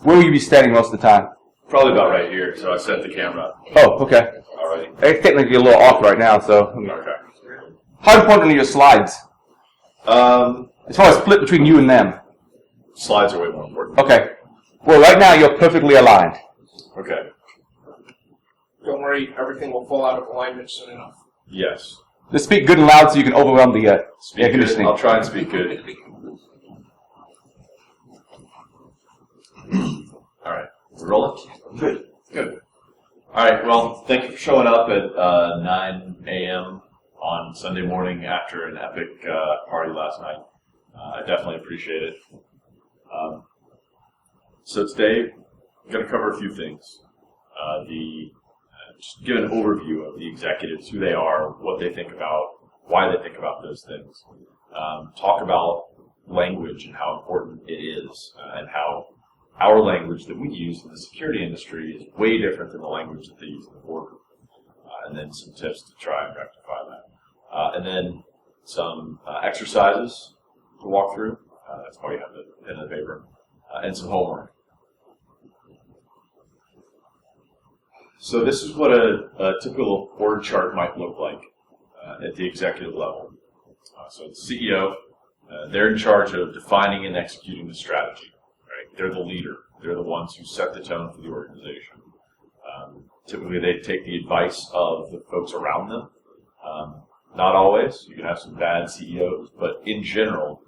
Where will you be standing most of the time? Probably about right here, so I set the camera up. Oh, okay. Alrighty. It's technically a little off right now, so. Okay. How important are your slides? As far as split between you and them? Slides are way more important. Okay. Well, right now you're perfectly aligned. Okay. Don't worry, everything will fall out of alignment soon enough. Yes. Just speak good and loud so you can overwhelm the air Speak good. conditioning. I'll try and speak good. All right. We're rolling? Good. Good. All right. Well, thank you for showing up at 9 a.m. on Sunday morning after an epic party last night. I definitely appreciate it. So today, I'm going to cover a few things. Just give an overview of the executives, who they are, what they think about, why they think about those things. Talk about language and how important it is, and how our language that we use in the security industry is way different than the language that they use in the boardroom. And then some tips to try and rectify that. And then some exercises to walk through. That's why you have the pen and the paper. And some homework. So this is what a typical org chart might look like at the executive level. So the CEO, they're in charge of defining and executing the strategy. Right? They're the leader. They're the ones who set the tone for the organization. Typically, they take the advice of the folks around them. Not always. You can have some bad CEOs, but in general,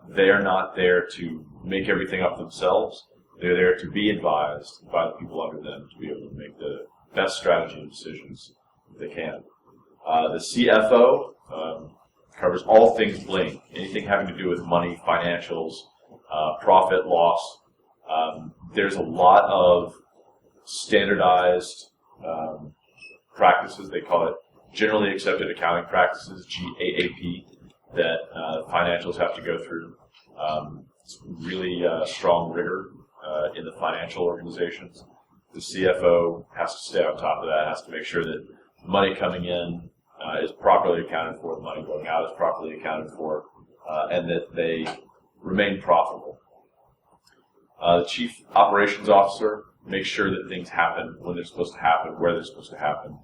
they are not there to make everything up themselves. They're there to be advised by the people under them to be able to make the best strategy and decisions they can. The CFO covers all things Blink, anything having to do with money, financials, profit, loss. There's a lot of standardized practices. They call it Generally Accepted Accounting Practices, GAAP, that financials have to go through. It's really strong rigor in the financial organizations. The CFO has to stay on top of that, has to make sure that money coming in is properly accounted for, the money going out is properly accounted for, and that they remain profitable. The Chief Operations Officer makes sure that things happen when they're supposed to happen, where they're supposed to happen.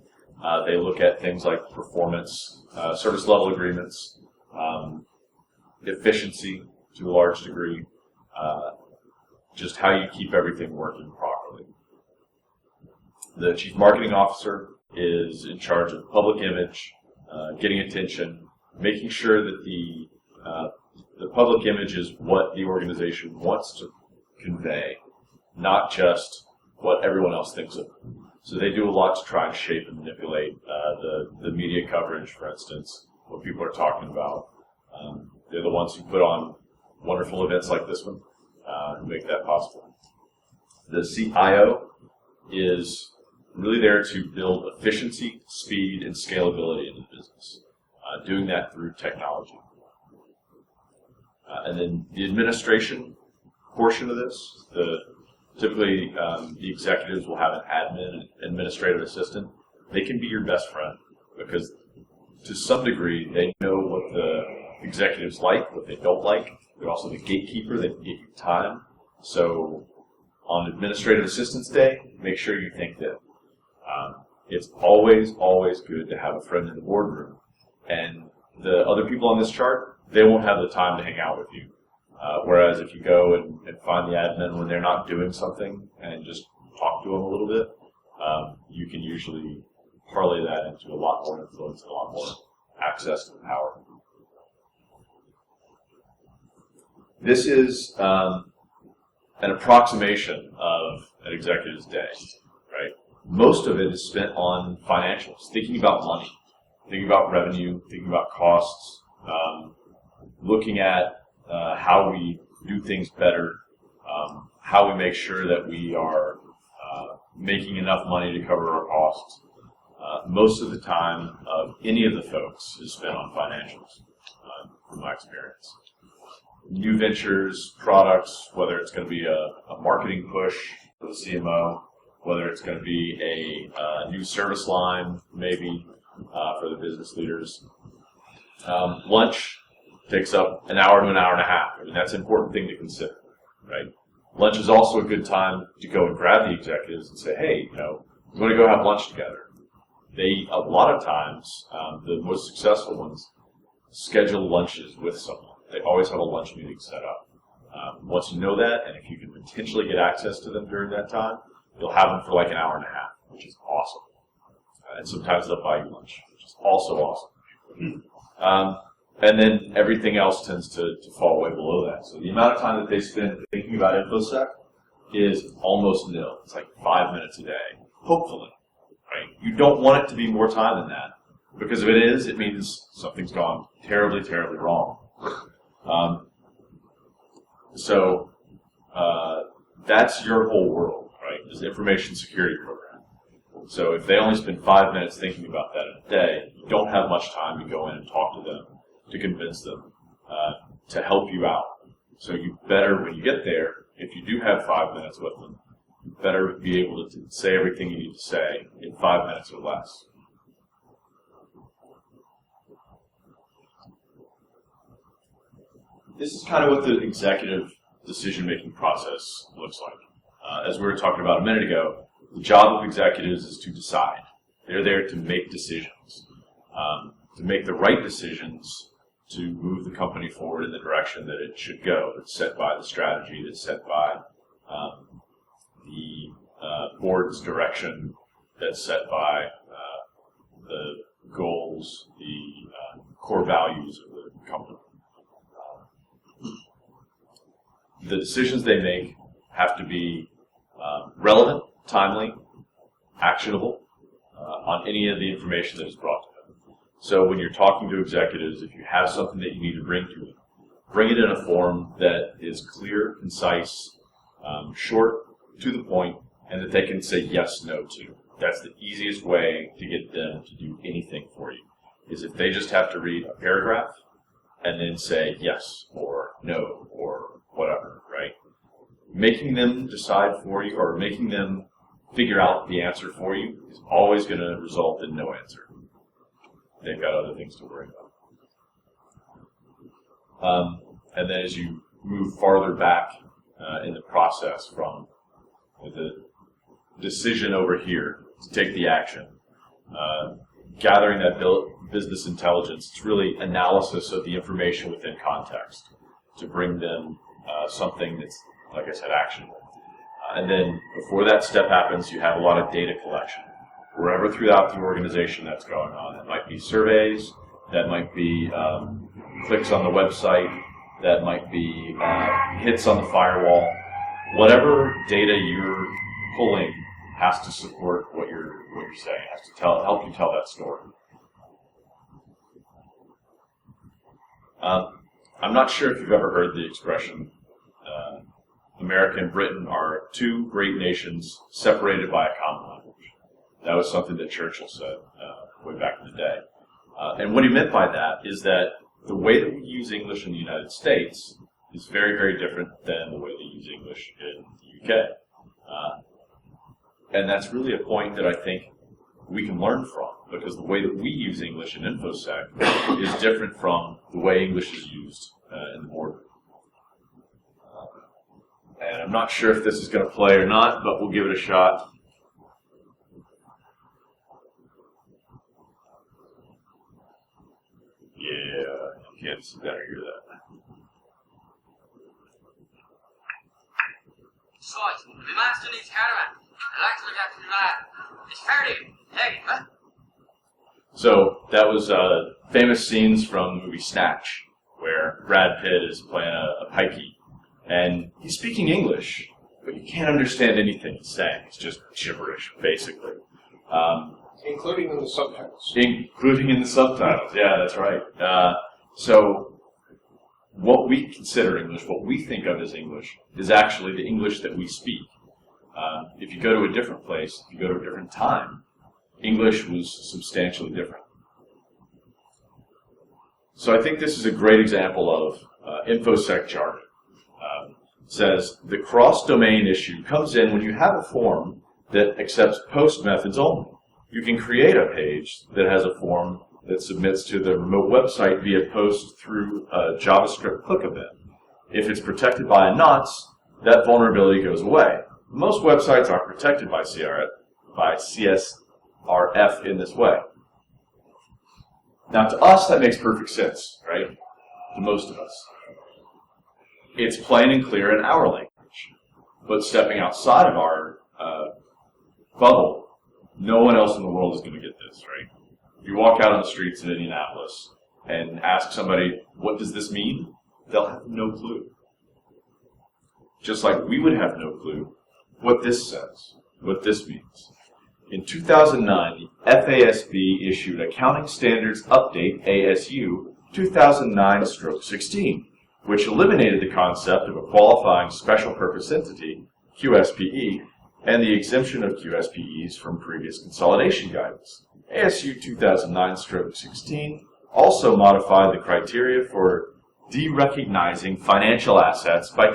They look at things like performance, service level agreements, efficiency to a large degree, just how you keep everything working properly. The Chief Marketing Officer is in charge of public image, getting attention, making sure that the public image is what the organization wants to convey, not just what everyone else thinks of it. So they do a lot to try and shape and manipulate the media coverage, for instance, what people are talking about. They're the ones who put on wonderful events like this one who make that possible. The CIO is really there to build efficiency, speed, and scalability in the business, doing that through technology. And then the administration portion of this, typically the executives will have an admin, administrative assistant. They can be your best friend because to some degree they know what the executives like, what they don't like. They're also the gatekeeper. They can get you time. So on Administrative Assistance Day, make sure you think that it's always, always good to have a friend in the boardroom. And the other people on this chart, they won't have the time to hang out with you. Whereas if you go and find the admin when they're not doing something and just talk to them a little bit, you can usually parlay that into a lot more influence and a lot more access to the power. This is an approximation of an executive's day, right? Most of it is spent on financials, thinking about money, thinking about revenue, thinking about costs, looking at how we do things better, how we make sure that we are making enough money to cover our costs. Most of the time of any of the folks is spent on financials, from my experience. New ventures, products, whether it's going to be a marketing push for the CMO, whether it's going to be a new service line, maybe, for the business leaders. Lunch takes up an hour to an hour and a half. I mean, that's an important thing to consider, right? Lunch is also a good time to go and grab the executives and say, hey, we want to go have lunch together. A lot of times, the most successful ones schedule lunches with someone. They always have a lunch meeting set up. Once you know that, and if you can potentially get access to them during that time, you'll have them for like an hour and a half, which is awesome. And sometimes they'll buy you lunch, which is also awesome. And then everything else tends to fall way below that. So the amount of time that they spend thinking about InfoSec is almost nil. It's like 5 minutes a day, hopefully. Right? You don't want it to be more time than that, because if it is, it means something's gone terribly, terribly wrong. So that's your whole world, right? Is the information security program. So if they only spend 5 minutes thinking about that in a day, you don't have much time to go in and talk to them, to convince them, to help you out. So you better, when you get there, if you do have 5 minutes with them, you better be able to say everything you need to say in 5 minutes or less. This is kind of what the executive decision-making process looks like. As we were talking about a minute ago, the job of executives is to decide. They're there to make decisions, to make the right decisions to move the company forward in the direction that it should go. That's set by the strategy, that's set by the board's direction, that's set by the goals, the core values of the company. The decisions they make have to be relevant, timely, actionable on any of the information that is brought to them. So when you're talking to executives, if you have something that you need to bring to them, bring it in a form that is clear, concise, short, to the point, and that they can say yes, no to. That's the easiest way to get them to do anything for you, is if they just have to read a paragraph and then say yes or no or whatever, right? Making them decide for you or making them figure out the answer for you is always going to result in no answer. They've got other things to worry about. And then as you move farther back in the process from the decision over here to take the action, gathering that business intelligence, it's really analysis of the information within context to bring them something that's, like I said, actionable. And then before that step happens, you have a lot of data collection. Wherever throughout the organization that's going on. That might be surveys, that might be clicks on the website, that might be hits on the firewall. Whatever data you're pulling has to support what you're saying, has to help you tell that story. I'm not sure if you've ever heard the expression, America and Britain are two great nations separated by a common language. That was something that Churchill said way back in the day. And what he meant by that is that the way that we use English in the United States is very, very different than the way they use English in the UK. And that's really a point that I think we can learn from, because the way that we use English in InfoSec is different from the way English is used in the boardroom. And I'm not sure if this is going to play or not, but we'll give it a shot. Yeah, you can't see that or hear that. Boys, the master needs caravan. I'd like to look after the lad. It's fairly heavy, huh? So that was famous scenes from the movie Snatch, where Brad Pitt is playing a pikey, and he's speaking English, but you can't understand anything he's saying. It's just gibberish, basically. Including in the subtitles. Including in the subtitles, yeah, that's right. So what we consider English, what we think of as English, is actually the English that we speak. If you go to a different place, if you go to a different time, English was substantially different. So I think this is a great example of InfoSec jargon. It says the cross-domain issue comes in when you have a form that accepts post methods only. You can create a page that has a form that submits to the remote website via post through a JavaScript click event. If it's protected by a nonce, that vulnerability goes away. Most websites are protected by CSRF in this way. Now, to us, that makes perfect sense, right? To most of us. It's plain and clear in our language. But stepping outside of our bubble, no one else in the world is going to get this, right? If you walk out on the streets in Indianapolis and ask somebody, what does this mean? They'll have no clue. Just like we would have no clue what this says, what this means. In 2009, the FASB issued Accounting Standards Update ASU 2009-16, which eliminated the concept of a qualifying special purpose entity, QSPE, and the exemption of QSPEs from previous consolidation guidance. ASU 2009-16 also modified the criteria for derecognizing financial assets by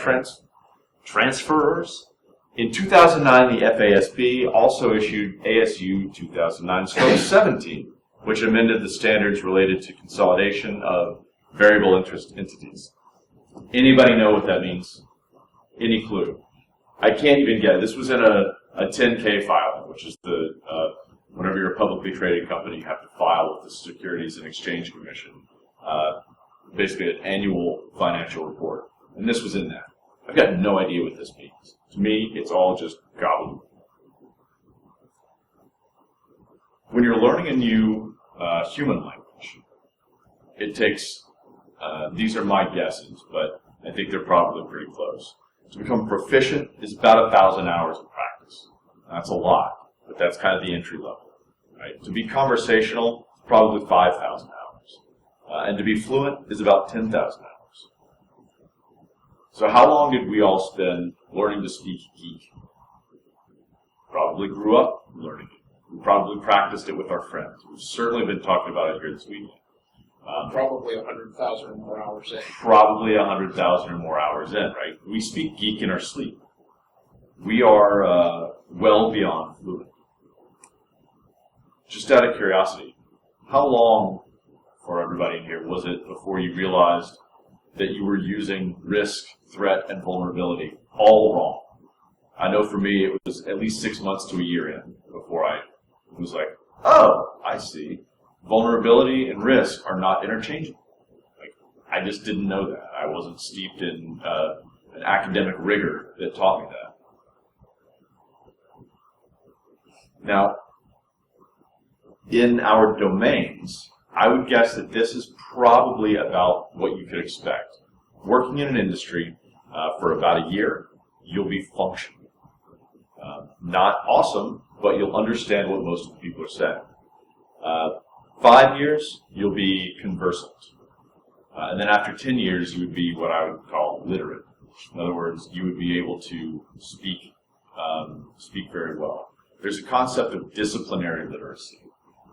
transferors. In 2009, the FASB also issued ASU 2009-17, which amended the standards related to consolidation of variable interest entities. Anybody know what that means? Any clue? I can't even get it. This was in a 10K filing, which is the whenever you're a publicly traded company, you have to file with the Securities and Exchange Commission, basically an annual financial report. And this was in that. I've got no idea what this means. To me, it's all just gobbledygook. When you're learning a new human language, it takes, these are my guesses, but I think they're probably pretty close. To become proficient is about 1,000 hours of practice. That's a lot, but that's kind of the entry level. Right? To be conversational, probably 5,000 hours. And to be fluent is about 10,000 hours. So how long did we all spend learning to speak geek? Probably grew up learning it. We probably practiced it with our friends. We've certainly been talking about it here this weekend. Probably 100,000 or more hours in. Probably 100,000 or more hours in, right? We speak geek in our sleep. We are well beyond fluent. Just out of curiosity, how long, for everybody in here, was it before you realized that you were using risk, threat, and vulnerability all wrong? I know for me it was at least 6 months to a year in before I was like, oh, I see. Vulnerability and risk are not interchangeable. Like, I just didn't know that. I wasn't steeped in an academic rigor that taught me that. Now, in our domains, I would guess that this is probably about what you could expect. Working in an industry for about a year, you'll be functional. Not awesome, but you'll understand what most of the people are saying. 5 years, you'll be conversant. And then after 10 years, you would be what I would call literate. In other words, you would be able to speak very well. There's a concept of disciplinary literacy,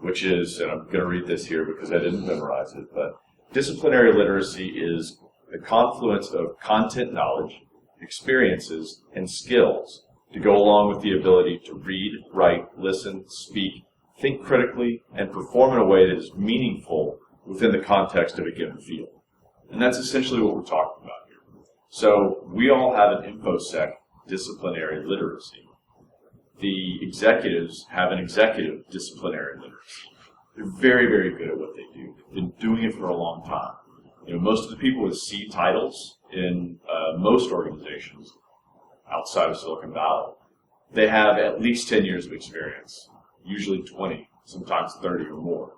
which is, and I'm going to read this here because I didn't memorize it, but disciplinary literacy is the confluence of content knowledge, experiences, and skills to go along with the ability to read, write, listen, speak, think critically, and perform in a way that is meaningful within the context of a given field. And that's essentially what we're talking about here. So we all have an InfoSec disciplinary literacy. The executives have an executive disciplinary literacy. They're very, very good at what they do. They've been doing it for a long time. You know, most of the people with C titles in most organizations outside of Silicon Valley, they have at least 10 years of experience, usually 20, sometimes 30 or more.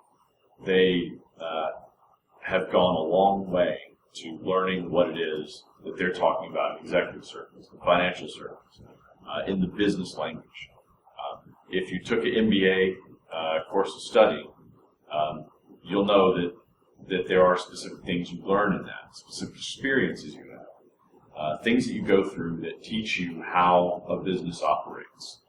They have gone a long way to learning what it is that they're talking about in executive circles, in financial circles, in the business language. If you took an MBA course of study, you'll know that there are specific things you learn in that, specific experiences you have, things that you go through that teach you how a business operates.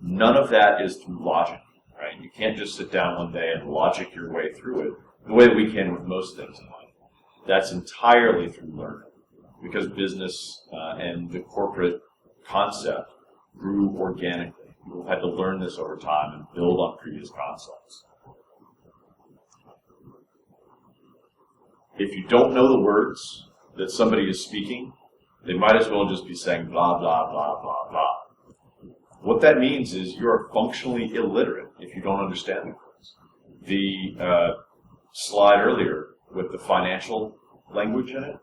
None of that is through logic, right? You can't just sit down one day and logic your way through it the way that we can with most things in life. That's entirely through learning, because business and the corporate concept grew organically. People had to learn this over time and build on previous concepts. If you don't know the words that somebody is speaking, They might as well just be saying blah, blah, blah, blah, blah. What that means is you're functionally illiterate if you don't understand the words. The slide earlier with the financial language in it,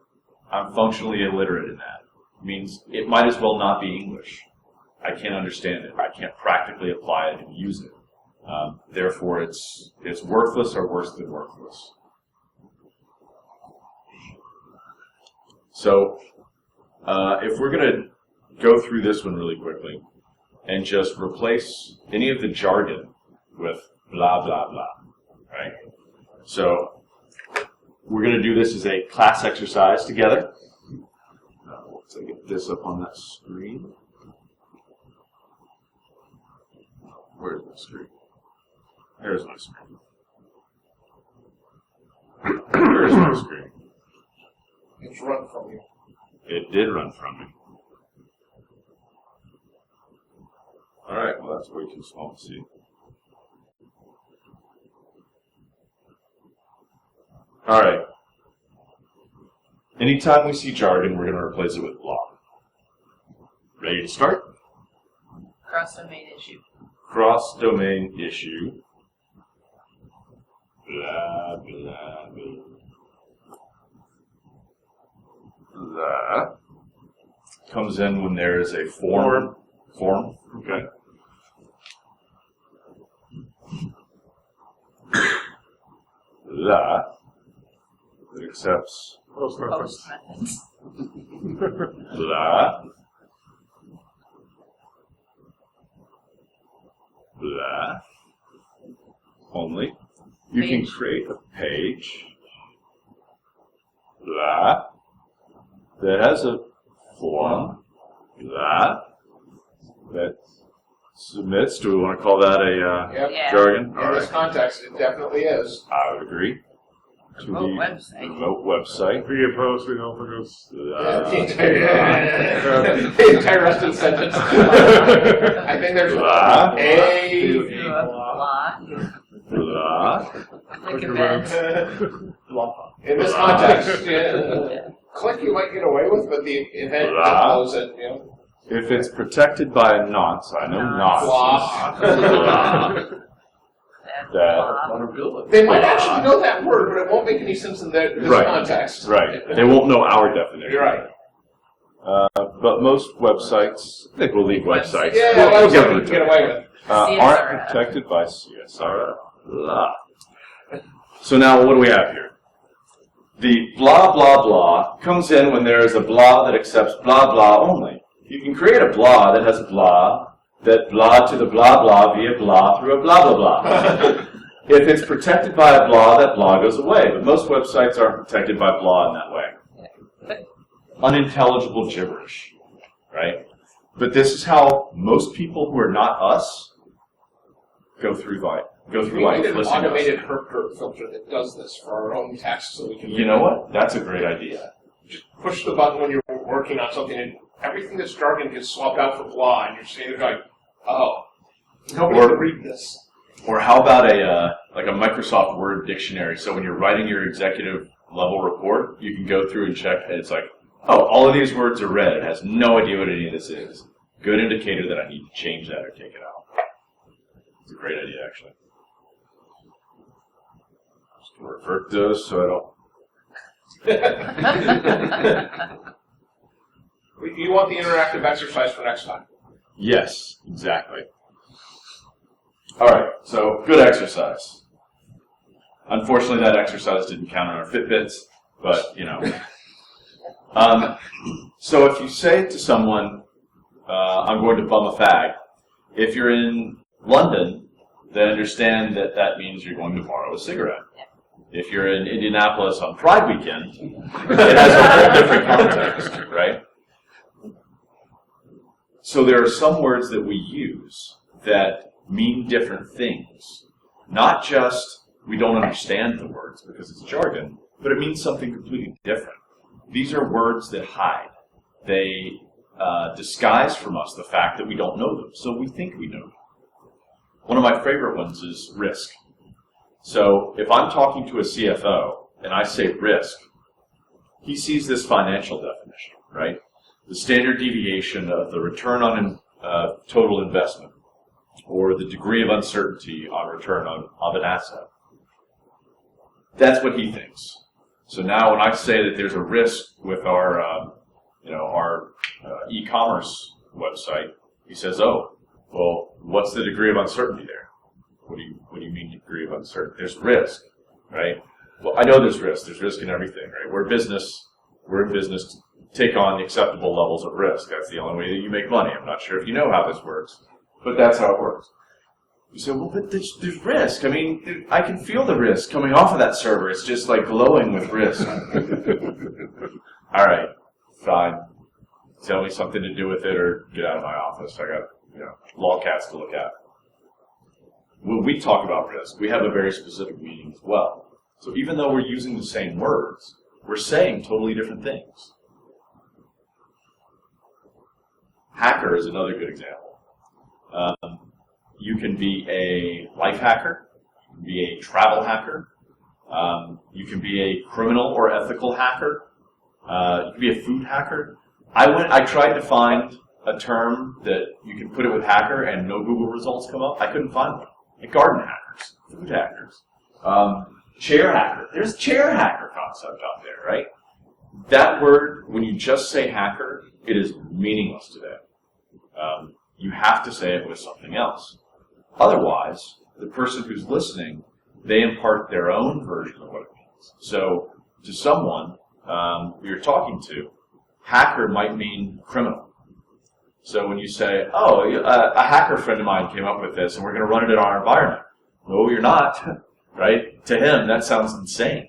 I'm functionally illiterate in that. It means it might as well not be English. I can't understand it. I can't practically apply it and use it. Therefore, it's worthless or worse than worthless. So, if we're going to go through this one really quickly and just replace any of the jargon with blah, blah, blah, right? So, we're going to do this as a class exercise together. Once I get this up on that screen. Where's my screen? There's my screen. There's my screen. It's run from you. It did run from me. Alright, well that's way too small to see. Alright. Anytime we see jargon, we're going to replace it with blah. Ready to start? Cross-domain issue. Cross-domain issue. Blah, blah, blah. Blah. Comes in when there is a form. Form, okay. Blah. It accepts Post methods. blah. Blah. Only. You can Page. create a page. Blah. That has a form. Blah. That submits. Do we want to call that a Yep. Yeah. jargon? In All this right. context, it definitely is. I would agree. To Remote the website. remote website. Via post, we don't think it's... The entire rest of the sentence. I think there's Blah. Blah. Blah. Click event. in this context, click you might get away with, but the event Blah. follows it. You know. If it's protected by a nonce, I know nonce. Blah. Blah. That's That- blah. They might actually know that word, but it won't make any sense in this Right. context. Right. They won't know our definition. You're right. But most websites, I think we'll leave websites. Yeah, We'll well, give them you a can get term. away with. CSRF. Aren't protected by CSRF. Blah. So now what do we have here? The blah, blah, blah comes in when there is a blah that accepts blah, blah only. You can create a blah that has blah, that blah to the blah, blah via blah through a blah, blah, blah. If it's protected by a blah, that blah goes away. But most websites aren't protected by blah in that way. Unintelligible gibberish, right? But this is how most people who are not us go through life. We Listening need an to us. automated herp filter that does this for our own text, so we can. You know what? That's a great idea. Just push the button when you're working on something, and everything that's jargon gets swapped out for blah, and you're sitting there going, "Oh, nobody Or- can read this." Or how about a Microsoft Word dictionary? So when you're writing your executive level report, you can go through and check. And it's like, oh, all of these words are red. It has no idea what any of this is. Good indicator that I need to change that or take it out. It's a great idea, actually. Just gonna revert those so I don't. You want the interactive exercise for next time. Yes, exactly. All right, so good exercise. Unfortunately, that exercise didn't count on our Fitbits, but, you know. So if you say to someone, I'm going to bum a fag, if you're in London, then understand that that means you're going to borrow a cigarette. If you're in Indianapolis on Pride Weekend, it has a whole different context, right? So there are some words that we use that mean different things. Not just we don't understand the words because it's jargon, but it means something completely different. These are words that hide. They disguise from us the fact that we don't know them, so we think we know them. One of my favorite ones is risk. So if I'm talking to a CFO and I say risk, he sees this financial definition, right? the standard deviation of the return on total investment, or the degree of uncertainty on return of an asset. That's what he thinks. So now when I say that there's a risk with our e-commerce website, he says, oh, well, what's the degree of uncertainty there? What do you mean degree of uncertainty? There's risk, right? Well, I know there's risk. There's risk in everything, right? We're in business to take on the acceptable levels of risk. That's the only way that you make money. I'm not sure if you know how this works, but that's how it works. You say, well, but there's risk. I mean, I can feel the risk coming off of that server. It's just like glowing with risk. All right, fine. Tell me something to do with it or get out of my office. I got, lolcats to look at. When we talk about risk, we have a very specific meaning as well. So even though we're using the same words, we're saying totally different things. Hacker is another good example. You can be a life hacker, you can be a travel hacker, you can be a criminal or ethical hacker, you can be a food hacker. I tried to find a term that you can put it with hacker and no Google results come up. I couldn't find one. Like garden hackers, food hackers, chair hacker. There's a chair hacker concept out there, right? That word, when you just say hacker, it is meaningless today. You have to say it with something else. Otherwise, the person who's listening, they impart their own version of what it means. So, to someone you're talking to, hacker might mean criminal. So when you say, oh, a hacker friend of mine came up with this and we're going to run it in our environment. No, you're not, right? To him, that sounds insane.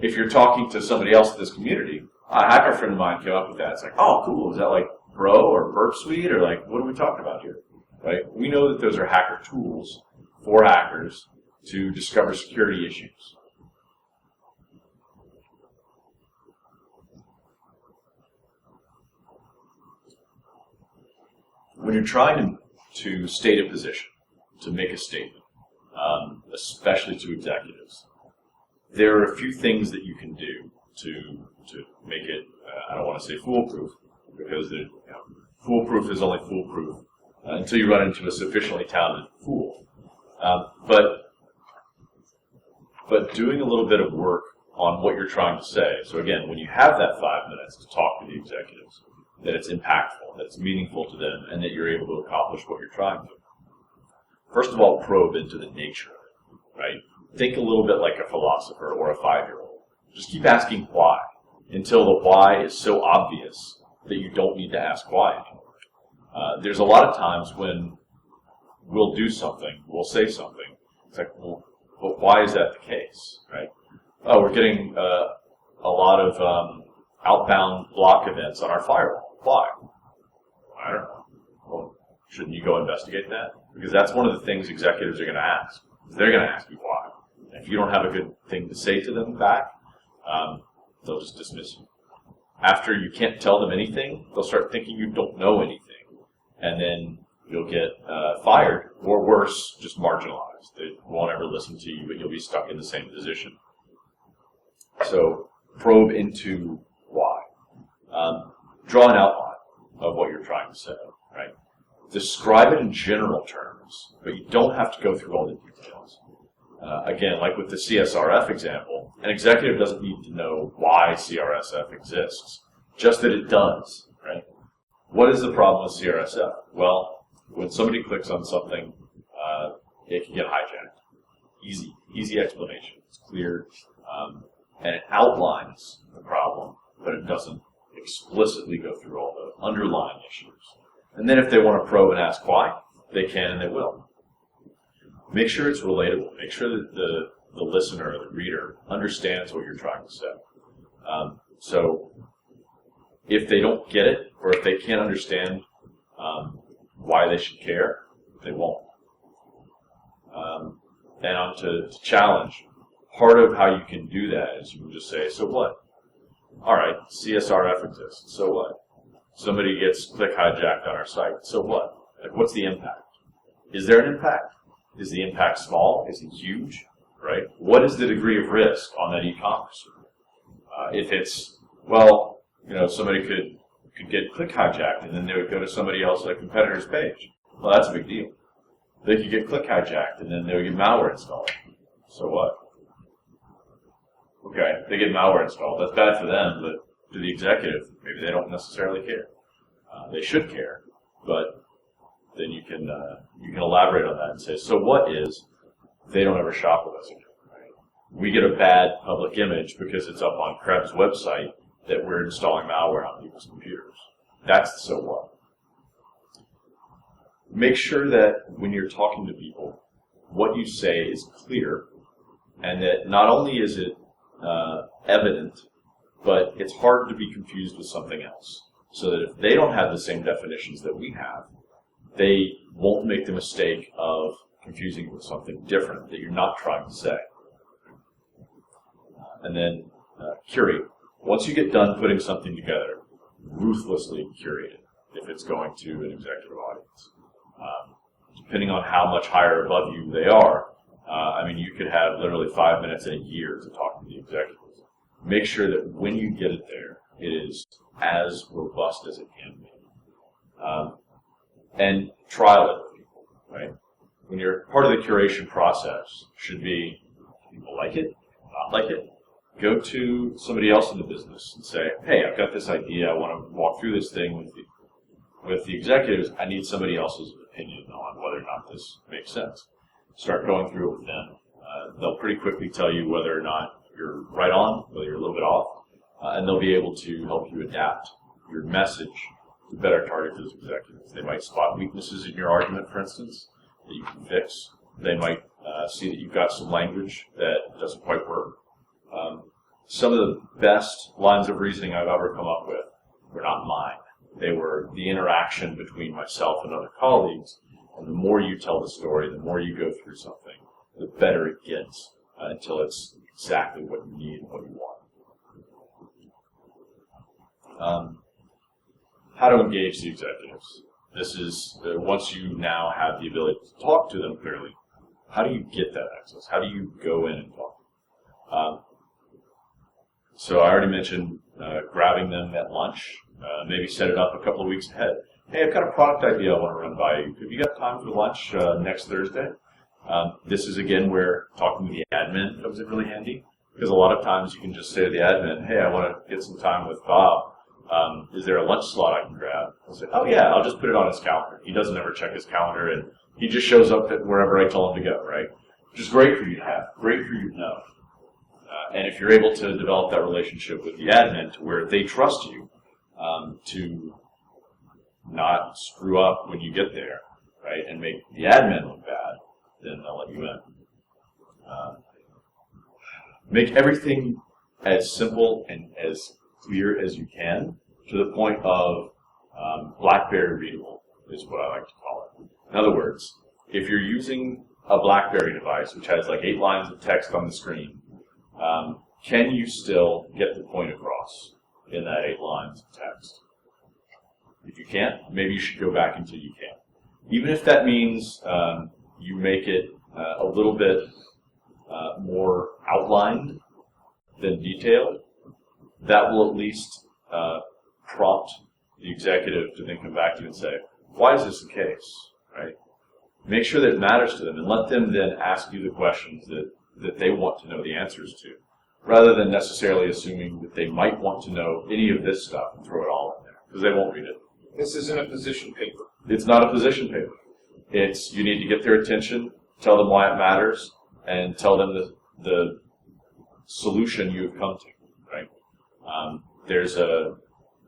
If you're talking to somebody else in this community, a hacker friend of mine came up with that. It's like, oh, cool. Is that like Bro or Burp Suite or like, what are we talking about here? Right? We know that those are hacker tools for hackers to discover security issues. When you're trying to state a position, to make a statement, especially to executives, there are a few things that you can do to make it, I don't want to say foolproof, because foolproof is only foolproof until you run into a sufficiently talented fool. But doing a little bit of work on what you're trying to say. So again, when you have that 5 minutes to talk to the executives, that it's impactful, that it's meaningful to them, and that you're able to accomplish what you're trying to. First of all, probe into the nature of it, right? Think a little bit like a philosopher or a 5-year-old. Just keep asking why until the why is so obvious that you don't need to ask why anymore. There's a lot of times when we'll do something, we'll say something. It's like, well, but why is that the case, right? Oh, we're getting a lot of outbound block events on our firewall. Why? I don't know. Well, shouldn't you go investigate that? Because that's one of the things executives are going to ask. They're going to ask you why. And if you don't have a good thing to say to them back, they'll just dismiss you. After you can't tell them anything, they'll start thinking you don't know anything. And then you'll get fired, or worse, just marginalized. They won't ever listen to you, but you'll be stuck in the same position. So probe into why. Draw an outline of what you're trying to say, right? Describe it in general terms, but you don't have to go through all the details. Again, like with the CSRF example, an executive doesn't need to know why CRSF exists, just that it does, right? What is the problem with CRSF? Well, when somebody clicks on something, it can get hijacked. Easy explanation. It's clear, and it outlines the problem, but it doesn't explicitly go through all the underlying issues. And then if they want to probe and ask why, they can and they will. Make sure it's relatable. Make sure that the listener or the reader understands what you're trying to say. So if they don't get it, or if they can't understand why they should care, they won't. And on to challenge, part of how you can do that is you can just say, so what? All right, CSRF exists, so what? Somebody gets click hijacked on our site, so what? Like, what's the impact? Is there an impact? Is the impact small? Is it huge? Right? What is the degree of risk on that e-commerce? If it's, well, somebody could get click hijacked, and then they would go to somebody else, a competitor's page. Well, that's a big deal. They could get click hijacked, and then they would get malware installed. So what? Okay, they get malware installed. That's bad for them, but to the executive, maybe they don't necessarily care. They should care, but then you can elaborate on that and say, so what is they don't ever shop with us again? Right? We get a bad public image because it's up on Krebs' website that we're installing malware on people's computers. That's the so what. Make sure that when you're talking to people, what you say is clear, and that not only is it evident, but it's hard to be confused with something else. So that if they don't have the same definitions that we have, they won't make the mistake of confusing with something different that you're not trying to say. And then curate. Once you get done putting something together, ruthlessly curate it if it's going to an executive audience. Depending on how much higher above you they are, I mean, you could have literally 5 minutes in a year to talk to the executives. Make sure that when you get it there, it is as robust as it can be. And trial it with people, right? When you're part of the curation process, should be, people like it, not like it. Go to somebody else in the business and say, hey, I've got this idea, I want to walk through this thing with the executives, I need somebody else's opinion on whether or not this makes sense. Start going through it with them. They'll pretty quickly tell you whether or not you're right on, whether you're a little bit off, and they'll be able to help you adapt your message to better target those executives. They might spot weaknesses in your argument, for instance, that you can fix. They might see that you've got some language that doesn't quite work. Some of the best lines of reasoning I've ever come up with were not mine. They were the interaction between myself and other colleagues. And the more you tell the story, the more you go through something, the better it gets until it's exactly what you need and what you want. How to engage the executives. This is, once you now have the ability to talk to them clearly, how do you get that access? How do you go in and talk? So I already mentioned grabbing them at lunch. Maybe set it up a couple of weeks ahead. Hey, I've got a product idea I want to run by you. Have you got time for lunch next Thursday? This is, again, where talking to the admin comes in really handy, because a lot of times you can just say to the admin, hey, I want to get some time with Bob. Is there a lunch slot I can grab? I'll say, oh, yeah, I'll just put it on his calendar. He doesn't ever check his calendar, and he just shows up at wherever I tell him to go, right? Which is great for you to have, great for you to know. And if you're able to develop that relationship with the admin to where they trust you to not screw up when you get there, right, and make the admin look bad, then they'll let you in. Make everything as simple and as clear as you can, to the point of BlackBerry readable, is what I like to call it. In other words, if you're using a BlackBerry device, which has like 8 lines of text on the screen, can you still get the point across in that 8 lines of text? If you can't, maybe you should go back until you can. Even if that means you make it a little bit more outlined than detailed, that will at least prompt the executive to then come back to you and say, why is this the case, right? Make sure that it matters to them, and let them then ask you the questions that they want to know the answers to, rather than necessarily assuming that they might want to know any of this stuff and throw it all in there, because they won't read it. This isn't a position paper. It's not a position paper. It's, you need to get their attention, tell them why it matters, and tell them the solution you've come to, right? There's a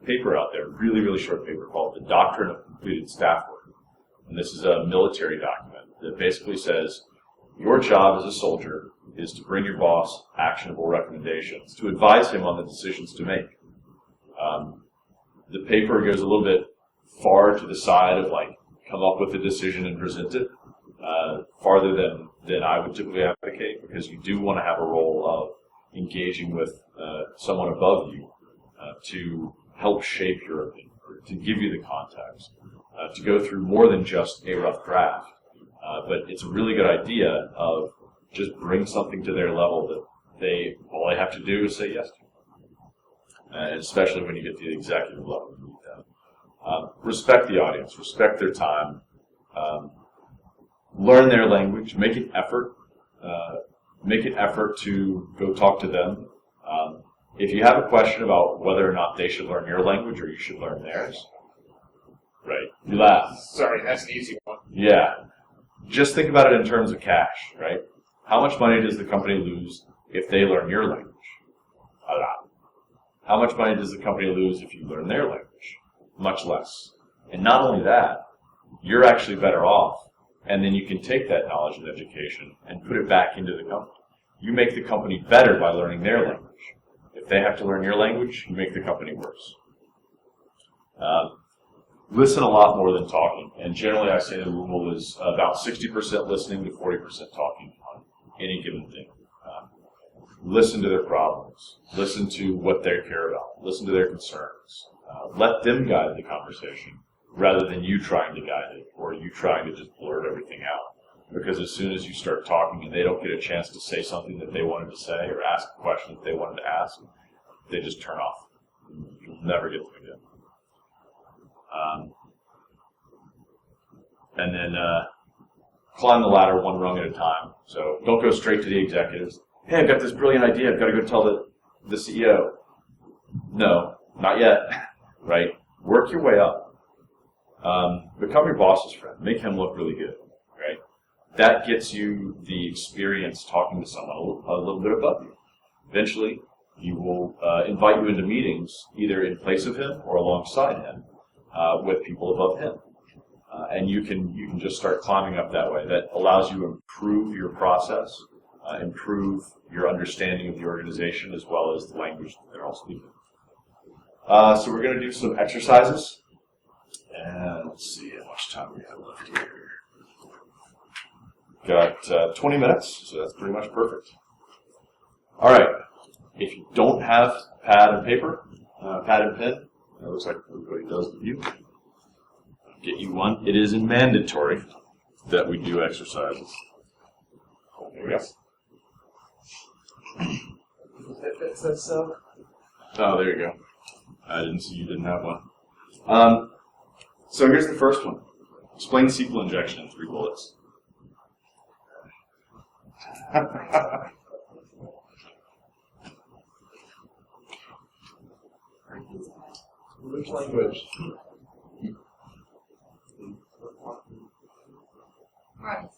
paper out there, really, really short paper, called The Doctrine of Completed Staff Work. And this is a military document that basically says, your job as a soldier is to bring your boss actionable recommendations, to advise him on the decisions to make. The paper goes a little bit far to the side of, like, come up with a decision and present it, farther than I would typically advocate, because you do want to have a role of engaging with someone above you to help shape your opinion, to give you the context, to go through more than just a rough draft. But it's a really good idea of just bring something to their level that all they have to do is say yes to. and especially when you get to the executive level and meet them. Respect the audience, respect their time, learn their language, make an effort to go talk to them. If you have a question about whether or not they should learn your language or you should learn theirs, right? You laugh. Sorry, that's an easy one. Yeah. Just think about it in terms of cash, right? How much money does the company lose if they learn your language? A lot. How much money does the company lose if you learn their language? Much less. And not only that, you're actually better off. And then you can take that knowledge and education and put it back into the company. You make the company better by learning their language. If they have to learn your language, you make the company worse. Listen a lot more than talking. And generally, I say the rule is about 60% listening to 40% talking on any given thing. Listen to their problems. Listen to what they care about. Listen to their concerns. Let them guide the conversation rather than you trying to guide it or you trying to just blurt everything out. Because as soon as you start talking and they don't get a chance to say something that they wanted to say or ask a question that they wanted to ask, they just turn off. You'll never get them again. And then climb the ladder one rung at a time. So don't go straight to the executives. Hey, I've got this brilliant idea. I've got to go tell the CEO. No, not yet. Right? Work your way up. Become your boss's friend. Make him look really good. Right? That gets you the experience talking to someone a little bit above you. Eventually, he will invite you into meetings either in place of him or alongside him with people above him. And you can just start climbing up that way. That allows you to improve your process, improve your understanding of the organization as well as the language that they're all speaking. So we're going to do some exercises. And let's see how much time we have left here. Got 20 minutes, so that's pretty much perfect. All right. If you don't have pad and paper, pad and pen, it looks like everybody does with you. Get you one. It is mandatory that we do exercises. There we go. It says so. Oh, there you go. I didn't see you didn't have one. So here's the first one. Explain SQL injection in 3 bullets. Which language? Right.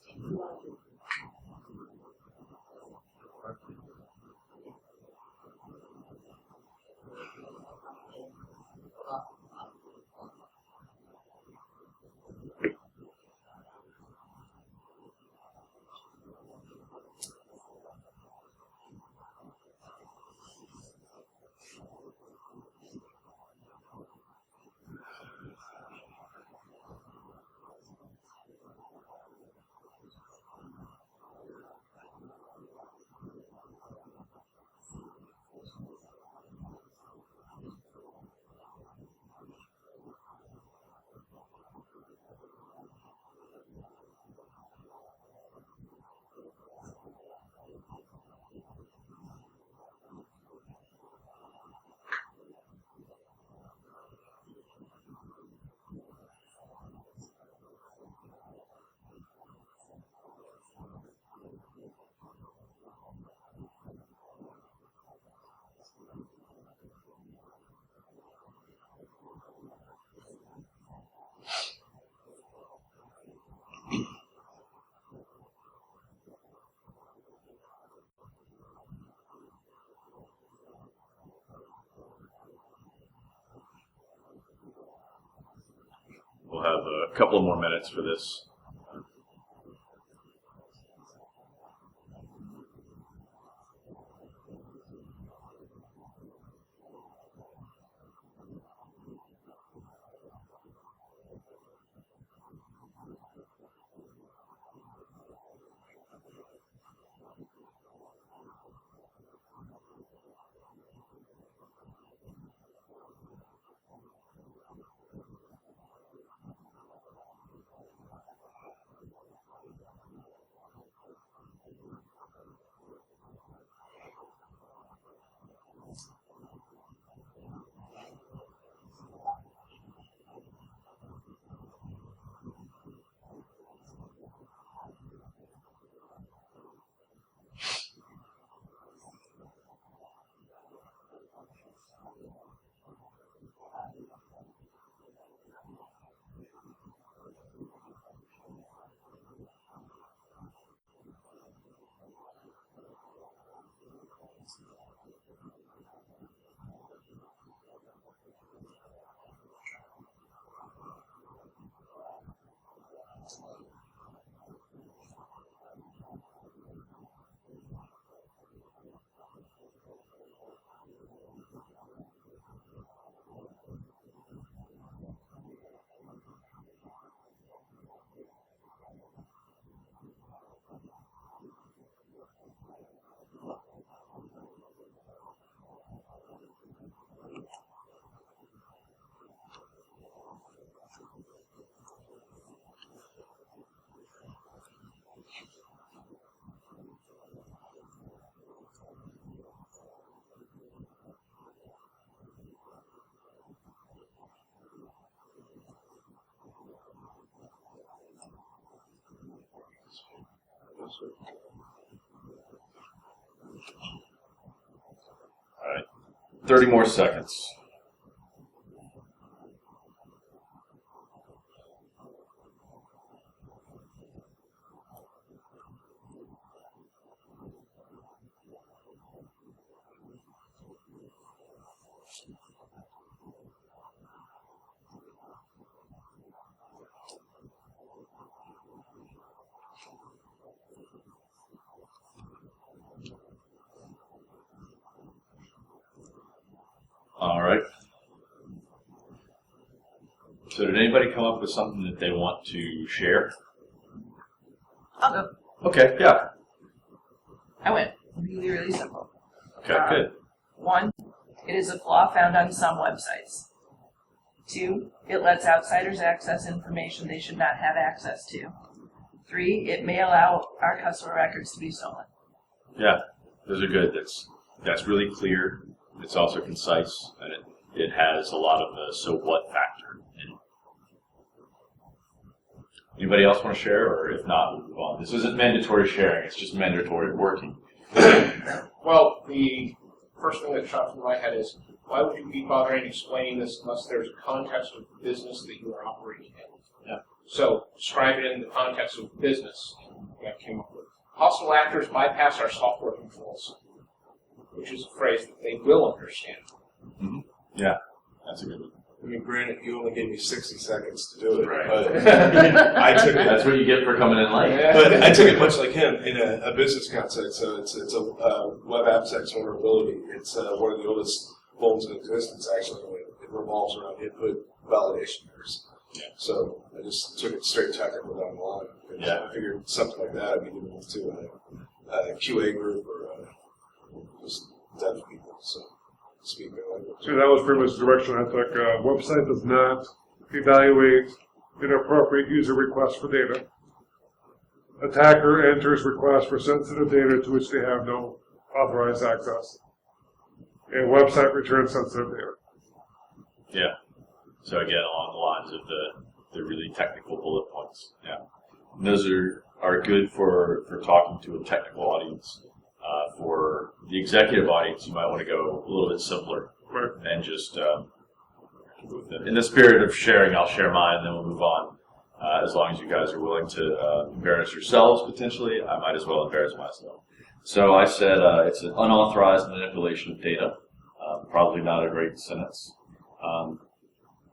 We'll have a couple of more minutes for this. All right, 30 more seconds. All right. So did anybody come up with something that they want to share? I'll go. Okay, yeah. I went really, really simple. Okay, good. 1, it is a flaw found on some websites. 2, it lets outsiders access information they should not have access to. 3, it may allow our customer records to be stolen. Yeah, those are good. That's really clear. It's also concise, and it has a lot of the so what factor in it. Anybody else want to share, or if not, we'll move on. This isn't mandatory sharing, it's just mandatory working. Well, the first thing that shot through my head is, why would you be bothering explaining this unless there's a context of business that you are operating in? Yeah. So, describe it in the context of business. That came up with. Hostile actors bypass our software controls, which is a phrase that they will understand. Mm-hmm. Yeah, that's a good one. I mean, granted, you only gave me 60 seconds to do it, Right. but I took it. That's what you get for coming in late. But I took it much like him in a business context. So it's a web AppSec vulnerability. It's one of the oldest vulns in existence. Actually, it revolves around input validation errors. Yeah. So I just took it straight technical down the line. And Yeah. I figured something like that I'd be giving it to a QA group or just dev people. So speak their language. So that was pretty much the direction I took. Website does not evaluate inappropriate user requests for data. Attacker enters requests for sensitive data to which they have no authorized access. And website returns sensitive data. Yeah. So again, along the lines of the really technical bullet points. Yeah. And those are good for talking to a technical audience. For the executive audience, you might want to go a little bit simpler. Right. And just, in the spirit of sharing, I'll share mine, and then we'll move on. As long as you guys are willing to embarrass yourselves, potentially, I might as well embarrass myself. So I said it's an unauthorized manipulation of data. Probably not a great sentence.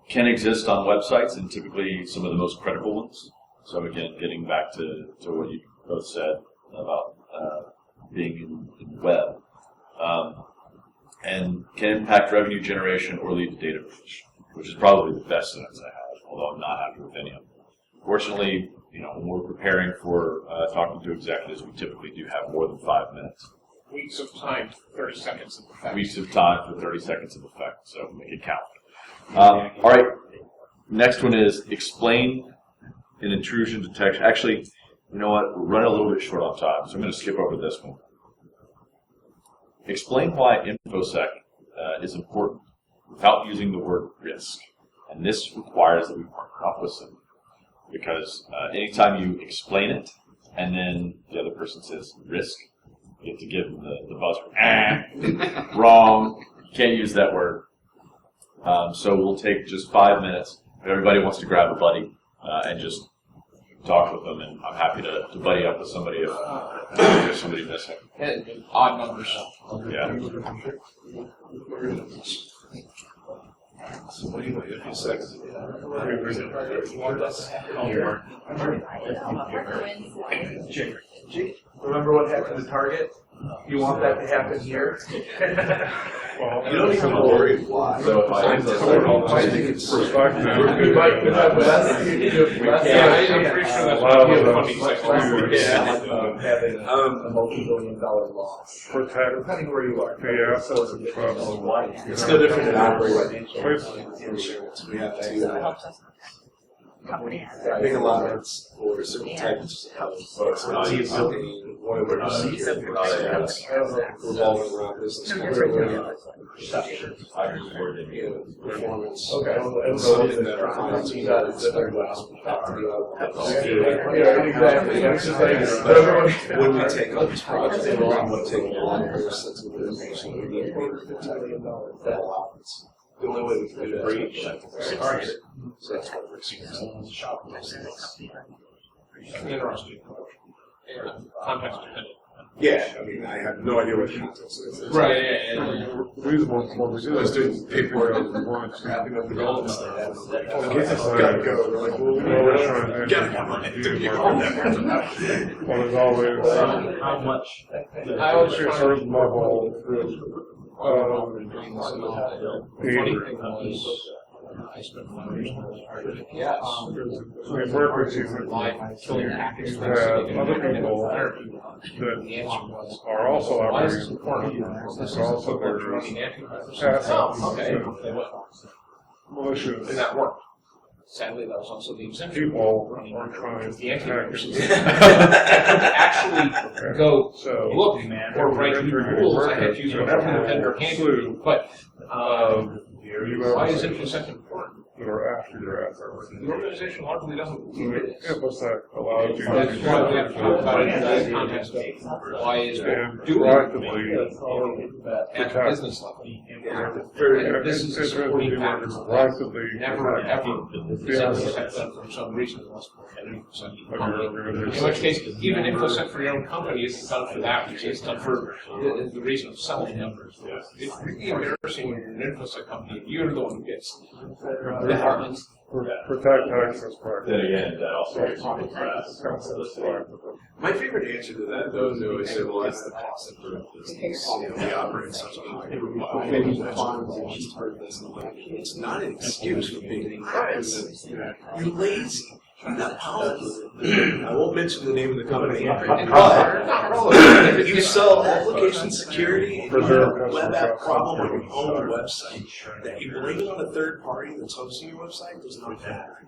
Can exist on websites, and typically some of the most critical ones. So again, getting back to what you both said about being in web, and can impact revenue generation or lead to data breach, which is probably the best sentence I have, although I'm not happy with any of them. Fortunately, when we're preparing for talking to executives, we typically do have more than 5 minutes. Weeks of time, 30 seconds of effect. Weeks of time for 30 seconds of effect, so make it count. All right, next one is explain an intrusion detection. Actually, you know what? We're running a little bit short on time, so I'm going to skip over this one. Explain why InfoSec is important without using the word risk. And this requires that we partner up with them. Because anytime you explain it, and then the other person says risk, you have to give them the buzzer. Wrong. You can't use that word. So we'll take just 5 minutes. If everybody wants to grab a buddy and just talk with them, and I'm happy to buddy up with somebody if there's somebody missing. Odd numbers. Yeah. So what do you want? You have a few seconds. Remember what happened to Target? You want that to happen here? You don't even have to worry why. So if I I think it's Perspective. You might have less. I'm pretty sure that's what the funding section Having a multi-billion-dollar loss. For tax. Depending where you are. Yeah. So it's a different. It's no different than operating insurance. We have That to helps us. company has. Big allowance for certain types of whatever revolving around business. Performance. Okay. And something that our clients have when we take on this project, we want to take a longer sense of information. We need that allowance. The only way we can do that is target. So that's what we're seeing. Interesting. Context dependent. Yeah, I mean, I have no idea what context is. Right, The reason why we do I was this doing is paperwork because and we want to. wrapping up the goals. Gotta Gotta go. They're like, well, we're trying to Gotta well, there's always How much? I always a try certain level doing this. The funny thing was, I spent 5 years on this project. Yes. we work with you. Live killing tactics. You have other people that The answer was, are also why is this operating. important? This is There's also running there's antivirus. assets. Oh, okay. Malicious And that worked. Sadly, that was also the exemption. people are trying The to hack antivirus. you. Actually go So, look or write new rules. I had to use whatever vendor handed. But you why is have InfoSec important? that are after your assets. The organization largely doesn't believe it is. InfoSec allows you That's to why we have to talk about it in the context of why is and it doing proactively at the business level. This is it's really proactively Never, ever is InfoSec done for some reason unless we're an InfoSec company. In which case, even InfoSec for your own company isn't done for that reason. It's done for the reason of selling numbers. It's really embarrassing when you're an InfoSec company. You're the one who gets the departments. protect access practice. Then again, that also is My favorite answer to that, though, is they always say, well, that's the cost of doing business. You know, we operate such a high. It's not an excuse for being you're lazy. You're not powerful. I won't mention the name of the company, but you sell application security and you have a web app problem on your own website. That you blame it on a third party that's hosting your website does not matter.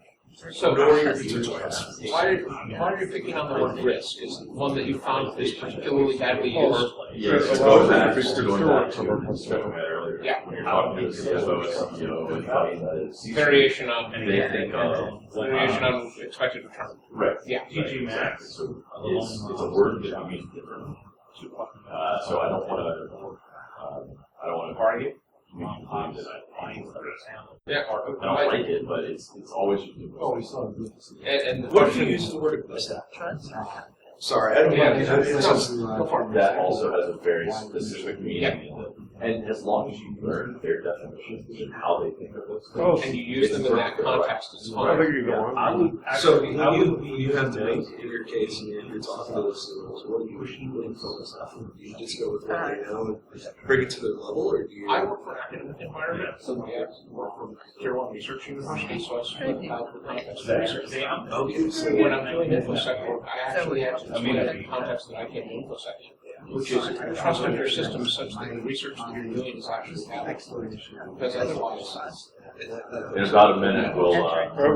So, Nor your constituents. why are you picking on the word risk? Is it one that you found is particularly badly used? Yes, It's going allowed back to be to controlled. earlier. Yeah. When you're talking to a CFO, CEO, and talking about it, Variation on they think of expected return. right. Yeah. GG Max. It's a word that means different. So I don't want to target. Yeah. I don't like it, but it's always. And the What if you question use the word Sorry, I don't want That also has a very specific meaning, and as long as you learn their definitions and how they think of those things, and you use them in that context, it's I fine. think either one. So when you have to make in your case, and you're talking to those sales, what do you fill this up? Do you just go with what they know and bring it to their level, or do you? I work for an academic environment, so I work for Tier 1 research university, so I split out the context of research. Okay, so When I'm doing InfoSec work, I actually have to explain the context that I came to InfoSec in, which is trust in your system such that the research that you're doing is actually valid. Because otherwise, in about a minute we'll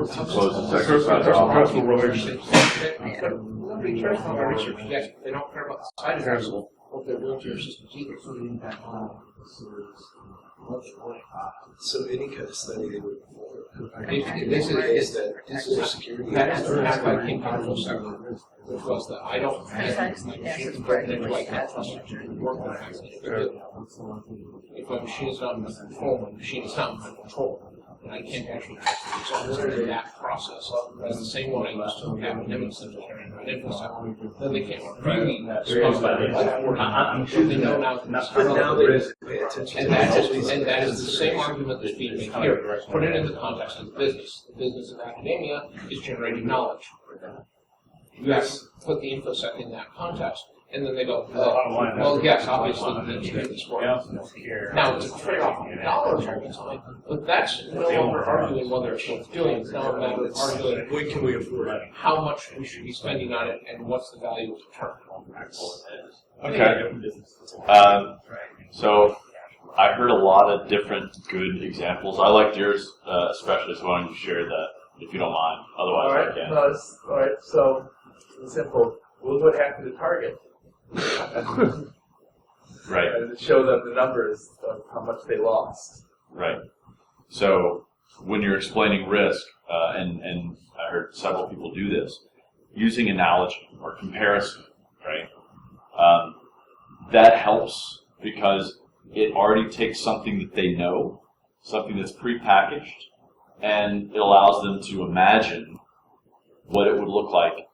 close the section. Customer relations. nobody cares about their research yet. They don't care about the side effects of what they're doing to your systems either. So any kind of study they would This is security. that is the fact that I came out of InfoSec, which was that I don't have my machines broken into I can't trust it to work on it. If my machine is not under control, my machine is not under control. And I can't actually trust the results of that process. Whereas the same one I used to have an image center carrying an InfoSec, then they can't really respond by the they know now But now they pay attention. and that is the same argument that's being made here. Put it in the context of the business. The business of academia is generating knowledge. You have to put the InfoSec in that context, and then they go, well, yes, obviously, we need to do this work. Now, it's a trade-off on dollars all the time, but that's no longer arguing whether it's worth doing. It's now a matter of arguing When can we afford it? how much we should be spending on it and what's the value of the return. Okay. So I heard a lot of different good examples. I liked yours especially, so why don't you share that if you don't mind. Otherwise, I can. All right. So it's simple. Look what happened to Target. Right. And it showed up the numbers of how much they lost. Right. So when you're explaining risk, and I heard several people do this, using analogy or comparison, right? That helps because it already takes something that they know, something that's prepackaged, and it allows them to imagine what it would look like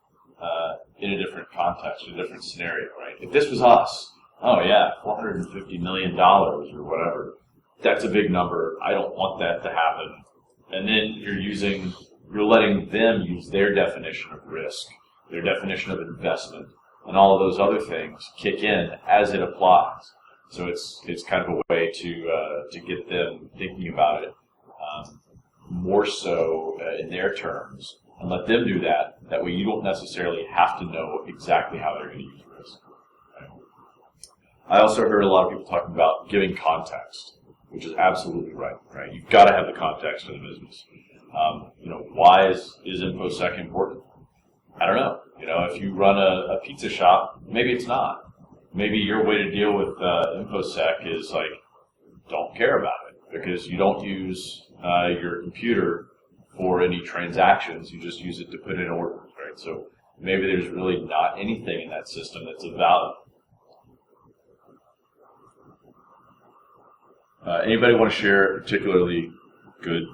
in a different context, a different scenario, right? If this was us, oh yeah, $450 million or whatever, that's a big number. I don't want that to happen. And then you're letting them use their definition of risk, their definition of investment, and all of those other things kick in as it applies. So it's kind of a way to get them thinking about it more so in their terms, and let them do that. That way you don't necessarily have to know exactly how they're going to use risk. Right? I also heard a lot of people talking about giving context, which is absolutely right. Right? You've got to have the context for the business. Why is InfoSec important? I don't know. If you run a pizza shop, maybe it's not. Maybe your way to deal with InfoSec is like, don't care about it because you don't use your computer for any transactions. You just use it to put in orders, right? So maybe there's really not anything in that system that's of value. Anybody want to share a particularly good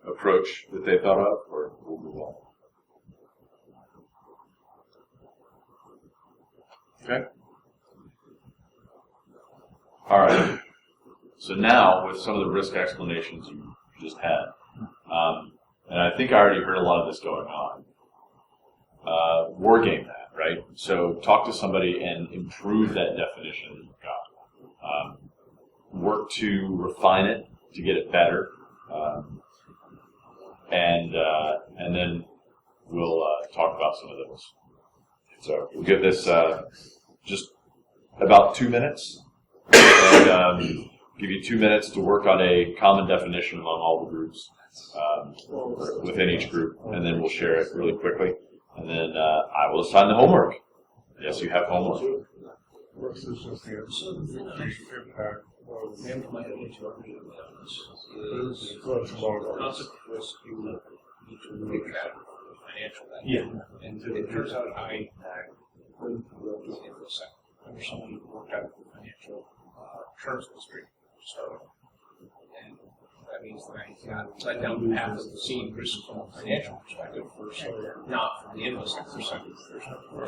approach that they thought of, or we'll move on? Okay. All right. So now, with some of the risk explanations you just had, and I think I already heard a lot of this going on, war game that, right? So talk to somebody and improve that definition that you've got. Work to refine it, to get it better, and then we'll talk about some of those. So we'll give this just about 2 minutes, and give you 2 minutes to work on a common definition among all the groups within each group, and then we'll share it really quickly, and then I will assign the homework. Yes, you have homework. What's this just the impact of The implemented into our meeting this is much longer? concept of risk you need to look at financial data. And it turns out I went through the InfoSec under somebody who worked out the financial terms industry. So, and that means that I got led down the path of seeing risk from a financial perspective first, not from the InfoSec perspective.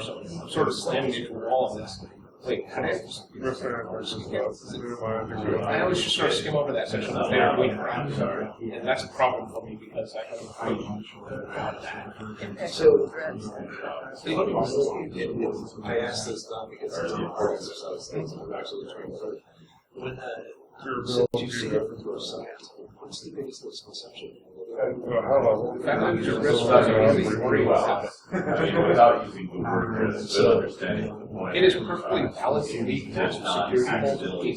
So I'm sort of slamming into a wall on this. Like, how do I always just sort of skim over that section of the fair wait around, and that's a problem for me because I haven't So, I asked this not because it's an important exercise, I'm actually trying to learn. When you see it from your side, what's the biggest misconception? Without using the word risk, but understanding the point. It is perfectly valid to leave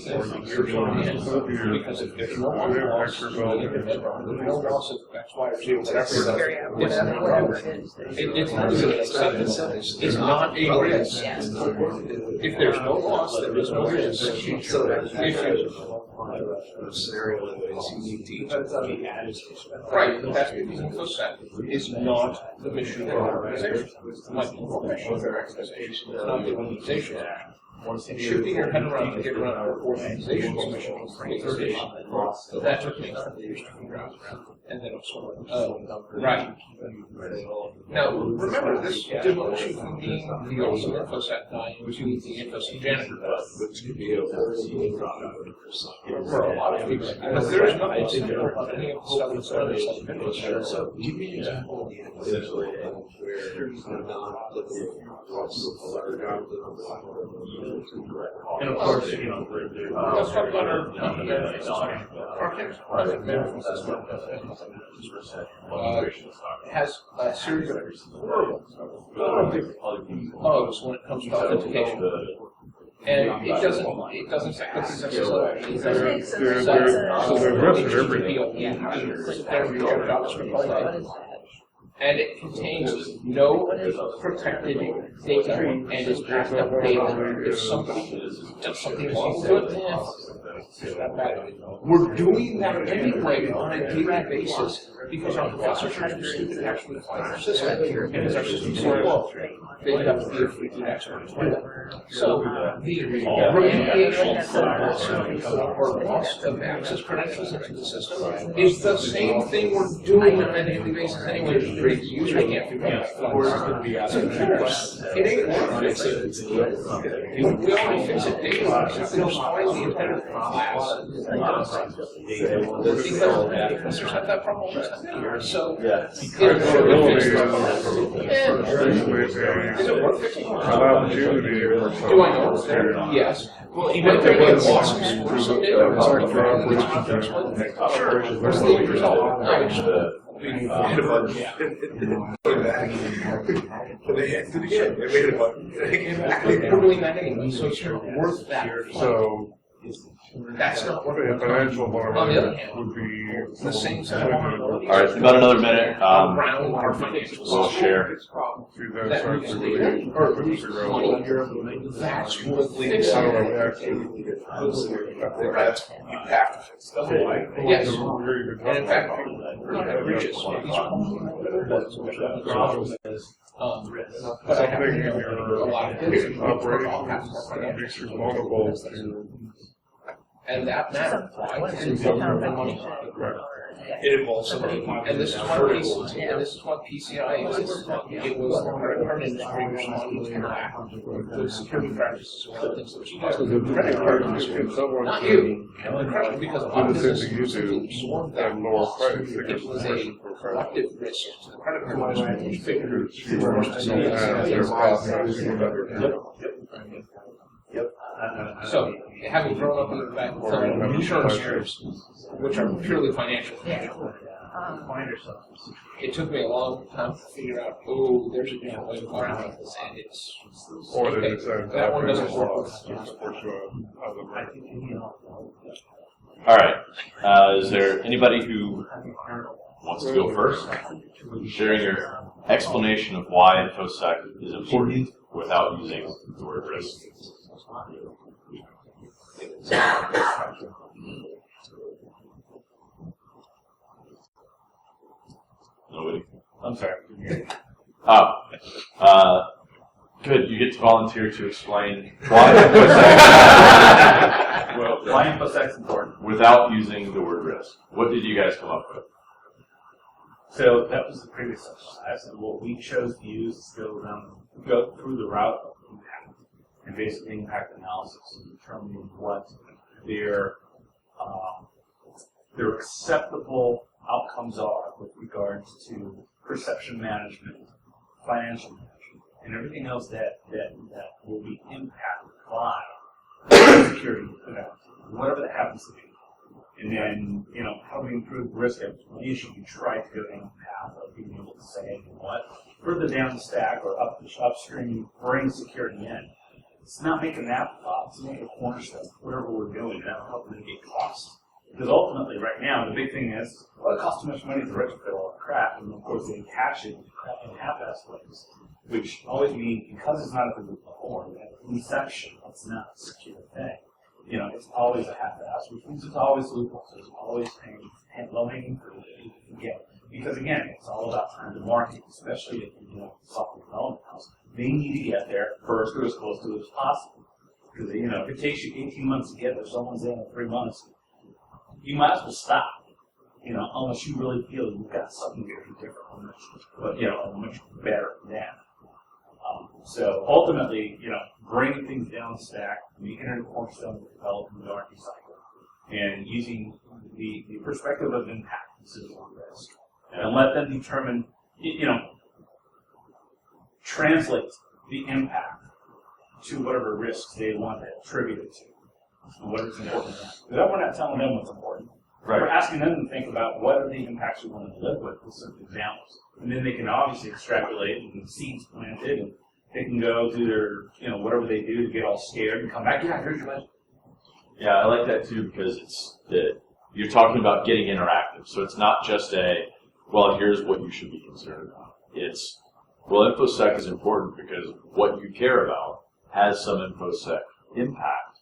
security holes in your hand because if there's no one loss, there's no loss of X, Y, or Z, whatever it is. It's not even an acceptance. It's not a risk. If there's no loss, there is no risk. Scenario that is unique to each Right, but that's because InfoSec is not the mission of the organization. Like the profession of their organization, it's not the organization. It should be your head around to get around our organization's mission of organization. So that took me a couple of years to figure out. And then it was sort of, right. Now, remember, this demotion from being the awesome InfoSec guy into the InfoSec janitor, which could be a whole product for a lot of people. Because there is nothing different about any of the stuff that's done inside the InfoSec. So, give me an example of the individual where you're not looking and of course, let's talk about our benefits. Our benefits system has a series of hurdles when it comes to authentication. And it doesn't affect the consensus at all. It Which doesn't. makes sense. There- It's there- a- so there's risk in It's everything. GPO. You sit there and read your JavaScript all day. And it contains no protected data and is backed up data. If somebody does something wrong with it, we're doing that anyway on a daily basis because our professors are too stupid to actually find our system. And as our system so low, they have to be a freaking expert. So the remediation or loss of access credentials into the system is the same thing we're doing on a daily basis anyway. The user can't figure out so it ain't worth fixing. We already fix it daily. We don't spoil the intended class. Because professors have that problem all the time. So is it worth fixing? An opportunity. Do I know it's there? Yes. Well, even if there was loss of scores someday, or something, sure. What's the end result? No, it's Hit a button. Came back. And they hit it again. They made a button. we're doing that anyway, so it's worth that. So, That's not what a financial On the other hand, would be. the same set of vulnerabilities All right, about another minute. around our financial We'll share. See, that that starts lose to data really. or lose money. That's worth fixing. How do I actually? That's, you have to fix it. Yes. Really And in fact, we're not gonna reach it. But I have to know a lot of things. That makes you vulnerable to. And that matters. Why? Because it's money. It involves somebody, and this is why PCI exists. It was the credit card industry responding to that. The security practices, one of the things that you guys do. The credit card industry, not you. And the credit, because a lot of businesses absorbed that loss. It was a collective risk to the credit card industry, which figured So, having grown up in the fact that insurance firms, which are purely financial, it took me a long time to figure out, oh, there's a different way to go around this, and it's Or they okay, decide. that one doesn't work. All right. Is there anybody who wants to go first? Sharing your explanation of why InfoSec is important without using the word risk. Nobody? I'm sorry. Good. You get to volunteer to explain why InfoSec Well, why InfoSec is important? without using the word risk. What did you guys come up with? So that was the previous exercise, and what we chose to use is go through the route of impact, and basically impact analysis, and determining what their acceptable outcomes are with regards to perception management, financial management, and everything else that will be impacted by security events, whatever that happens to be. And then, how do we improve risk explanation? We try to go down the path of being able to say, you know what, further down the stack or upstream, bring security in. It's not making an afterthought, it's making a cornerstone, whatever we're doing, that'll help mitigate costs. Because ultimately, right now, the big thing is, well, it costs too much money to retrofit all the crap, and of course they attach it in half-ass ways, which always means, because it's not at the root level, at inception, it's not a secure thing. It's always a half-ass, which means it's always loopholes. There's always low-hanging fruit that you can get. Because again, it's all about time to market, especially if software development house. They need to get there first or as close to it as possible. Because if it takes you 18 months to get there, someone's in 3 months, you might as well stop. Unless you really feel you've got something very different, but much better than that. So ultimately, bringing things down the stack, making it a cornerstone of development the R&D cycle, and using the perspective of impact instead of risk, and let them determine, translate the impact to whatever risks they want to attribute it to, and what is important. Because we're not telling them what's important. Right. We're asking them to think about what are the impacts we want to live with certain examples. And then they can obviously extrapolate and seeds planted they can go do their, whatever they do to get all scared and come back. Yeah, here's your budget. Yeah, I like that too because you're talking about getting interactive. So it's not just well, here's what you should be concerned about. It's, well, InfoSec is important because what you care about has some InfoSec impact.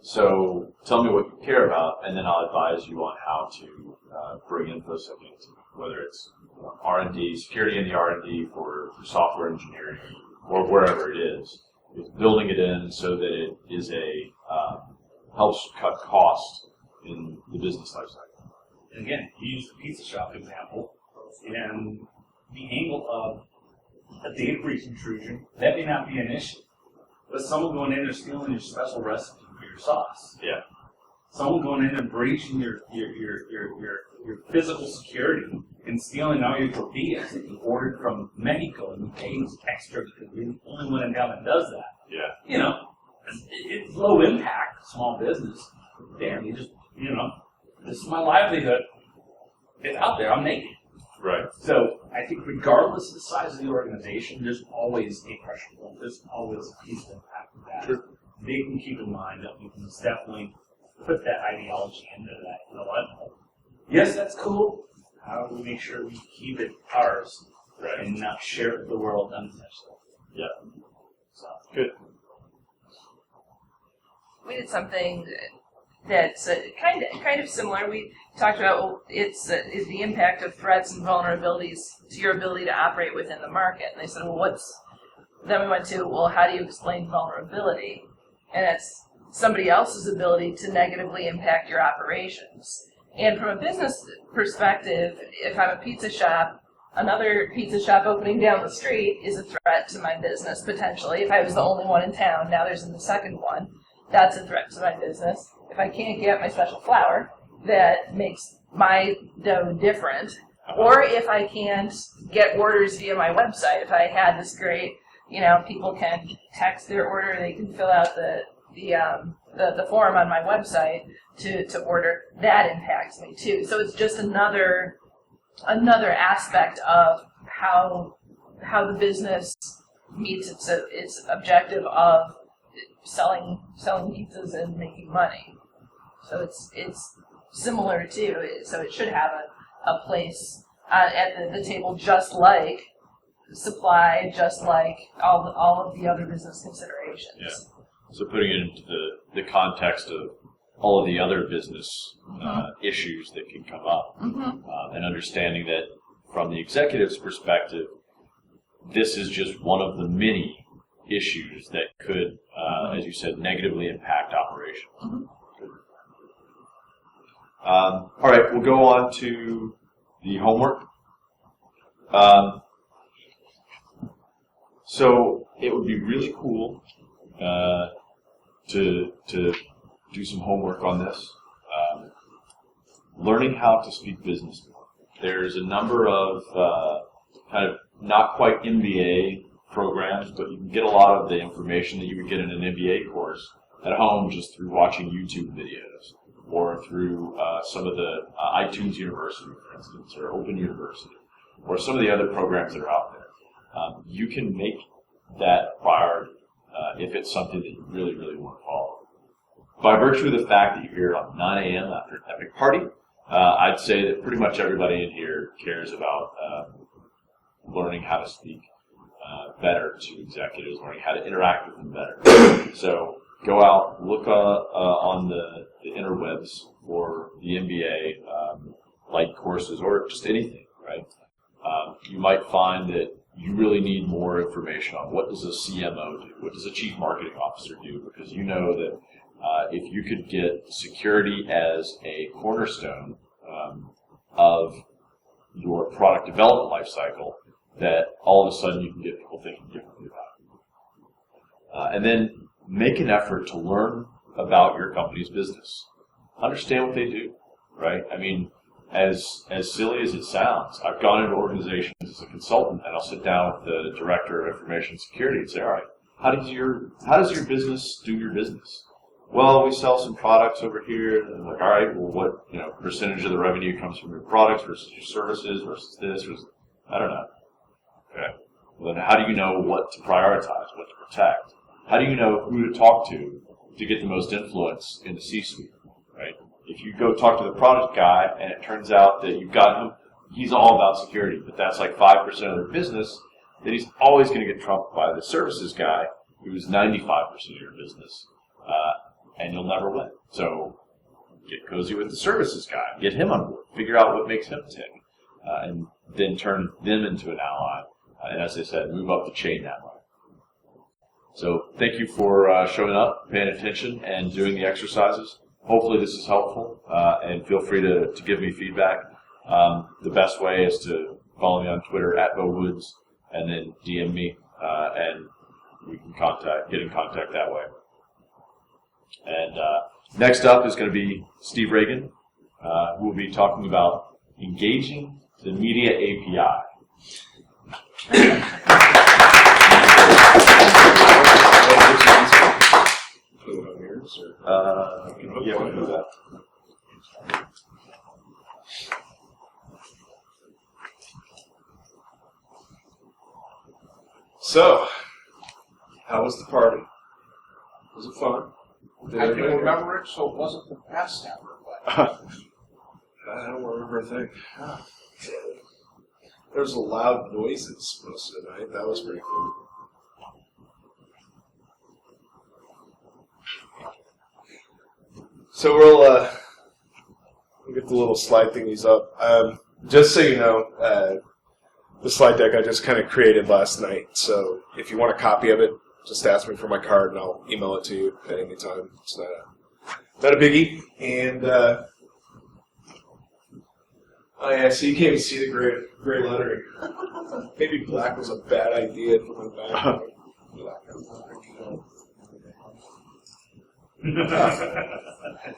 So tell me what you care about, and then I'll advise you on how to bring InfoSec into it, whether it's R&D, security in the R&D for software engineering, or wherever it is. It's building it in so that it is helps cut costs in the business lifecycle. And again, you use the pizza shop example, and the angle of a data breach intrusion, that may not be an issue. But someone going in and stealing your special recipe for your sauce. Yeah. Someone going in and breaching your physical security and stealing all your tortillas that you ordered from Mexico and you paid extra because you're the only one in town that does that. Yeah. It's low impact, small business. Damn, this is my livelihood. It's out there, I'm naked. Right. So I think regardless of the size of the organization, there's always a pressure point. There's always a piece of impact of that. Sure. They can keep in mind that we can definitely put that ideology into that. You know what? Yes, that's cool. How do we make sure we keep it ours and not share it with the world unintentionally? Yeah. So good. We did something that's kind of similar. We talked about is the impact of threats and vulnerabilities to your ability to operate within the market. And they said, well, then we went to, well, how do you explain vulnerability? And it's somebody else's ability to negatively impact your operations. And from a business perspective, if I'm a pizza shop, another pizza shop opening down the street is a threat to my business, potentially. If I was the only one in town, now there's the second one. That's a threat to my business. If I can't get my special flour, that makes my dough different. Or if I can't get orders via my website, if I had this great, people can text their order, they can fill out the form on my website to order, that impacts me too. So it's just another aspect of how the business meets its objective of selling pizzas and making money. So it's similar too. So it should have a place at the table, just like supply, just like all of the other business considerations. Yeah. So putting it into the context of all of the other business issues that can come up, and understanding that from the executive's perspective, this is just one of the many issues that could, as you said, negatively impact operations. All right, we'll go on to the homework. So it would be really cool to do some homework on this. Learning how to speak business. There's a number of kind of not quite MBA programs, but you can get a lot of the information that you would get in an MBA course at home just through watching YouTube videos or through some of the iTunes University, for instance, or Open University, or some of the other programs that are out there. You can make that a priority if it's something that you really, really want to follow. By virtue of the fact that you're here at 9 a.m. after an epic party, I'd say that pretty much everybody in here cares about learning how to speak better to executives, learning how to interact with them better. So go out, look on the interwebs for the MBA light courses or just anything, right? You might find that you really need more information on what does a CMO do, what does a chief marketing officer do, because you know that if you could get security as a cornerstone of your product development lifecycle, that all of a sudden you can get people thinking differently about it. And then make an effort to learn about your company's business. Understand what they do, right? I mean, as silly as it sounds, I've gone into organizations as a consultant, and I'll sit down with the director of information security and say, all right, how does your business do your business? Well, we sell some products over here. And I'm like, all right, well, what percentage of the revenue comes from your products versus your services versus this? I don't know. Okay. Well, then how do you know what to prioritize, what to protect? How do you know who to talk to get the most influence in the C-suite, right? If you go talk to the product guy and it turns out that you've got him, he's all about security, but that's like 5% of their business, then he's always going to get trumped by the services guy who's 95% of your business, and you'll never win. So get cozy with the services guy, get him on board, figure out what makes him tick, and then turn them into an ally. And as I said, move up the chain that way. So thank you for showing up, paying attention, and doing the exercises. Hopefully this is helpful, and feel free to give me feedback. The best way is to follow me on Twitter @BeauWoods, and then DM me, and we can get in contact that way. And next up is going to be Steve Ragan, who will be talking about engaging the media API. Yeah, we'll do that. So, how was the party? Was it fun? I can remember it, so it wasn't the best ever, but I don't remember a thing. There was loud noises most of the night. That was pretty cool. So we'll get the little slide thingies up. Just so you know, the slide deck I just kind of created last night. So if you want a copy of it, just ask me for my card and I'll email it to you at any time. It's not a biggie. And oh yeah, so you can't even see the gray lettering. Maybe black was a bad idea for my background.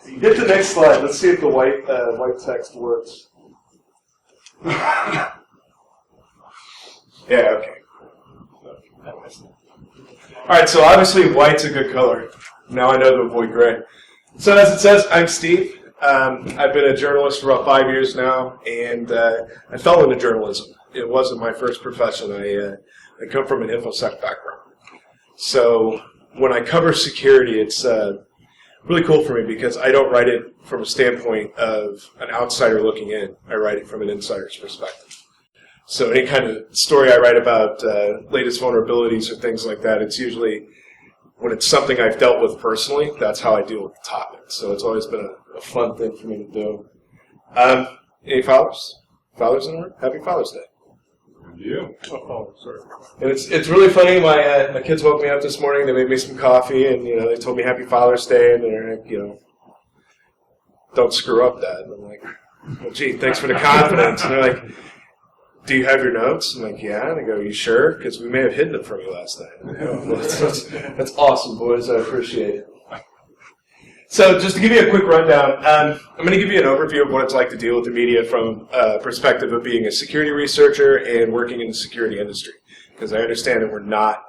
Hit the next slide. Let's see if the white text works. Yeah, okay. Alright, so obviously white's a good color. Now I know to avoid gray. So as it says, I'm Steve. I've been a journalist for about 5 years now, and I fell into journalism. It wasn't my first profession. I come from an InfoSec background. So when I cover security, it's really cool for me because I don't write it from a standpoint of an outsider looking in. I write it from an insider's perspective. So any kind of story I write about latest vulnerabilities or things like that, it's usually when it's something I've dealt with personally, that's how I deal with the topic. So it's always been a fun thing for me to do. Any fathers? Fathers in the room? Happy Father's Day. You? Oh, sorry. And it's really funny. My kids woke me up this morning. They made me some coffee, and they told me Happy Father's Day, and they're like, don't screw up, Dad. And I'm like, well, gee, thanks for the confidence. And they're like, do you have your notes? I'm like, yeah. And I go, you sure? Because we may have hidden it from you last night. Well, that's awesome, boys. I appreciate it. So just to give you a quick rundown, I'm going to give you an overview of what it's like to deal with the media from a perspective of being a security researcher and working in the security industry. Because I understand that we're not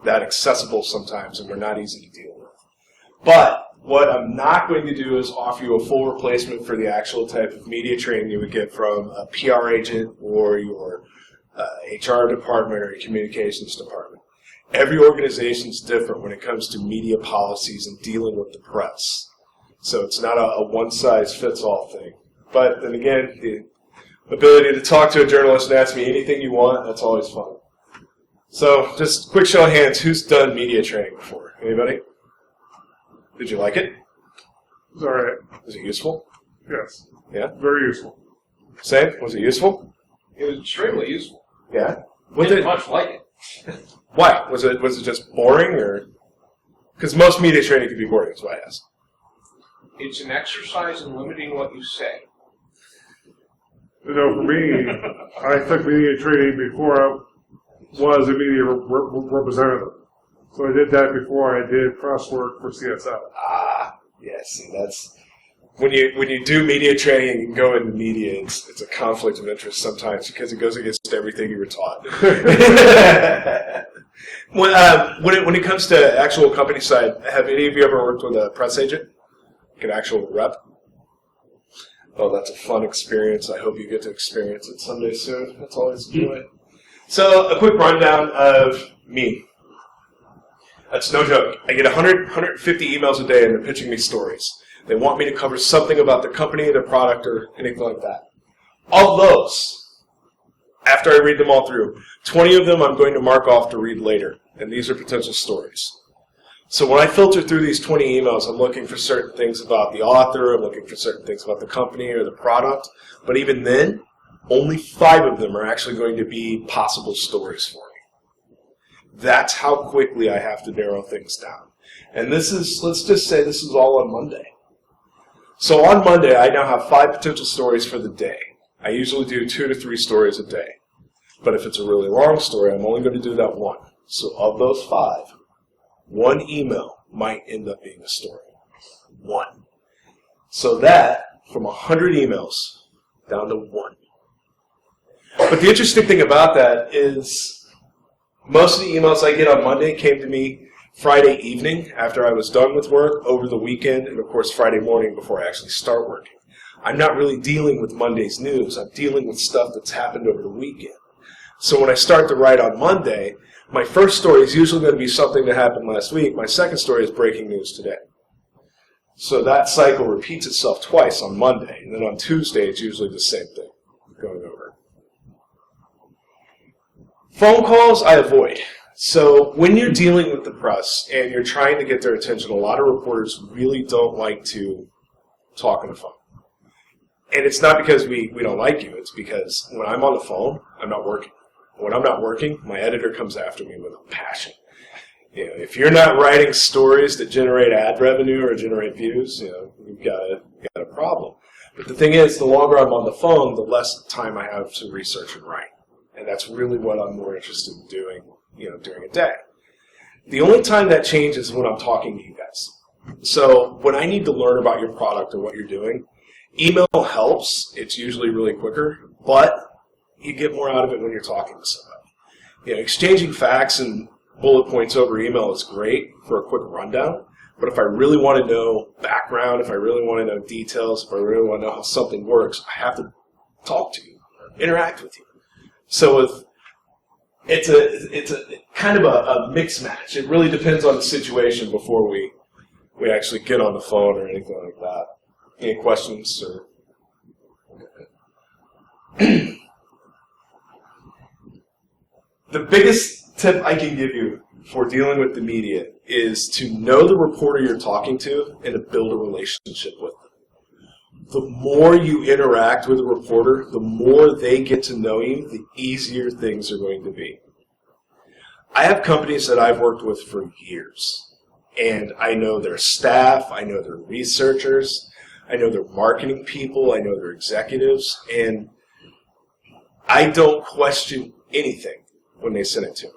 that accessible sometimes and we're not easy to deal with. But what I'm not going to do is offer you a full replacement for the actual type of media training you would get from a PR agent or your HR department or your communications department. Every organization is different when it comes to media policies and dealing with the press. So it's not a one-size-fits-all thing. But then again, the ability to talk to a journalist and ask me anything you want, that's always fun. So just quick show of hands, who's done media training before? Anybody? Did you like it? It was all right. Was it useful? Yes. Yeah? Very useful. Same? Was it useful? it was extremely useful. Yeah? Didn't much like it. Why? Was it just boring, or? Because most media training can be boring, is why I asked. It's an exercise in limiting what you say. For me, I took media training before I was a media representative. So I did that before I did press work for CSL. Yes, see, that's when you do media training and go into media, it's a conflict of interest sometimes because it goes against everything you were taught. When it comes to actual company side, have any of you ever worked with a press agent? Like an actual rep? Oh, that's a fun experience. I hope you get to experience it someday soon. That's always a joy. So a quick rundown of me. That's no joke. I get 100, 150 emails a day and they're pitching me stories. They want me to cover something about their company, their product, or anything like that. Of those, after I read them all through, 20 of them I'm going to mark off to read later. And these are potential stories. So when I filter through these 20 emails, I'm looking for certain things about the author, I'm looking for certain things about the company or the product. But even then, only 5 of them are actually going to be possible stories for me. That's how quickly I have to narrow things down. And this is, let's just say this is all on Monday. So on Monday, I now have 5 potential stories for the day. I usually do 2 to 3 stories a day. But if it's a really long story, I'm only going to do that one. So of those 5, 1 email might end up being a story. 1. So that, from 100 emails, down to 1. But the interesting thing about that is most of the emails I get on Monday came to me Friday evening after I was done with work, over the weekend, and of course Friday morning before I actually start working. I'm not really dealing with Monday's news. I'm dealing with stuff that's happened over the weekend. So when I start to write on Monday, my first story is usually going to be something that happened last week. My second story is breaking news today. So that cycle repeats itself twice on Monday, and then on Tuesday it's usually the same thing going over. Phone calls I avoid. So when you're dealing with the press and you're trying to get their attention, a lot of reporters really don't like to talk on the phone. And it's not because we don't like you, it's because when I'm on the phone, I'm not working. When I'm not working, my editor comes after me with a passion. You know, if you're not writing stories that generate ad revenue or generate views, you know, you've got a problem. But the thing is, the longer I'm on the phone, the less time I have to research and write. And that's really what I'm more interested in doing, you know, during a day. The only time that changes is when I'm talking to you guys. So when I need to learn about your product or what you're doing, email helps. It's usually really quicker, but you get more out of it when you're talking to somebody. You know, exchanging facts and bullet points over email is great for a quick rundown, but if I really want to know background, if I really want to know details, if I really want to know how something works, I have to talk to you, interact with you. So it's a kind of a mix match. It really depends on the situation before we actually get on the phone or anything like that. Any questions? Or the biggest tip I can give you for dealing with the media is to know the reporter you're talking to and to build a relationship with them. The more you interact with a reporter, the more they get to know you, the easier things are going to be. I have companies that I've worked with for years, and I know their staff, I know their researchers, I know their marketing people, I know their executives, and I don't question anything when they send it to me.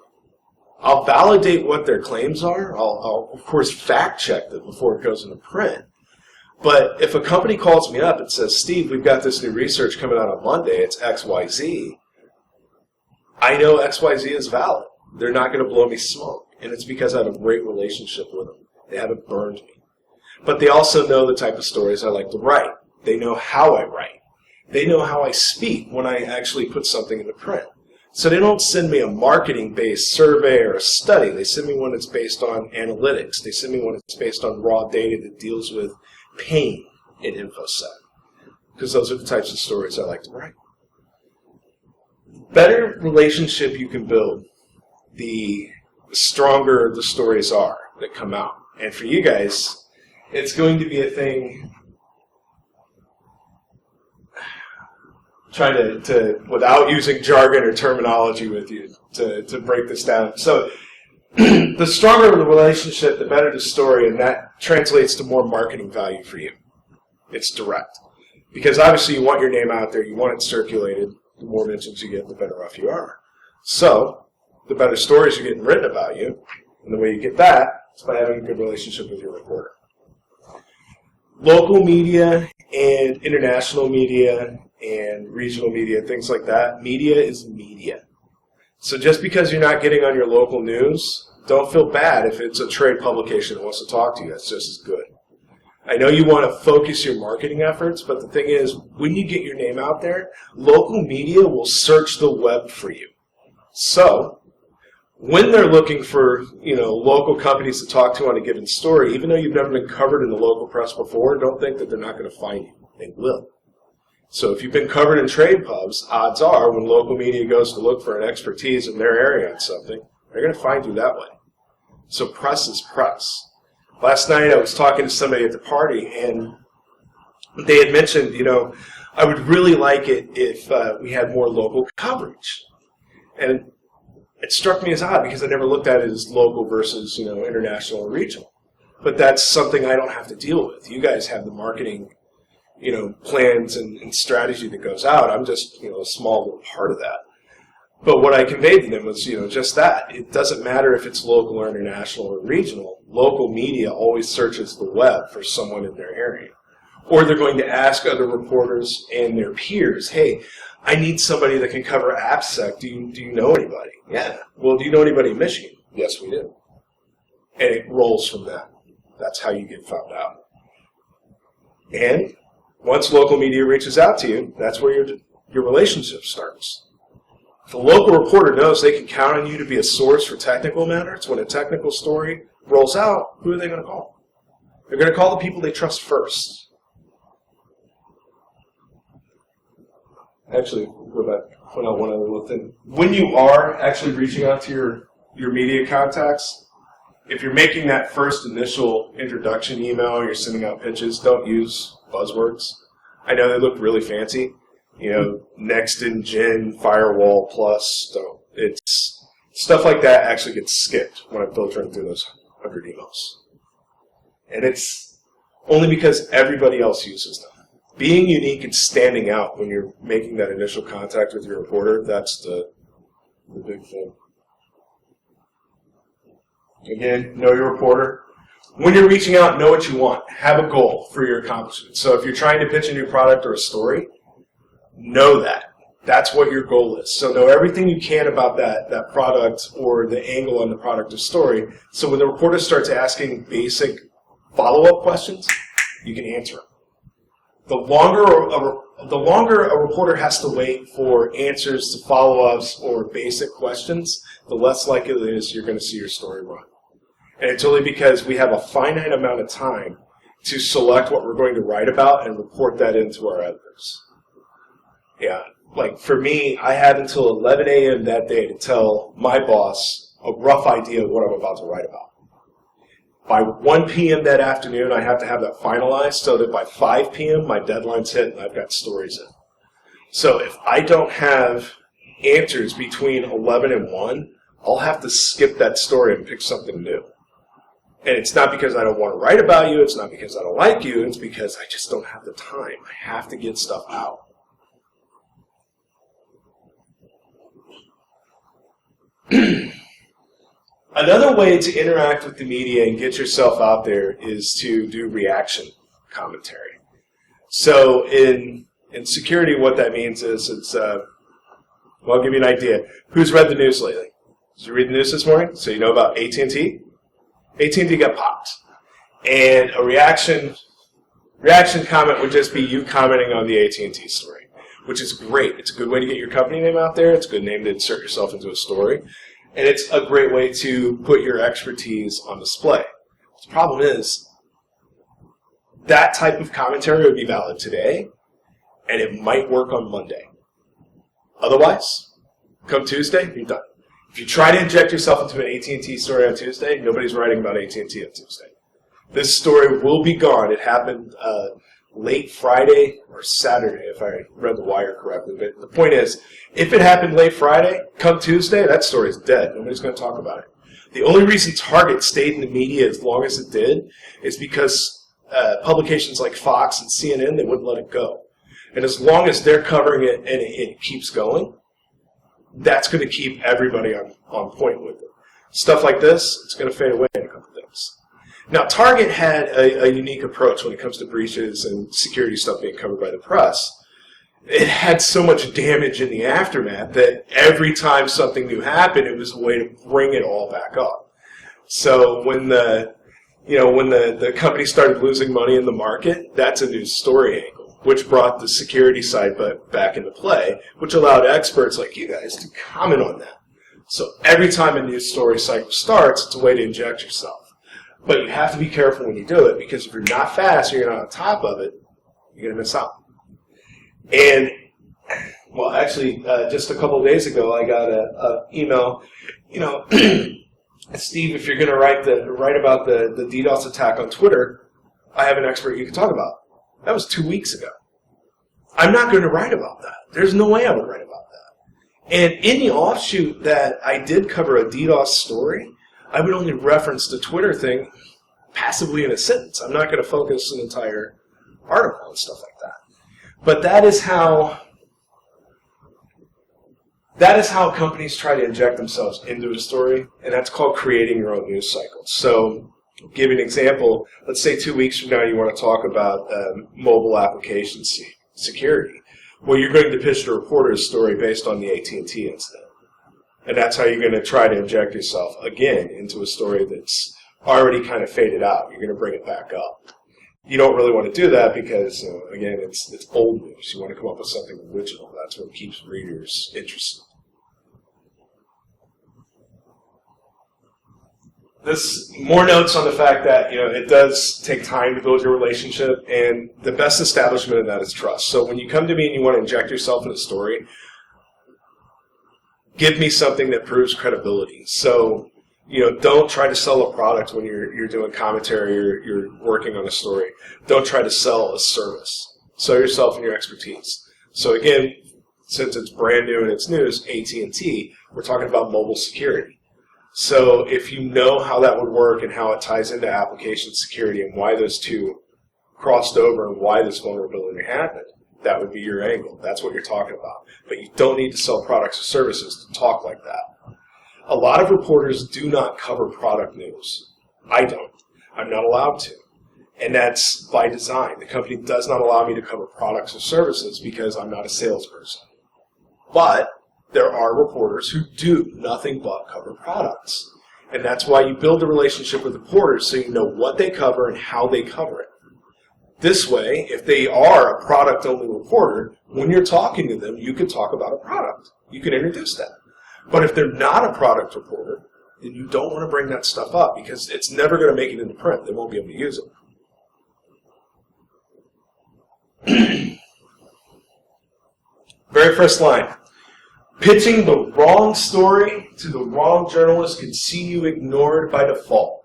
I'll validate what their claims are. I'll of course fact check them before it goes into print. But if a company calls me up and says, Steve, we've got this new research coming out on Monday, it's XYZ, I know XYZ is valid. They're not going to blow me smoke. And it's because I have a great relationship with them. They haven't burned me. But they also know the type of stories I like to write. They know how I write. They know how I speak when I actually put something into print. So they don't send me a marketing-based survey or a study. They send me one that's based on analytics. They send me one that's based on raw data that deals with pain in InfoSec. Because those are the types of stories I like to write. Better relationship you can build, the stronger the stories are that come out. And for you guys, it's going to be a thing, trying to without using jargon or terminology with you, to break this down. So the stronger the relationship, the better the story, and that translates to more marketing value for you. It's direct. Because obviously you want your name out there, you want it circulated. The more mentions you get, the better off you are. So the better stories are getting written about you, and the way you get that is by having a good relationship with your reporter. Local media and international media and regional media, things like that, media is media. So just because you're not getting on your local news, don't feel bad if it's a trade publication that wants to talk to you. That's just as good. I know you want to focus your marketing efforts, but the thing is, when you get your name out there, local media will search the web for you. So when they're looking for, local companies to talk to on a given story, even though you've never been covered in the local press before, don't think that they're not going to find you. They will. So if you've been covered in trade pubs, odds are when local media goes to look for an expertise in their area on something, they're going to find you that way. So press is press. Last night I was talking to somebody at the party, and they had mentioned, I would really like it if we had more local coverage. And it struck me as odd because I never looked at it as local versus, international or regional. But that's something I don't have to deal with. You guys have the marketing plans and strategy that goes out. I'm just, a small little part of that. But what I conveyed to them was, just that. It doesn't matter if it's local or international or regional. Local media always searches the web for someone in their area. Or they're going to ask other reporters and their peers, hey, I need somebody that can cover AppSec. Do you know anybody? Yeah. Well, do you know anybody in Michigan? Yes, we do. And it rolls from that. That's how you get found out. And once local media reaches out to you, that's where your relationship starts. If a local reporter knows they can count on you to be a source for technical matters, when a technical story rolls out, who are they going to call? They're going to call the people they trust first. Actually, go back, point out one other little thing. When you are actually reaching out to your media contacts, if you're making that first initial introduction email, you're sending out pitches, don't use buzzwords. I know they look really fancy. Next in Gen, Firewall Plus. Don't. It's stuff like that actually gets skipped when I'm filtering through those 100 emails. And it's only because everybody else uses them. Being unique and standing out when you're making that initial contact with your reporter, that's the big thing. Again, know your reporter. When you're reaching out, know what you want. Have a goal for your accomplishment. So if you're trying to pitch a new product or a story, know that. That's what your goal is. So know everything you can about that product or the angle on the product or story. So when the reporter starts asking basic follow-up questions, you can answer them. The longer a reporter has to wait for answers to follow-ups or basic questions, the less likely it is you're going to see your story run. And it's only because we have a finite amount of time to select what we're going to write about and report that into our editors. Yeah, like for me, I had until 11 a.m. that day to tell my boss a rough idea of what I'm about to write about. By 1 p.m. that afternoon, I have to have that finalized so that by 5 p.m. my deadline's hit and I've got stories in. So if I don't have answers between 11 and 1, I'll have to skip that story and pick something new. And it's not because I don't want to write about you, it's not because I don't like you, it's because I just don't have the time. I have to get stuff out. Another way to interact with the media and get yourself out there is to do reaction commentary. So in security, what that means is it's, well, I'll give you an idea. Who's read the news lately? Did you read the news this morning? So you know about AT&T? AT&T got popped. And a reaction comment would just be you commenting on the AT&T story, which is great. It's a good way to get your company name out there. It's a good name to insert yourself into a story. And it's a great way to put your expertise on display. The problem is, that type of commentary would be valid today, and it might work on Monday. Otherwise, come Tuesday, you're done. If you try to inject yourself into an AT&T story on Tuesday, nobody's writing about AT&T on Tuesday. This story will be gone. It happened late Friday or Saturday, if I read the wire correctly. But the point is, if it happened late Friday, come Tuesday, that story's dead. Nobody's going to talk about it. The only reason Target stayed in the media as long as it did is because publications like Fox and CNN, they wouldn't let it go. And as long as they're covering it and it keeps going, that's going to keep everybody on point with it. Stuff like this, it's going to fade away in a couple things. Now, Target had a unique approach when it comes to breaches and security stuff being covered by the press. It had so much damage in the aftermath that every time something new happened, it was a way to bring it all back up. So when the company started losing money in the market, that's a new story angle, which brought the security side back into play, which allowed experts like you guys to comment on that. So every time a news story cycle starts, it's a way to inject yourself. But you have to be careful when you do it, because if you're not fast or you're not on top of it, you're going to miss out. And, well, actually, just a couple of days ago, I got an email, you know, Steve, if you're going to write about the DDoS attack on Twitter, I have an expert you can talk about. That was 2 weeks ago. I'm not going to write about that. There's no way I would write about that. And in the offshoot that I did cover a DDoS story, I would only reference the Twitter thing passively in a sentence. I'm not going to focus an entire article and stuff like that. But that is how companies try to inject themselves into a story, and that's called creating your own news cycle. So, I'll give you an example. Let's say 2 weeks from now you want to talk about mobile application security. Well, you're going to pitch the reporter's story based on the AT&T incident. And that's how you're going to try to inject yourself again into a story that's already kind of faded out. You're going to bring it back up. You don't really want to do that because, again, it's old news. You want to come up with something original. That's what keeps readers interested. More notes on the fact that, it does take time to build your relationship, and the best establishment of that is trust. So when you come to me and you want to inject yourself in a story, give me something that proves credibility. So, don't try to sell a product when you're doing commentary or you're working on a story. Don't try to sell a service. Sell yourself and your expertise. So again, since it's brand new and it's news, AT&T, we're talking about mobile security. So if you know how that would work and how it ties into application security and why those two crossed over and why this vulnerability happened, that would be your angle. That's what you're talking about. But you don't need to sell products or services to talk like that. A lot of reporters do not cover product news. I don't. I'm not allowed to. And that's by design. The company does not allow me to cover products or services because I'm not a salesperson. But there are reporters who do nothing but cover products. And that's why you build a relationship with reporters so you know what they cover and how they cover it. This way, if they are a product-only reporter, when you're talking to them, you can talk about a product. You can introduce that. But if they're not a product reporter, then you don't want to bring that stuff up because it's never going to make it into print. They won't be able to use it. Very first line. Pitching the wrong story to the wrong journalist can see you ignored by default.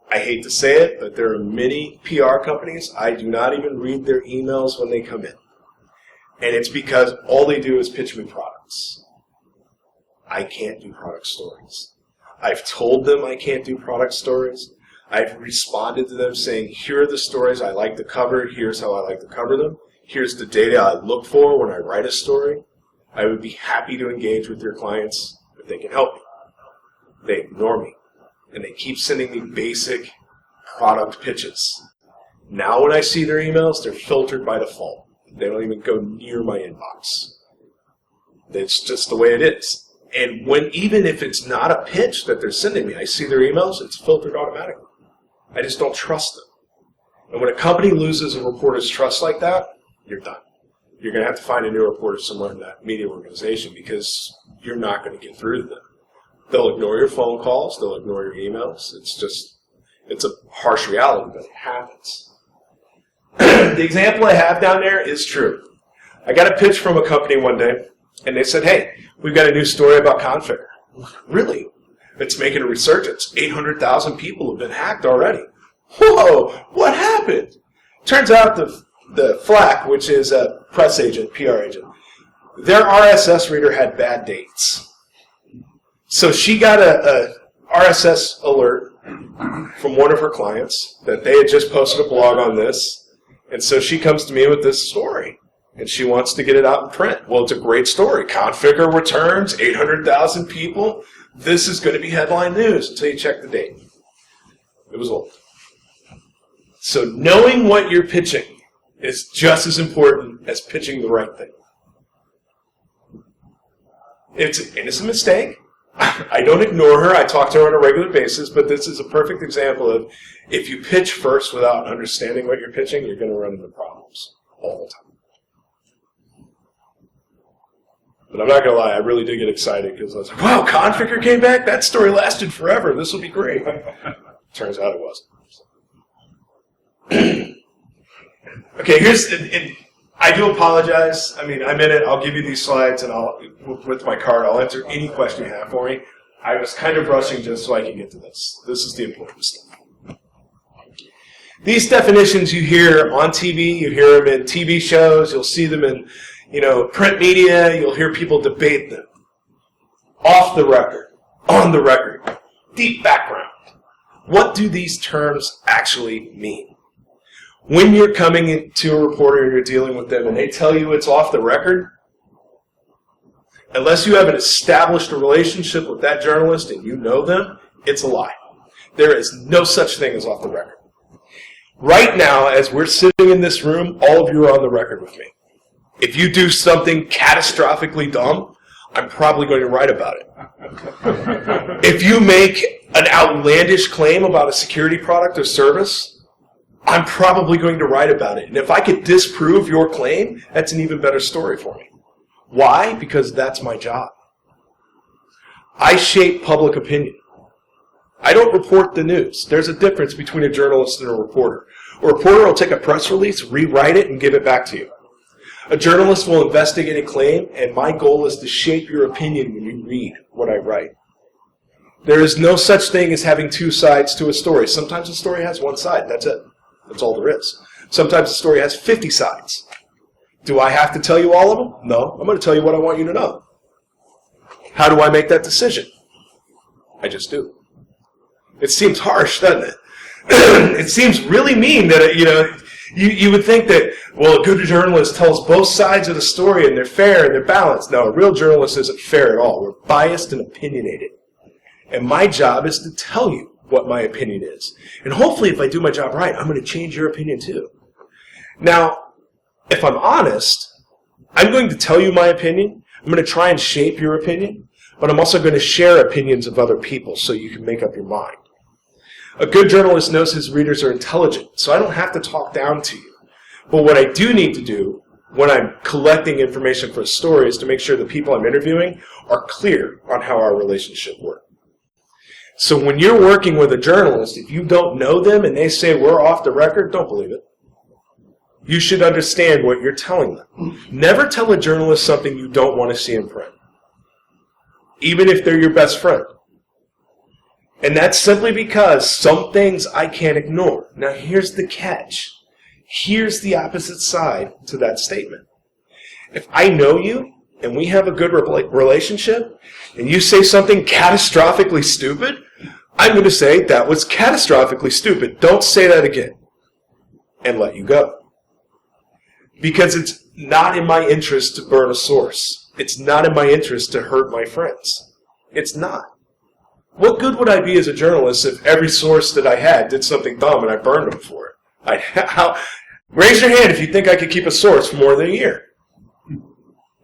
I hate to say it, but there are many PR companies, I do not even read their emails when they come in. And it's because all they do is pitch me products. I can't do product stories. I've told them I can't do product stories. I've responded to them saying, here are the stories I like to cover, here's how I like to cover them, here's the data I look for when I write a story. I would be happy to engage with your clients if they can help me. They ignore me, and they keep sending me basic product pitches. Now when I see their emails, they're filtered by default. They don't even go near my inbox. It's just the way it is. And even if it's not a pitch that they're sending me, I see their emails, it's filtered automatically. I just don't trust them. And when a company loses a reporter's trust like that, you're done. You're going to have to find a new reporter somewhere in that media organization because you're not going to get through to them. They'll ignore your phone calls. They'll ignore your emails. It's a harsh reality, but it happens. The example I have down there is true. I got a pitch from a company one day, and they said, hey, we've got a new story about Configure. Really? It's making a resurgence. 800,000 people have been hacked already. Whoa, what happened? Turns out the FLAC, which is a press agent, PR agent, their RSS reader had bad dates. So she got a RSS alert from one of her clients that they had just posted a blog on this, and so she comes to me with this story, and she wants to get it out in print. Well, it's a great story. Configure returns, 800,000 people. This is going to be headline news until you check the date. It was old. So knowing what you're pitching is just as important as pitching the right thing. It's an innocent mistake. I don't ignore her. I talk to her on a regular basis, but this is a perfect example of if you pitch first without understanding what you're pitching, you're going to run into problems all the time. But I'm not going to lie, I really did get excited because I was like, wow, Configure came back? That story lasted forever. This will be great. Turns out it wasn't. Okay, I do apologize. I mean, I'm in it. I'll give you these slides, and with my card, I'll answer any question you have for me. I was kind of rushing just so I can get to this. This is the important stuff. These definitions you hear on TV, you hear them in TV shows, you'll see them in, print media, you'll hear people debate them. Off the record, on the record, deep background. What do these terms actually mean? When you're coming to a reporter and you're dealing with them and they tell you it's off the record, unless you have an established relationship with that journalist and you know them, it's a lie. There is no such thing as off the record. Right now, as we're sitting in this room, all of you are on the record with me. If you do something catastrophically dumb, I'm probably going to write about it. If you make an outlandish claim about a security product or service, I'm probably going to write about it. And if I could disprove your claim, that's an even better story for me. Why? Because that's my job. I shape public opinion. I don't report the news. There's a difference between a journalist and a reporter. A reporter will take a press release, rewrite it, and give it back to you. A journalist will investigate a claim, and my goal is to shape your opinion when you read what I write. There is no such thing as having two sides to a story. Sometimes a story has one side. That's it. That's all there is. Sometimes a story has 50 sides. Do I have to tell you all of them? No. I'm going to tell you what I want you to know. How do I make that decision? I just do. It seems harsh, doesn't it? It seems really mean that, you would think that, well, a good journalist tells both sides of the story and they're fair and they're balanced. No, a real journalist isn't fair at all. We're biased and opinionated. And my job is to tell you what my opinion is. And hopefully if I do my job right, I'm going to change your opinion too. Now, if I'm honest, I'm going to tell you my opinion. I'm going to try and shape your opinion. But I'm also going to share opinions of other people so you can make up your mind. A good journalist knows his readers are intelligent, so I don't have to talk down to you. But what I do need to do when I'm collecting information for a story is to make sure the people I'm interviewing are clear on how our relationship works. So when you're working with a journalist, if you don't know them and they say we're off the record, don't believe it. You should understand what you're telling them. Never tell a journalist something you don't want to see in print, even if they're your best friend. And that's simply because some things I can't ignore. Now here's the catch. Here's the opposite side to that statement. If I know you and we have a good relationship and you say something catastrophically stupid, I'm going to say that was catastrophically stupid. Don't say that again. And let you go. Because it's not in my interest to burn a source. It's not in my interest to hurt my friends. It's not. What good would I be as a journalist if every source that I had did something dumb and I burned them for it? Raise your hand if you think I could keep a source for more than a year.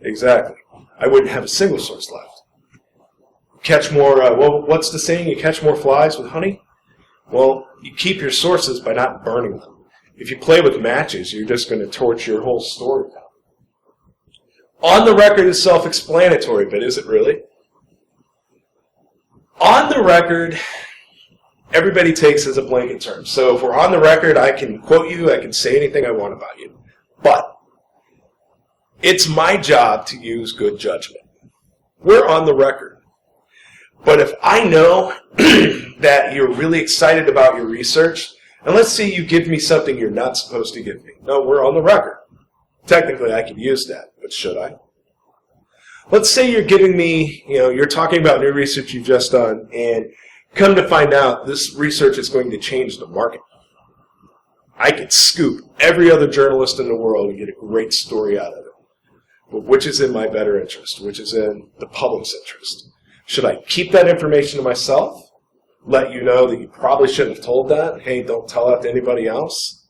Exactly. I wouldn't have a single source left. Catch more, what's the saying? You catch more flies with honey? Well, you keep your sources by not burning them. If you play with matches, you're just going to torch your whole story. On the record is self-explanatory, but is it really? On the record, everybody takes as a blanket term. So if we're on the record, I can quote you, I can say anything I want about you. But it's my job to use good judgment. We're on the record. But if I know that you're really excited about your research, and let's say you give me something you're not supposed to give me. No, we're on the record. Technically, I can use that, but should I? Let's say you're giving me, you're talking about new research you've just done, and come to find out this research is going to change the market. I could scoop every other journalist in the world and get a great story out of it. But which is in my better interest? Which is in the public's interest? Should I keep that information to myself? Let you know that you probably shouldn't have told that? Hey, don't tell that to anybody else?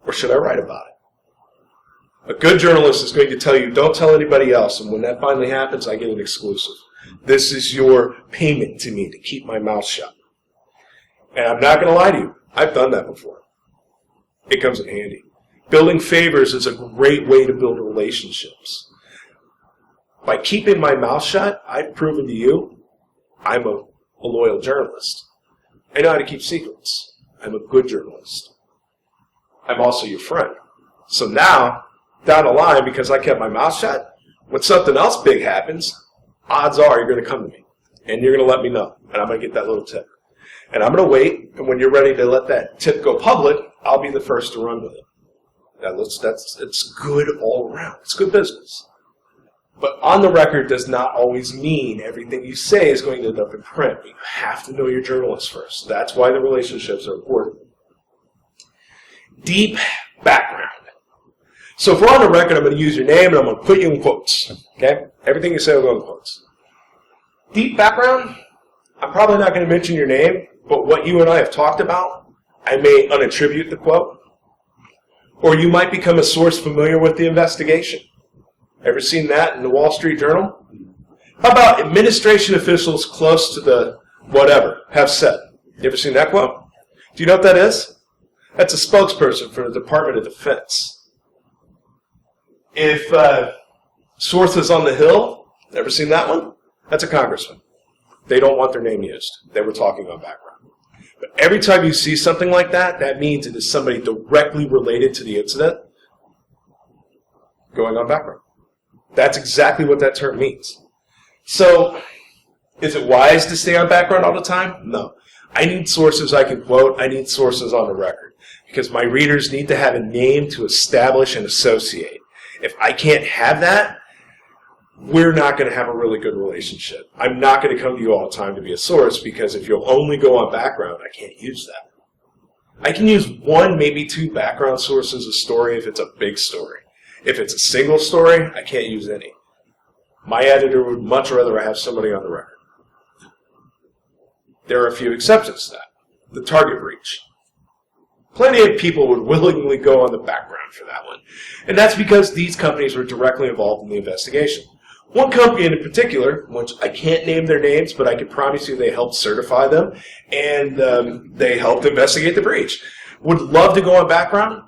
Or should I write about it? A good journalist is going to tell you, don't tell anybody else, and when that finally happens, I get an exclusive. This is your payment to me to keep my mouth shut. And I'm not going to lie to you. I've done that before. It comes in handy. Building favors is a great way to build relationships. By keeping my mouth shut, I've proven to you I'm a loyal journalist. I know how to keep secrets. I'm a good journalist. I'm also your friend. So now, down the line, because I kept my mouth shut, when something else big happens, odds are you're going to come to me. And you're going to let me know. And I'm going to get that little tip. And I'm going to wait, and when you're ready to let that tip go public, I'll be the first to run with it. It's good all around. It's good business. But on the record does not always mean everything you say is going to end up in print. You have to know your journalist first. That's why the relationships are important. Deep background. So if we're on the record, I'm going to use your name and I'm going to put you in quotes. Okay? Everything you say will go in quotes. Deep background, I'm probably not going to mention your name, but what you and I have talked about, I may unattribute the quote. Or you might become a source familiar with the investigation. Ever seen that in the Wall Street Journal? How about administration officials close to the whatever have said? You ever seen that quote? Do you know what that is? That's a spokesperson for the Department of Defense. If sources on the Hill, ever seen that one? That's a congressman. They don't want their name used. They were talking on background. But every time you see something like that, that means it is somebody directly related to the incident going on background. That's exactly what that term means. So, is it wise to stay on background all the time? No. I need sources I can quote. I need sources on the record. Because my readers need to have a name to establish and associate. If I can't have that, we're not going to have a really good relationship. I'm not going to come to you all the time to be a source, because if you'll only go on background, I can't use that. I can use one, maybe two background sources a story if it's a big story. If it's a single story, I can't use any. My editor would much rather have somebody on the record. There are a few exceptions to that. The target breach. Plenty of people would willingly go on the background for that one. And that's because these companies were directly involved in the investigation. One company in particular, which I can't name their names, but I can promise you they helped certify them, and they helped investigate the breach, would love to go on background,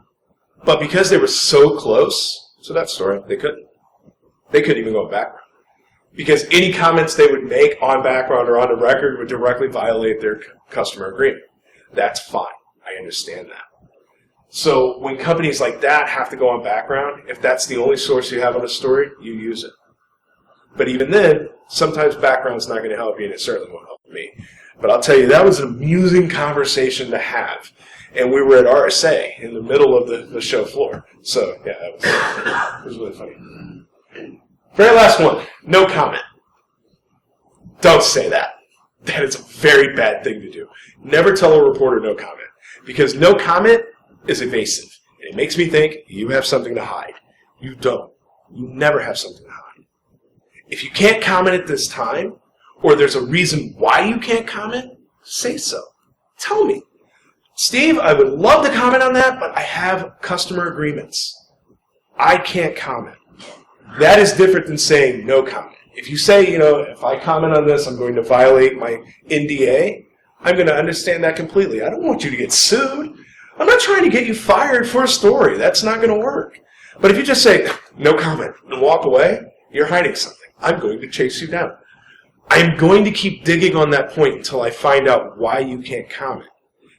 but because they were so close to that story, they couldn't. They couldn't even go on background. Because any comments they would make on background or on the record would directly violate their customer agreement. That's fine. I understand that. So when companies like that have to go on background, if that's the only source you have on a story, you use it. But even then, sometimes background's not going to help you, and it certainly won't help me. But I'll tell you, that was an amusing conversation to have. And we were at RSA in the middle of the show floor. So, yeah, it was really funny. Very last one, no comment. Don't say that. That is a very bad thing to do. Never tell a reporter no comment. Because no comment is evasive. And it makes me think you have something to hide. You don't. You never have something to hide. If you can't comment at this time, or there's a reason why you can't comment, say so. Tell me. Steve, I would love to comment on that, but I have customer agreements. I can't comment. That is different than saying no comment. If you say, if I comment on this, I'm going to violate my NDA, I'm going to understand that completely. I don't want you to get sued. I'm not trying to get you fired for a story. That's not going to work. But if you just say, no comment, and walk away, you're hiding something. I'm going to chase you down. I'm going to keep digging on that point until I find out why you can't comment.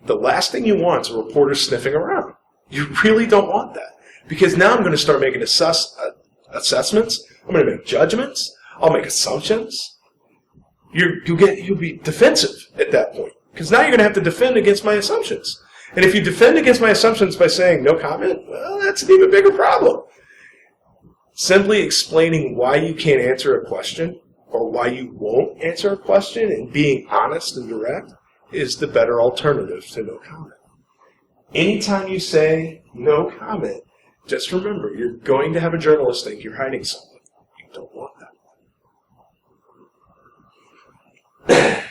The last thing you want is a reporter sniffing around. You really don't want that. Because now I'm going to start making assessments. I'm going to make judgments. I'll make assumptions. You'll be defensive at that point. Because now you're going to have to defend against my assumptions. And if you defend against my assumptions by saying no comment, well, that's an even bigger problem. Simply explaining why you can't answer a question or why you won't answer a question and being honest and direct is the better alternative to no comment. Anytime you say no comment, just remember, you're going to have a journalist think you're hiding something. You don't want that.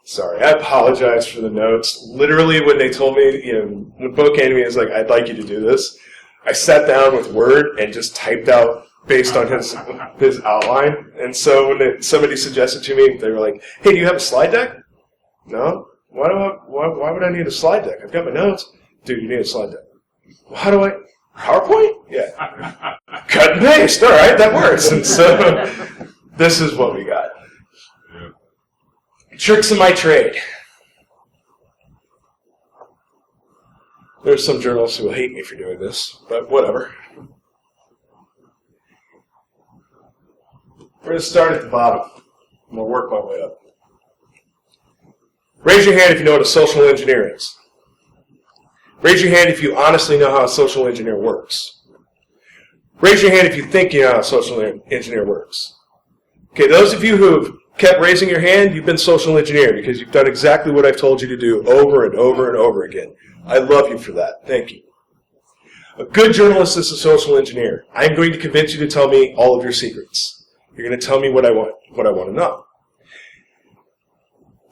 Sorry, I apologize for the notes. Literally, when they told me, when Beau came to me and was like, I'd like you to do this, I sat down with Word and just typed out based on his outline. And so when somebody suggested to me, they were like, hey, do you have a slide deck? No? Why would I need a slide deck? I've got my notes. Dude, you need a slide deck. Well, how do I PowerPoint? Yeah. Cut and paste. All right, that works. And so this is what we got. Tricks of my trade. There's some journalists who will hate me for doing this, but whatever. We're going to start at the bottom. I'm going to work my way up. Raise your hand if you know what a social engineer is. Raise your hand if you honestly know how a social engineer works. Raise your hand if you think you know how a social engineer works. Okay, those of you who have kept raising your hand, you've been social engineered because you've done exactly what I've told you to do over and over and over again. I love you for that. Thank you. A good journalist is a social engineer. I'm going to convince you to tell me all of your secrets. You're going to tell me what I want to know.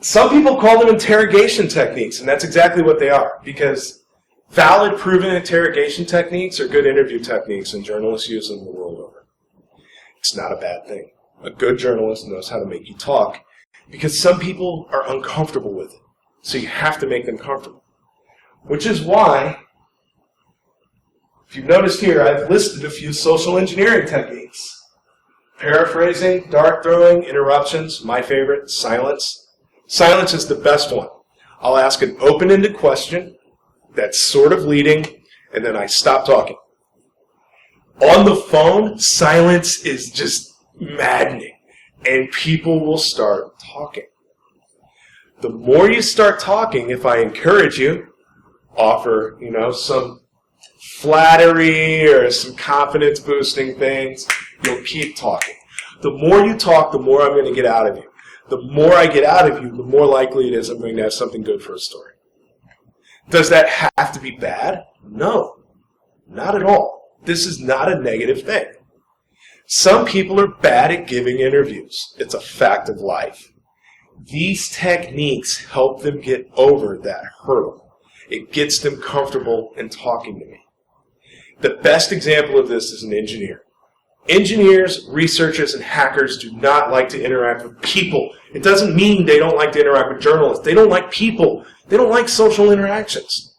Some people call them interrogation techniques, and that's exactly what they are, because valid, proven interrogation techniques are good interview techniques, and journalists use them the world over. It's not a bad thing. A good journalist knows how to make you talk, because some people are uncomfortable with it, so you have to make them comfortable. Which is why, if you've noticed here, I've listed a few social engineering techniques. Paraphrasing, dart throwing, interruptions, my favorite, silence. Silence is the best one. I'll ask an open-ended question that's sort of leading, and then I stop talking. On the phone, silence is just maddening, and people will start talking. The more you start talking, if I encourage you, offer, some flattery or some confidence-boosting things, you'll keep talking. The more you talk, the more I'm going to get out of you. The more I get out of you, the more likely it is I'm going to have something good for a story. Does that have to be bad? No, not at all. This is not a negative thing. Some people are bad at giving interviews. It's a fact of life. These techniques help them get over that hurdle. It gets them comfortable in talking to me. The best example of this is an engineer. Engineers, researchers, and hackers do not like to interact with people. It doesn't mean they don't like to interact with journalists. They don't like people. They don't like social interactions.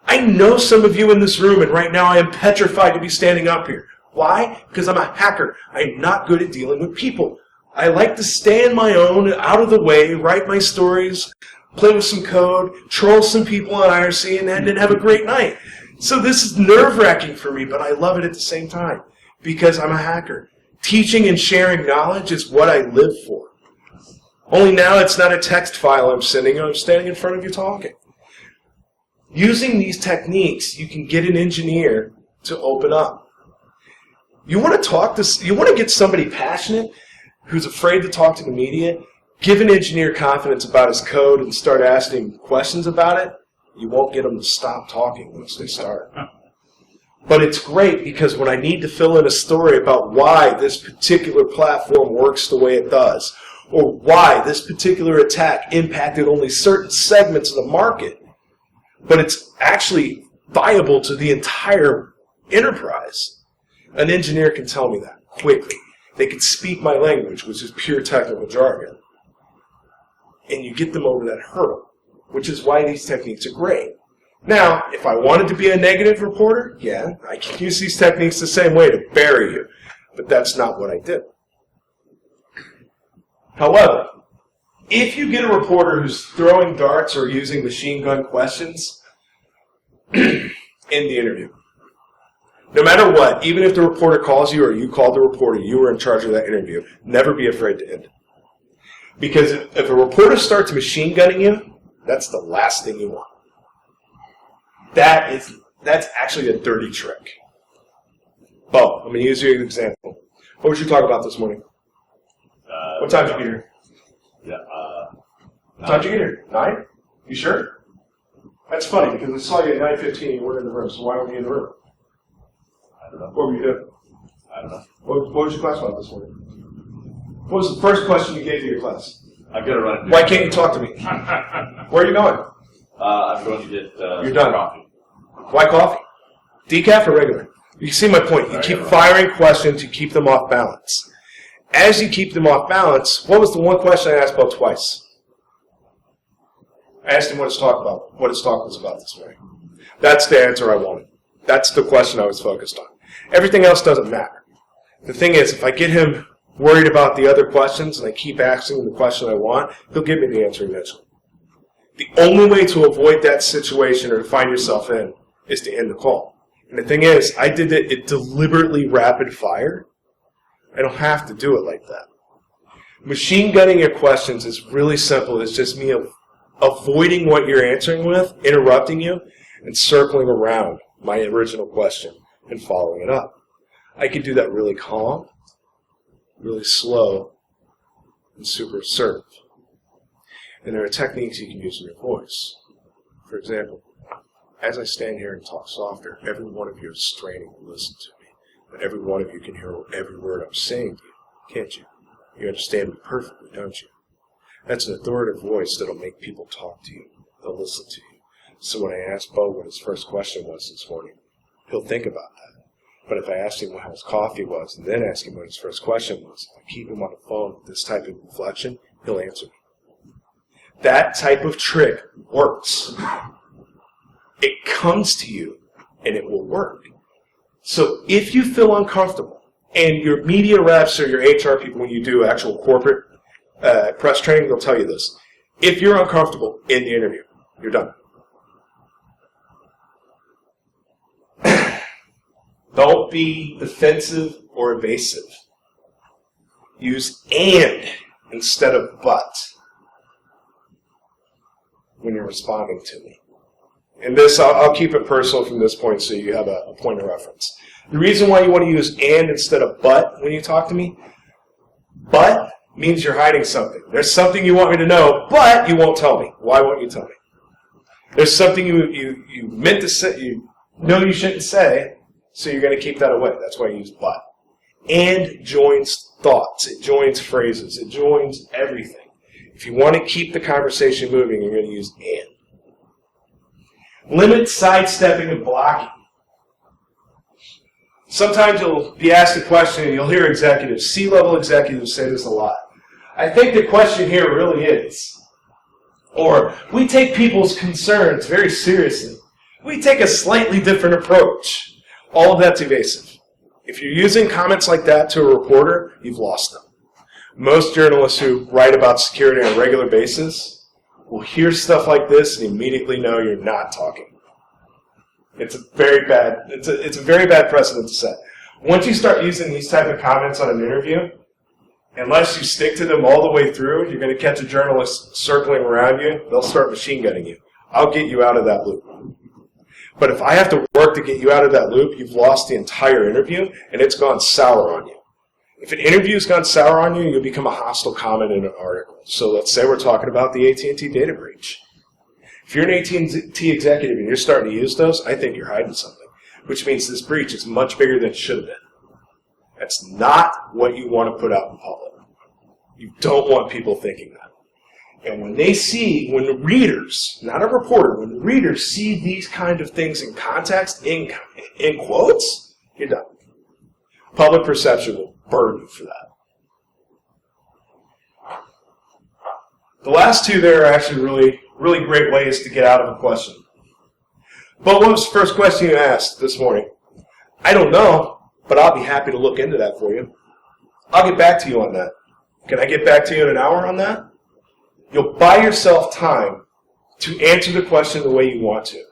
I know some of you in this room, and right now I am petrified to be standing up here. Why? Because I'm a hacker. I'm not good at dealing with people. I like to stay on my own, out of the way, write my stories, play with some code, troll some people on IRC, and then have a great night. So this is nerve-wracking for me, but I love it at the same time because I'm a hacker. Teaching and sharing knowledge is what I live for. Only now it's not a text file I'm sending, I'm standing in front of you talking. Using these techniques, you can get an engineer to open up. You want to get somebody passionate who's afraid to talk to the media, give an engineer confidence about his code and start asking questions about it, you won't get them to stop talking once they start. But it's great because when I need to fill in a story about why this particular platform works the way it does, or why this particular attack impacted only certain segments of the market, but it's actually viable to the entire enterprise, an engineer can tell me that quickly. They can speak my language, which is pure technical jargon. And you get them over that hurdle, which is why these techniques are great. Now, if I wanted to be a negative reporter, yeah, I can use these techniques the same way to bury you. But that's not what I did. However, if you get a reporter who's throwing darts or using machine gun questions in the interview, no matter what, even if the reporter calls you or you called the reporter, you were in charge of that interview, never be afraid to end it. Because if a reporter starts machine gunning you, that's the last thing you want. That's actually a dirty trick. Beau, I'm going to use you as an example. What would you talk about this morning? What time did you get here? Yeah. What time did you get here? 9? You sure? That's funny because I saw you at 9:15 and you weren't in the room, so why weren't you in the room? I don't know. What were you doing? I don't know. What was your class about this morning? What was the first question you gave to your class? I've got to run it. Why can't you talk to me? Where are you going? I'm going to get You're done. coffee. Why coffee? Decaf or regular? You see my point. You keep firing questions, you keep them off balance. As you keep them off balance, what was the one question I asked Beau twice? I asked him what his talk was about this morning. That's the answer I wanted. That's the question I was focused on. Everything else doesn't matter. The thing is, if I get him worried about the other questions and I keep asking him the question I want, he'll give me the answer eventually. The only way to avoid that situation or to find yourself in is to end the call. And the thing is, I did it deliberately rapid fire. I don't have to do it like that. Machine gunning your questions is really simple. It's just me avoiding what you're answering with, interrupting you, and circling around my original question and following it up. I could do that really calm, really slow, and super assertive. And there are techniques you can use in your voice. For example, as I stand here and talk softer, every one of you is straining to listen to me. But every one of you can hear every word I'm saying to you, can't you? You understand me perfectly, don't you? That's an authoritative voice that'll make people talk to you. They'll listen to you. So when I asked Beau what his first question was this morning, he'll think about that. But if I asked him what his coffee was and then ask him what his first question was, if I keep him on the phone with this type of inflection, he'll answer me. That type of trick works. It comes to you, and it will work. So if you feel uncomfortable, and your media reps or your HR people, when you do actual corporate press training, they'll tell you this. If you're uncomfortable in the interview, you're done. Don't be defensive or evasive. Use and instead of but when you're responding to me. And this, I'll keep it personal from this point so you have a point of reference. The reason why you want to use and instead of but when you talk to me, but means you're hiding something. There's something you want me to know, but you won't tell me. Why won't you tell me? There's something you meant to say, you know you shouldn't say, so you're going to keep that away. That's why I use but. And joins thoughts. It joins phrases. It joins everything. If you want to keep the conversation moving, you're going to use and. Limit sidestepping and blocking. Sometimes you'll be asked a question and you'll hear executives, C-level executives say this a lot. I think the question here really is, or we take people's concerns very seriously. We take a slightly different approach. All of that's evasive. If you're using comments like that to a reporter, you've lost them. Most journalists who write about security on a regular basis will hear stuff like this and immediately know you're not talking. It's a very bad precedent to set. Once you start using these type of comments on an interview, unless you stick to them all the way through, you're going to catch a journalist circling around you. They'll start machine gunning you. I'll get you out of that loop. But if I have to work to get you out of that loop, you've lost the entire interview, and it's gone sour on you. If an interview's gone sour on you, you'll become a hostile comment in an article. So let's say we're talking about the AT&T data breach. If you're an AT&T executive and you're starting to use those, I think you're hiding something, which means this breach is much bigger than it should have been. That's not what you want to put out in public. You don't want people thinking that. And when the readers, not a reporter, when the readers see these kind of things in context, in quotes, you're done. Public perception will burn you for that. The last two there are actually really great ways to get out of a question. But what was the first question you asked this morning? I don't know, but I'll be happy to look into that for you. I'll get back to you on that. Can I get back to you in an hour on that? You'll buy yourself time to answer the question the way you want to.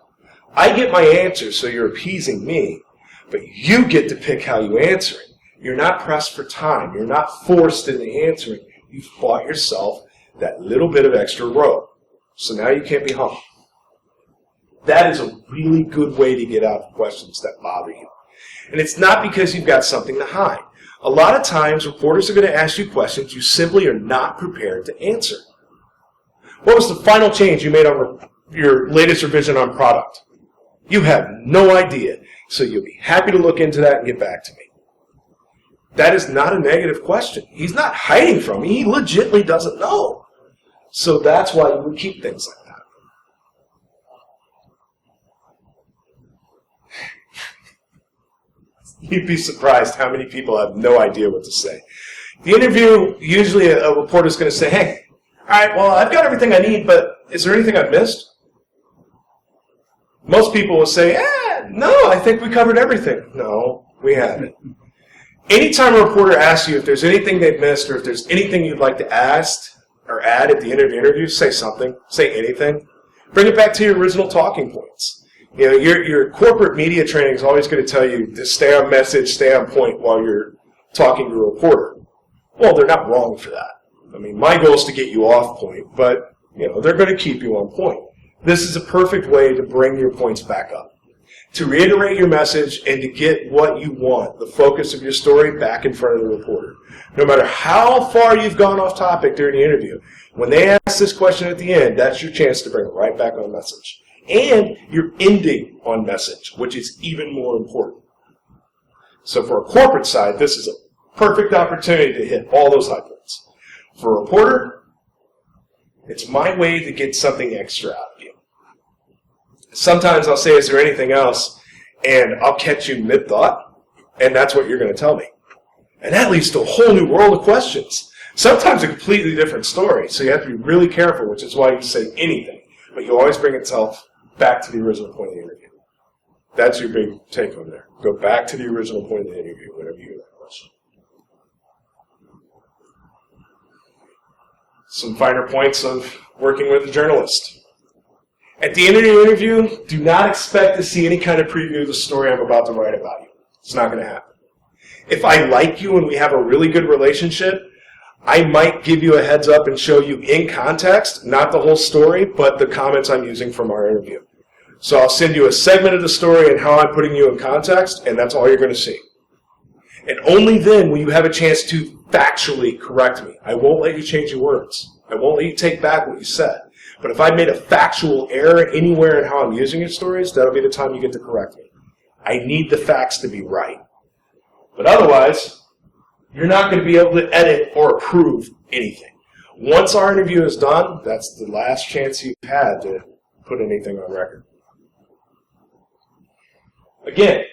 I get my answer, so you're appeasing me, but you get to pick how you answer it. You're not pressed for time. You're not forced into answering. You've bought yourself that little bit of extra rope. So now you can't be hung. That is a really good way to get out of questions that bother you. And it's not because you've got something to hide. A lot of times, reporters are going to ask you questions you simply are not prepared to answer. What was the final change you made on your latest revision on product? You have no idea, so you'll be happy to look into that and get back to me. That is not a negative question. He's not hiding from me. He legitimately doesn't know. So that's why you would keep things like that. You'd be surprised how many people have no idea what to say. The interview, usually a reporter's going to say, hey, all right, well, I've got everything I need, but is there anything I've missed? Most people will say, No, I think we covered everything. No, we haven't. Anytime a reporter asks you if there's anything they've missed or if there's anything you'd like to ask or add at the end of the interview, say something, say anything. Bring it back to your original talking points. You know, your corporate media training is always going to tell you to stay on message, stay on point while you're talking to a reporter. Well, they're not wrong for that. I mean, my goal is to get you off point, but you know, they're going to keep you on point. This is a perfect way to bring your points back up, to reiterate your message and to get what you want, the focus of your story, back in front of the reporter. No matter how far you've gone off topic during the interview, when they ask this question at the end, that's your chance to bring it right back on message. And you're ending on message, which is even more important. So for a corporate side, this is a perfect opportunity to hit all those high points. For a reporter, it's my way to get something extra out of you. Sometimes I'll say, is there anything else? And I'll catch you mid-thought, and that's what you're going to tell me. And that leads to a whole new world of questions. Sometimes a completely different story, so you have to be really careful, which is why you say anything. But you always bring itself back to the original point of the interview. That's your big take-home there. Go back to the original point of the interview whenever you hear that question. Some finer points of working with a journalist. At the end of the interview, do not expect to see any kind of preview of the story I'm about to write about you. It's not going to happen. If I like you and we have a really good relationship, I might give you a heads up and show you in context, not the whole story, but the comments I'm using from our interview. So I'll send you a segment of the story and how I'm putting you in context, and that's all you're going to see. And only then will you have a chance to factually correct me. I won't let you change your words. I won't let you take back what you said. But if I made a factual error anywhere in how I'm using your stories, that'll be the time you get to correct me. I need the facts to be right. But otherwise, you're not going to be able to edit or approve anything. Once our interview is done, that's the last chance you've had to put anything on record. Again,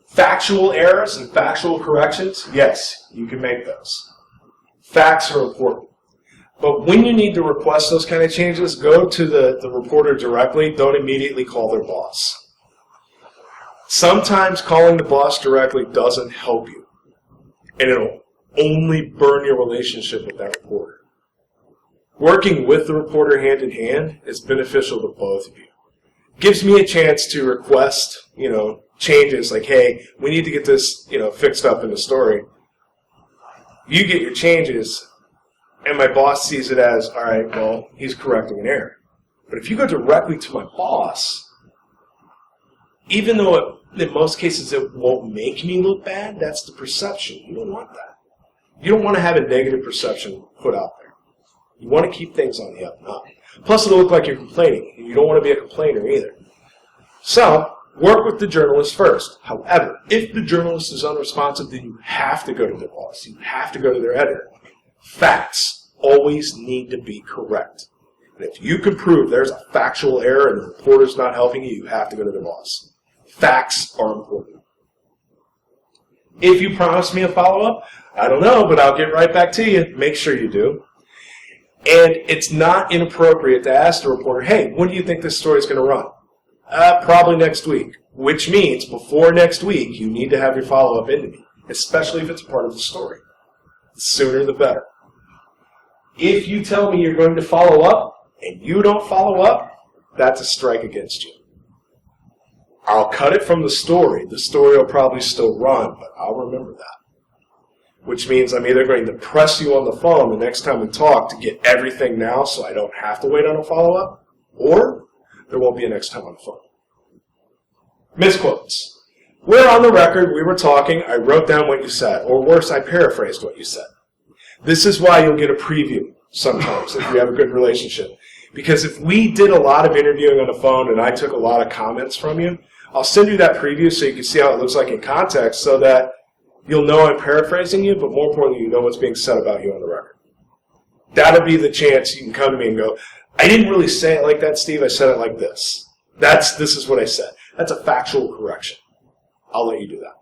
factual errors and factual corrections, yes, you can make those. Facts are important. But when you need to request those kind of changes, go to the reporter directly. Don't immediately call their boss. Sometimes calling the boss directly doesn't help you. And it'll only burn your relationship with that reporter. Working with the reporter hand in hand is beneficial to both of you. Gives me a chance to request, changes like, hey, we need to get this, fixed up in the story. You get your changes, and my boss sees it as, all right, well, he's correcting an error. But if you go directly to my boss, even though in most cases it won't make me look bad, that's the perception. You don't want that. You don't want to have a negative perception put out there. You want to keep things on the up and up. Plus, it'll look like you're complaining, and you don't want to be a complainer either. So, work with the journalist first. However, if the journalist is unresponsive, then you have to go to their boss. You have to go to their editor. Facts always need to be correct. And if you can prove there's a factual error and the reporter's not helping you, you have to go to the boss. Facts are important. If you promise me a follow-up, I don't know, but I'll get right back to you. Make sure you do. And it's not inappropriate to ask the reporter, hey, when do you think this story's going to run? Probably next week. Which means before next week, you need to have your follow-up into me, especially if it's part of the story. The sooner the better. If you tell me you're going to follow up and you don't follow up, that's a strike against you. I'll cut it from the story. The story will probably still run, but I'll remember that. Which means I'm either going to press you on the phone the next time we talk to get everything now so I don't have to wait on a follow-up, or there won't be a next time on the phone. Misquotes. We're on the record, we were talking, I wrote down what you said, or worse, I paraphrased what you said. This is why you'll get a preview sometimes if you have a good relationship. Because if we did a lot of interviewing on the phone and I took a lot of comments from you, I'll send you that preview so you can see how it looks like in context so that you'll know I'm paraphrasing you, but more importantly, you know what's being said about you on the record. That'll be the chance you can come to me and go, I didn't really say it like that, Steve. I said it like this. This is what I said. That's a factual correction. I'll let you do that.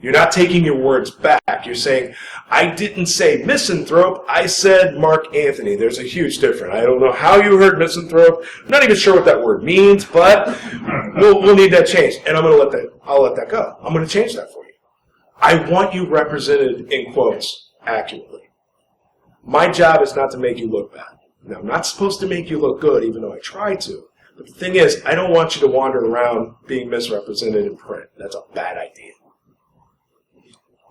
You're not taking your words back. You're saying, I didn't say misanthrope, I said Mark Anthony. There's a huge difference. I don't know how you heard misanthrope. I'm not even sure what that word means, but we'll need that changed. And I'll let that go. I'm going to change that for you. I want you represented in quotes accurately. My job is not to make you look bad. Now, I'm not supposed to make you look good, even though I try to. But the thing is, I don't want you to wander around being misrepresented in print. That's a bad idea.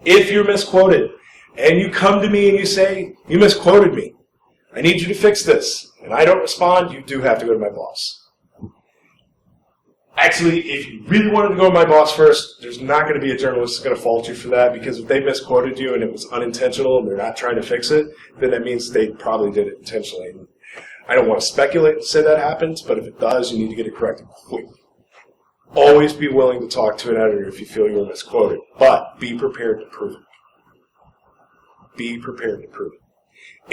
If you're misquoted, and you come to me and you say, you misquoted me, I need you to fix this, and I don't respond, you do have to go to my boss. Actually, if you really wanted to go to my boss first, there's not going to be a journalist that's going to fault you for that, because if they misquoted you and it was unintentional and they're not trying to fix it, then that means they probably did it intentionally. I don't want to speculate and say that happens, but if it does, you need to get it corrected quickly. Always be willing to talk to an editor if you feel you were misquoted, but be prepared to prove it. Be prepared to prove it.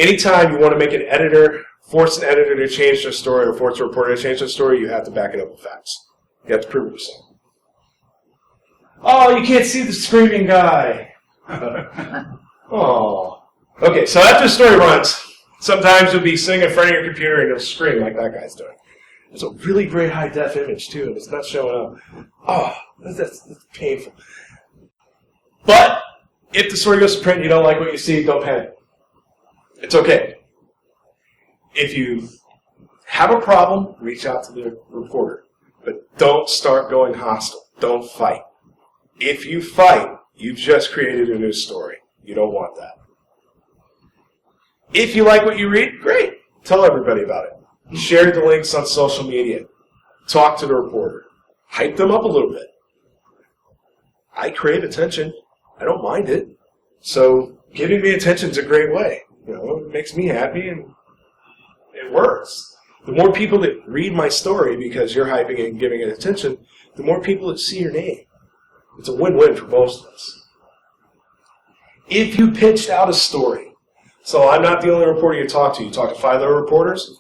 Anytime you want to make an editor, force an editor to change their story or force a reporter to change their story, you have to back it up with facts. You have to prove it yourself. Oh, you can't see the screaming guy. Oh. Okay, so after the story runs, sometimes you'll be sitting in front of your computer and you'll scream like that guy's doing. It's a really great high-def image, too, and it's not showing up. Oh, that's painful. But if the story goes to print and you don't like what you see, don't panic. It's okay. If you have a problem, reach out to the reporter. But don't start going hostile. Don't fight. If you fight, you've just created a new story. You don't want that. If you like what you read, great. Tell everybody about it. Share the links on social media. Talk to the reporter. Hype them up a little bit. I crave attention. I don't mind it. So giving me attention is a great way. You know, it makes me happy and it works. The more people that read my story because you're hyping it and giving it attention, the more people that see your name. It's a win-win for most of us. If you pitched out a story, so I'm not the only reporter you talk to 5 other reporters,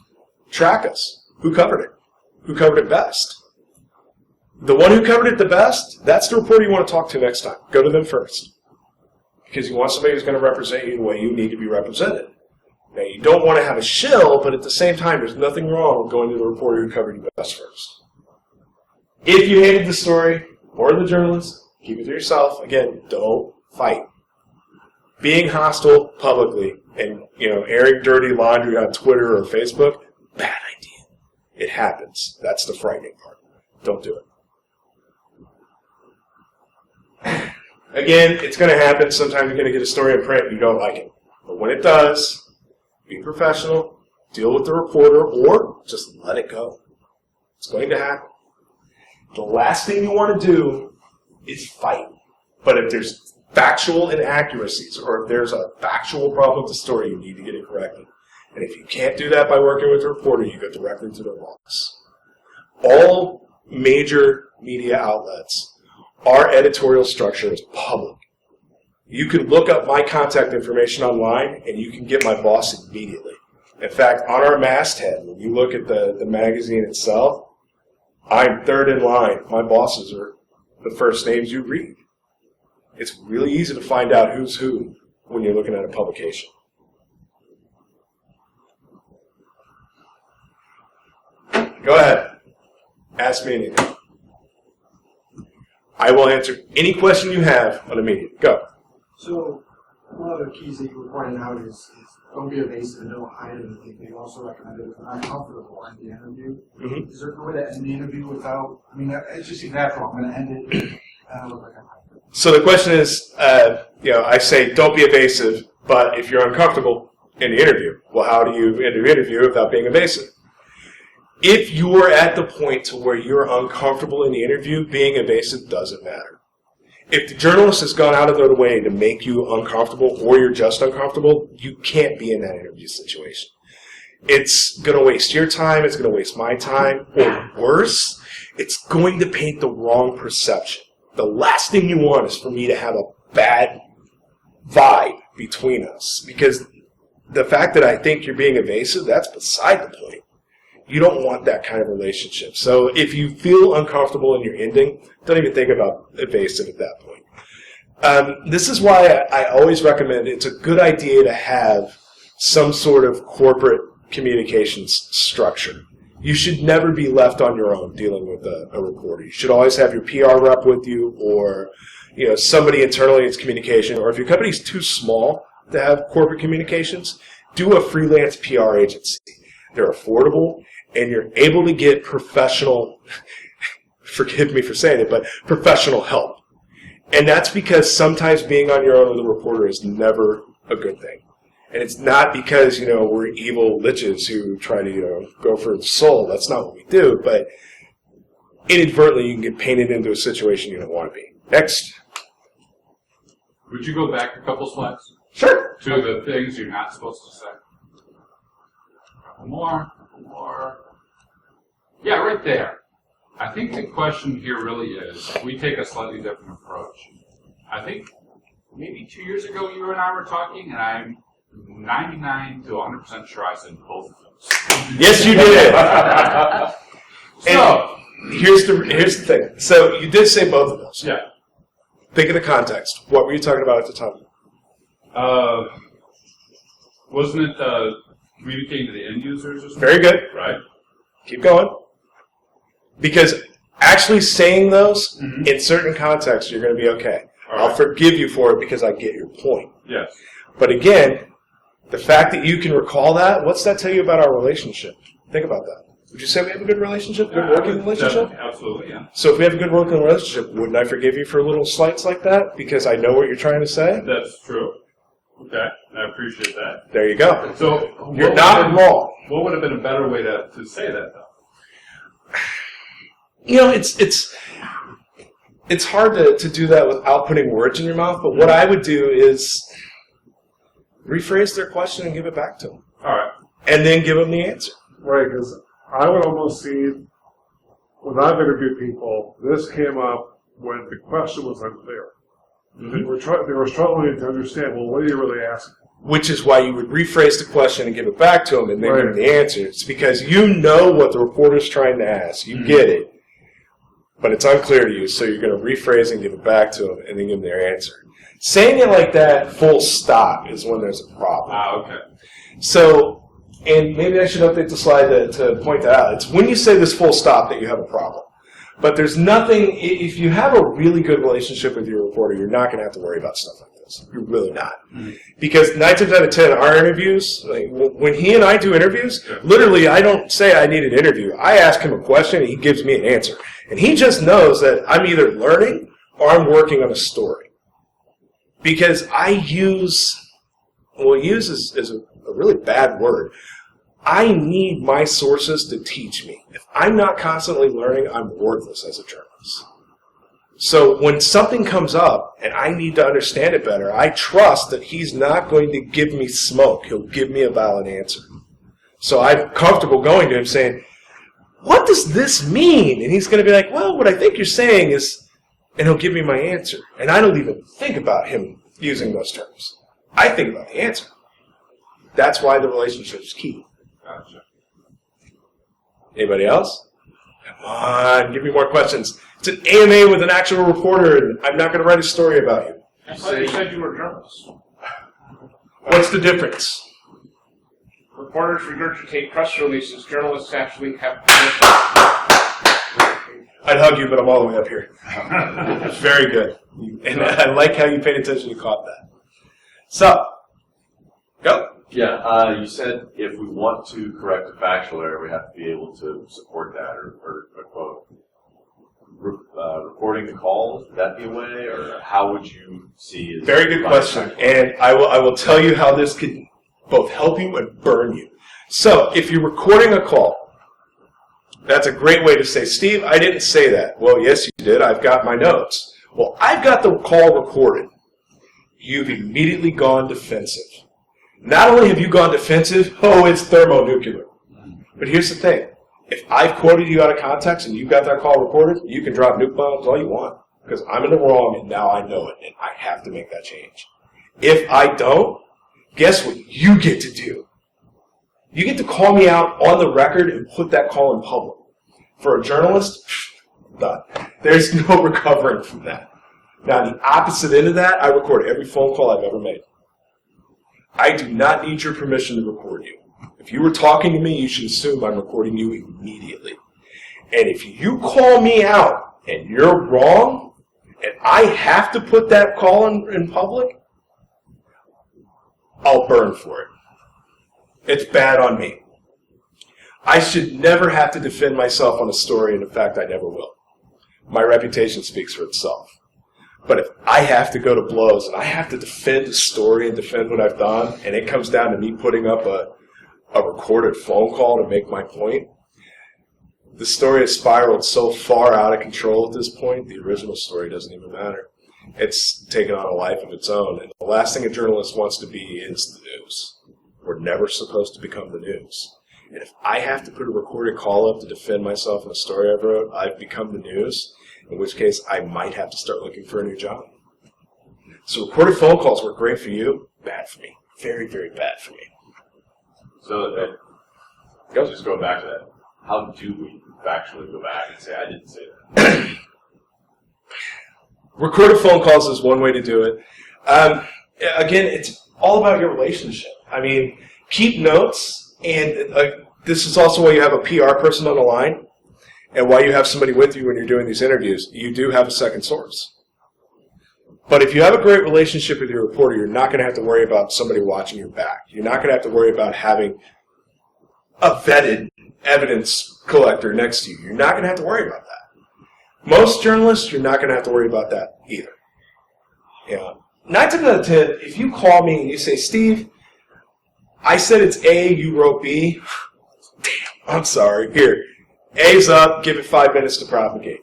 track us. Who covered it? Who covered it best? The one who covered it the best, that's the reporter you want to talk to next time. Go to them first. Because you want somebody who's going to represent you the way you need to be represented. Now, you don't want to have a shill, but at the same time, there's nothing wrong with going to the reporter who covered you best first. If you hated the story or the journalist, keep it to yourself. Again, don't fight. Being hostile publicly and, airing dirty laundry on Twitter or Facebook, bad idea. It happens. That's the frightening part. Don't do it. Again, it's going to happen. Sometimes you're going to get a story in print and you don't like it. But when it does, be professional, deal with the reporter, or just let it go. It's going to happen. The last thing you want to do is fight. But if there's factual inaccuracies or if there's a factual problem with the story, you need to get it corrected. And if you can't do that by working with a reporter, you go directly to their boss. All major media outlets, our editorial structure is public. You can look up my contact information online, and you can get my boss immediately. In fact, on our masthead, when you look at the magazine itself, I'm third in line. My bosses are the first names you read. It's really easy to find out who's who when you're looking at a publication. Go ahead. Ask me anything. I will answer any question you have on immediate. Go. So, one of the keys that you were pointing out is don't be evasive and don't hide anything. They also recommended if I'm uncomfortable in the interview. Mm-hmm. Is there a way to end the interview without, it's just natural. I'm going to end it and I look like I'm hiding. So the question is, I say don't be evasive, but if you're uncomfortable in the interview, well, how do you end the interview without being evasive? If you are at the point to where you're uncomfortable in the interview, being evasive doesn't matter. If the journalist has gone out of their way to make you uncomfortable or you're just uncomfortable, you can't be in that interview situation. It's going to waste your time, it's going to waste my time, or worse, it's going to paint the wrong perception. The last thing you want is for me to have a bad vibe between us, because the fact that I think you're being evasive, that's beside the point. You don't want that kind of relationship. So if you feel uncomfortable in your ending, don't even think about evasive at that point. This is why I always recommend it's a good idea to have some sort of corporate communications structure. You should never be left on your own dealing with a reporter. You should always have your PR rep with you, or somebody internally in communication. Or if your company's too small to have corporate communications, do a freelance PR agency. They're affordable, and you're able to get professional. Forgive me for saying it, but professional help. And that's because sometimes being on your own with a reporter is never a good thing. And it's not because, we're evil liches who try to, go for the soul. That's not what we do. But inadvertently, you can get painted into a situation you don't want to be. Next. Would you go back a couple slides? Sure. To the things you're not supposed to say. Couple more. Yeah, right there. I think the question here really is, we take a slightly different approach. I think maybe 2 years ago you and I were talking, and I'm 99 to 100% sure I said both of those. Yes, you did. So here's the thing. So you did say both of those. Yeah. Think of the context. What were you talking about at the time? Wasn't it communicating to the end users or something? Very good. Right. Keep going. Because actually saying those in certain contexts, you're going to be okay. All I'll right. forgive you for it because I get your point. Yes. But again, the fact that you can recall that, what's that tell you about our relationship? Think about that. Would you say we have a good relationship, good working relationship? Definitely, absolutely, yeah. So if we have a good working relationship, wouldn't I forgive you for little slights like that? Because I know what you're trying to say? That's true. Okay, I appreciate that. There you go. So You're not wrong. What would have been a better way to say that, though? It's hard to do that without putting words in your mouth, but what I would do is rephrase their question and give it back to them. All right. And then give them the answer. Right, because I would almost see, when I've interviewed people, this came up when the question was unclear. They were struggling to understand, well, what are you really asking? Which is why you would rephrase the question and give it back to them and then Right. give them the answer. It's because you know what the reporter's trying to ask. You get it. But it's unclear to you, so you're going to rephrase and give it back to them and then give them their answer. Saying it like that, full stop, is when there's a problem. Okay. So, and maybe I should update the slide to point that out. It's when you say this full stop that you have a problem. But there's nothing, if you have a really good relationship with your reporter, you're not going to have to worry about stuff like this. You're really not. Because 9 times out of 10, our interviews, like, when he and I do interviews, literally I don't say I need an interview. I ask him a question and he gives me an answer. And he just knows that I'm either learning or I'm working on a story. Because I use is a really bad word. I need my sources to teach me. If I'm not constantly learning, I'm worthless as a journalist. So when something comes up and I need to understand it better, I trust that he's not going to give me smoke. He'll give me a valid answer. So I'm comfortable going to him saying, what does this mean? And he's going to be like, well, what I think you're saying is, and he'll give me my answer. And I don't even think about him using those terms. I think about the answer. That's why the relationship is key. Gotcha. Anybody else? Come on, give me more questions. It's an AMA with an actual reporter, and I'm not going to write a story about you. I thought you said you were a journalist. What's the difference? Reporters regurgitate press releases. Journalists actually have. I'd hug you, but I'm all the way up here. Very good. And I like how you paid attention and caught that. So, go. Yeah, you said if we want to correct a factual error, we have to be able to support that or a quote. Recording the calls, would that be a way, or how would you see it? Very good question, and I will tell you how this could both help you and burn you. So, if you're recording a call, that's a great way to say, Steve, I didn't say that. Well, yes, you did. I've got my notes. Well, I've got the call recorded. You've immediately gone defensive. Not only have you gone defensive, it's thermonuclear. But here's the thing. If I've quoted you out of context and you've got that call recorded, you can drop nuke bombs all you want. Because I'm in the wrong and now I know it. And I have to make that change. If I don't, guess what you get to do? You get to call me out on the record and put that call in public. For a journalist, done. There's no recovering from that. Now, the opposite end of that, I record every phone call I've ever made. I do not need your permission to record you. If you were talking to me, you should assume I'm recording you immediately. And if you call me out and you're wrong, and I have to put that call in public, I'll burn for it. It's bad on me. I should never have to defend myself on a story, and in fact, I never will. My reputation speaks for itself. But if I have to go to blows and I have to defend a story and defend what I've done, and it comes down to me putting up a recorded phone call to make my point, the story has spiraled so far out of control at this point, the original story doesn't even matter. It's taken on a life of its own. And the last thing a journalist wants to be is the news. We're never supposed to become the news. And if I have to put a recorded call up to defend myself in a story I wrote, I've become the news, in which case I might have to start looking for a new job. So recorded phone calls work great for you, bad for me. Very, very bad for me. So I guess just going back to that, how do we factually go back and say, I didn't say that? Recorded phone calls is one way to do it. Again, it's all about your relationship. I mean, keep notes, and this is also why you have a PR person on the line, and why you have somebody with you when you're doing these interviews. You do have a second source. But if you have a great relationship with your reporter, you're not going to have to worry about somebody watching your back. You're not going to have to worry about having a vetted evidence collector next to you. You're not going to have to worry about that. Most journalists, you're not going to have to worry about that either. Yeah. 9 times out of 10, if you call me and you say, Steve, I said it's A, you wrote B. Damn, I'm sorry. Here, A's up, give it 5 minutes to propagate.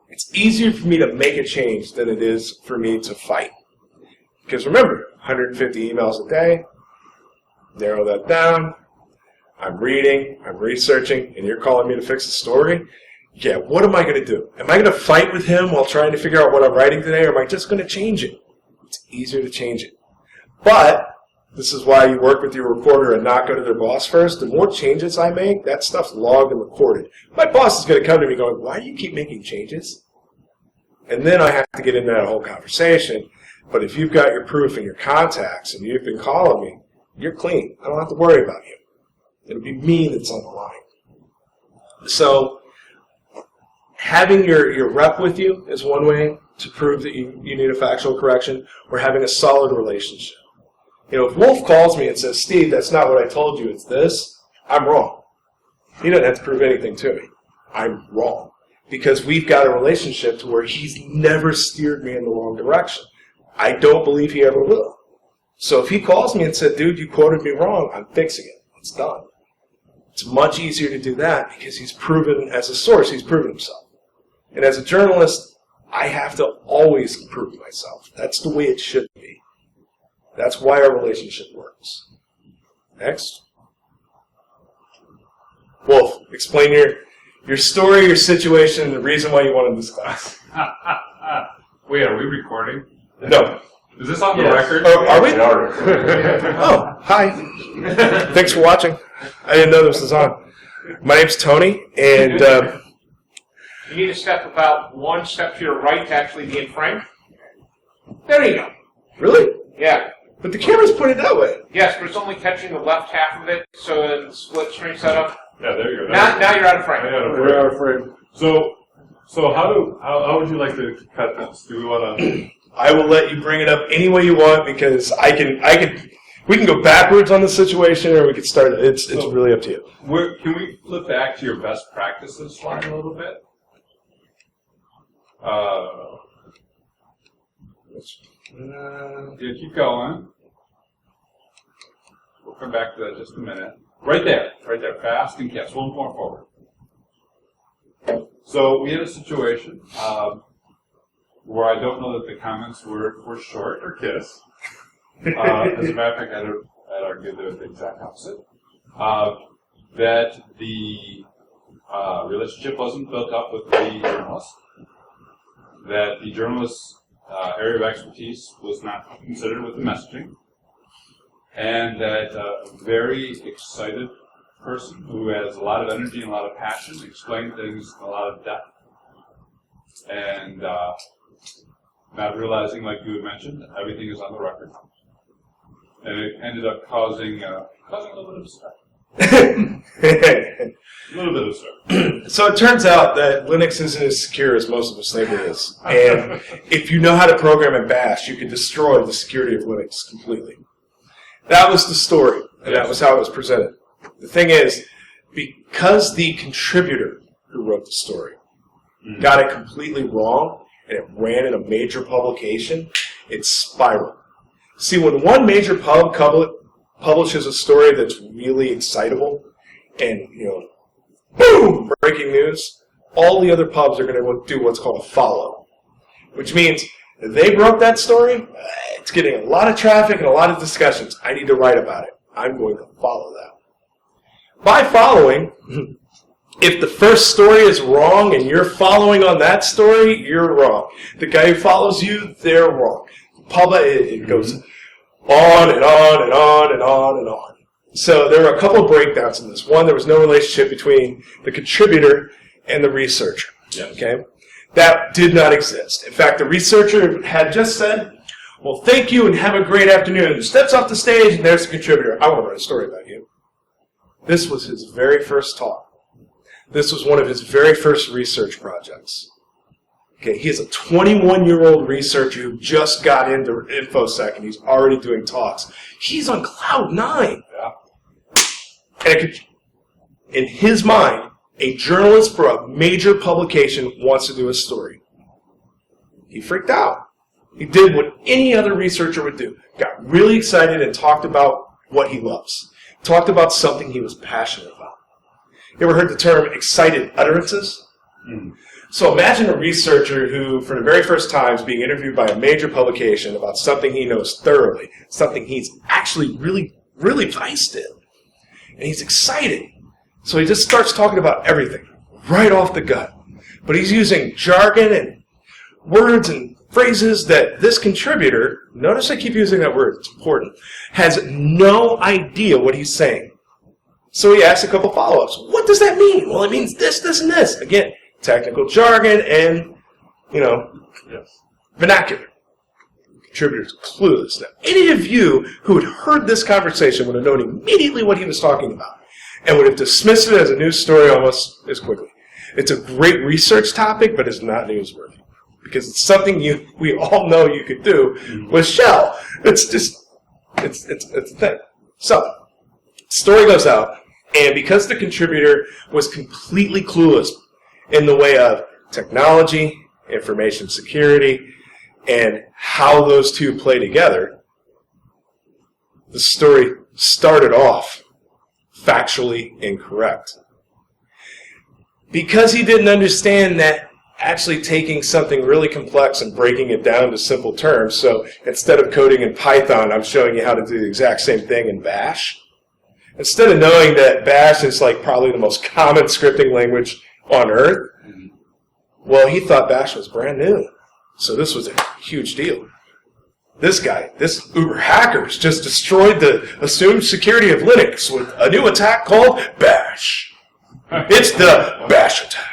It's easier for me to make a change than it is for me to fight. Because remember, 150 emails a day, narrow that down, I'm reading, I'm researching, and you're calling me to fix a story? Yeah, what am I going to do? Am I going to fight with him while trying to figure out what I'm writing today, or am I just going to change it? It's easier to change it. But this is why you work with your reporter and not go to their boss first. The more changes I make, that stuff's logged and recorded. My boss is going to come to me going, why do you keep making changes? And then I have to get into that whole conversation. But if you've got your proof and your contacts and you've been calling me, you're clean. I don't have to worry about you. It'll be me that's on the line. So having your rep with you is one way to prove that you need a factual correction, or having a solid relationship. You know, if Wolf calls me and says, Steve, that's not what I told you, it's this, I'm wrong. He doesn't have to prove anything to me. I'm wrong. Because we've got a relationship to where he's never steered me in the wrong direction. I don't believe he ever will. So if he calls me and said, dude, you quoted me wrong, I'm fixing it. It's done. It's much easier to do that because he's proven, as a source, he's proven himself. And as a journalist, I have to always prove myself. That's the way it should be. That's why our relationship works. Next. Wolf, explain your story, your situation, and the reason why you wanted this class. Wait, are we recording? No. Is this on the Yes. record? Oh, are we? Oh, hi. Thanks for watching. I didn't know this was on. My name's Tony, and You need to step about 1 step to your right to actually be in frame. There you go. really? Yeah. But the camera's pointed that way. Yes, but it's only catching the left half of it, so in split screen setup. Yeah, there you go. Now you're out of frame. We're out of frame. So how would you like to cut this? Do we want to? I will let you bring it up any way you want because we can go backwards on the situation or we could start it. It's really up to you. Can we flip back to your best practices slide a little bit? Yeah, keep going. We'll come back to that in just a minute. Right there, fast and catch. 1 more forward. So we had a situation where I don't know that the comments were short or kiss. As a matter of fact, I'd argue they're the exact opposite. That the relationship wasn't built up with the journalist. That the journalist's area of expertise was not considered with the messaging. And that a very excited person who has a lot of energy and a lot of passion explained things in a lot of depth. And not realizing, like you had mentioned, everything is on the record. And it ended up causing a little bit of stress. A little bit of stress. So it turns out that Linux isn't as secure as most of us think it is. And if you know how to program in Bash, you can destroy the security of Linux completely. That was the story, and that was how it was presented. The thing is, because the contributor who wrote the story got it completely wrong, and it ran in a major publication, it spiraled. See, when one major pub publishes a story that's really excitable, and, boom, breaking news, all the other pubs are going to do what's called a follow, which means they broke that story, it's getting a lot of traffic and a lot of discussions. I need to write about it. I'm going to follow that. By following, if the first story is wrong and you're following on that story, you're wrong. The guy who follows you, they're wrong. It goes on and on and on and on and on. So there were a couple of breakdowns in this. One, there was no relationship between the contributor and the researcher. Yes. Okay? That did not exist. In fact, the researcher had just said, well, thank you and have a great afternoon. Steps off the stage and there's the contributor. I want to write a story about you. This was his very first talk. This was one of his very first research projects. Okay, he is a 21-year-old researcher who just got into InfoSec and he's already doing talks. He's on cloud 9. And in his mind, a journalist for a major publication wants to do a story. He freaked out. He did what any other researcher would do. Got really excited and talked about what he loves. Talked about something he was passionate about. You ever heard the term excited utterances? So imagine a researcher who, for the very first time, is being interviewed by a major publication about something he knows thoroughly, something he's actually really, really versed in. And he's excited. So he just starts talking about everything, right off the gut. But he's using jargon and words and phrases that this contributor, notice I keep using that word, it's important, has no idea what he's saying. So he asks a couple follow-ups. What does that mean? Well, it means this, this, and this. Again, technical jargon and, vernacular. Contributor's clueless. Now, any of you who had heard this conversation would have known immediately what he was talking about and would have dismissed it as a news story almost as quickly. It's a great research topic, but it's not newsworthy because it's something we all know you could do with Shell. It's a thing. So, story goes out, and because the contributor was completely clueless in the way of technology, information security, and how those two play together, the story started off factually incorrect. Because he didn't understand that actually taking something really complex and breaking it down to simple terms, so instead of coding in Python, I'm showing you how to do the exact same thing in Bash. Instead of knowing that Bash is like probably the most common scripting language on earth, well, he thought Bash was brand new. So this was a huge deal. This guy, this Uber hackers, just destroyed the assumed security of Linux with a new attack called Bash. It's the Bash attack.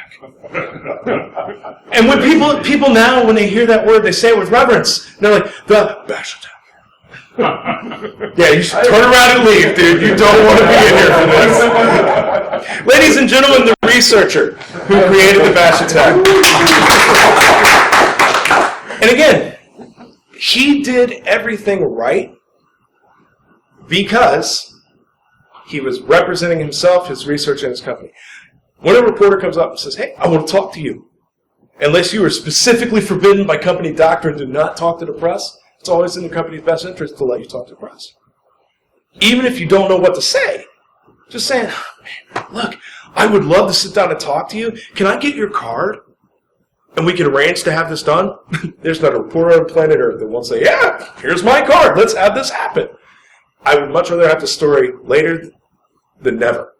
And when people now, when they hear that word, they say it with reverence. And they're like, the Bash attack. Yeah, you should turn around and leave, dude. You don't want to be in here for this. Ladies and gentlemen, the researcher who created the Bash attack. And again, he did everything right because he was representing himself, his research, and his company. When a reporter comes up and says, hey, I want to talk to you, unless you are specifically forbidden by company doctrine to not talk to the press, it's always in the company's best interest to let you talk to the press. Even if you don't know what to say, just saying, oh, man, look, I would love to sit down and talk to you. Can I get your card? And we can arrange to have this done? There's not a reporter on planet Earth that won't say, yeah, here's my card. Let's have this happen. I would much rather have the story later than never.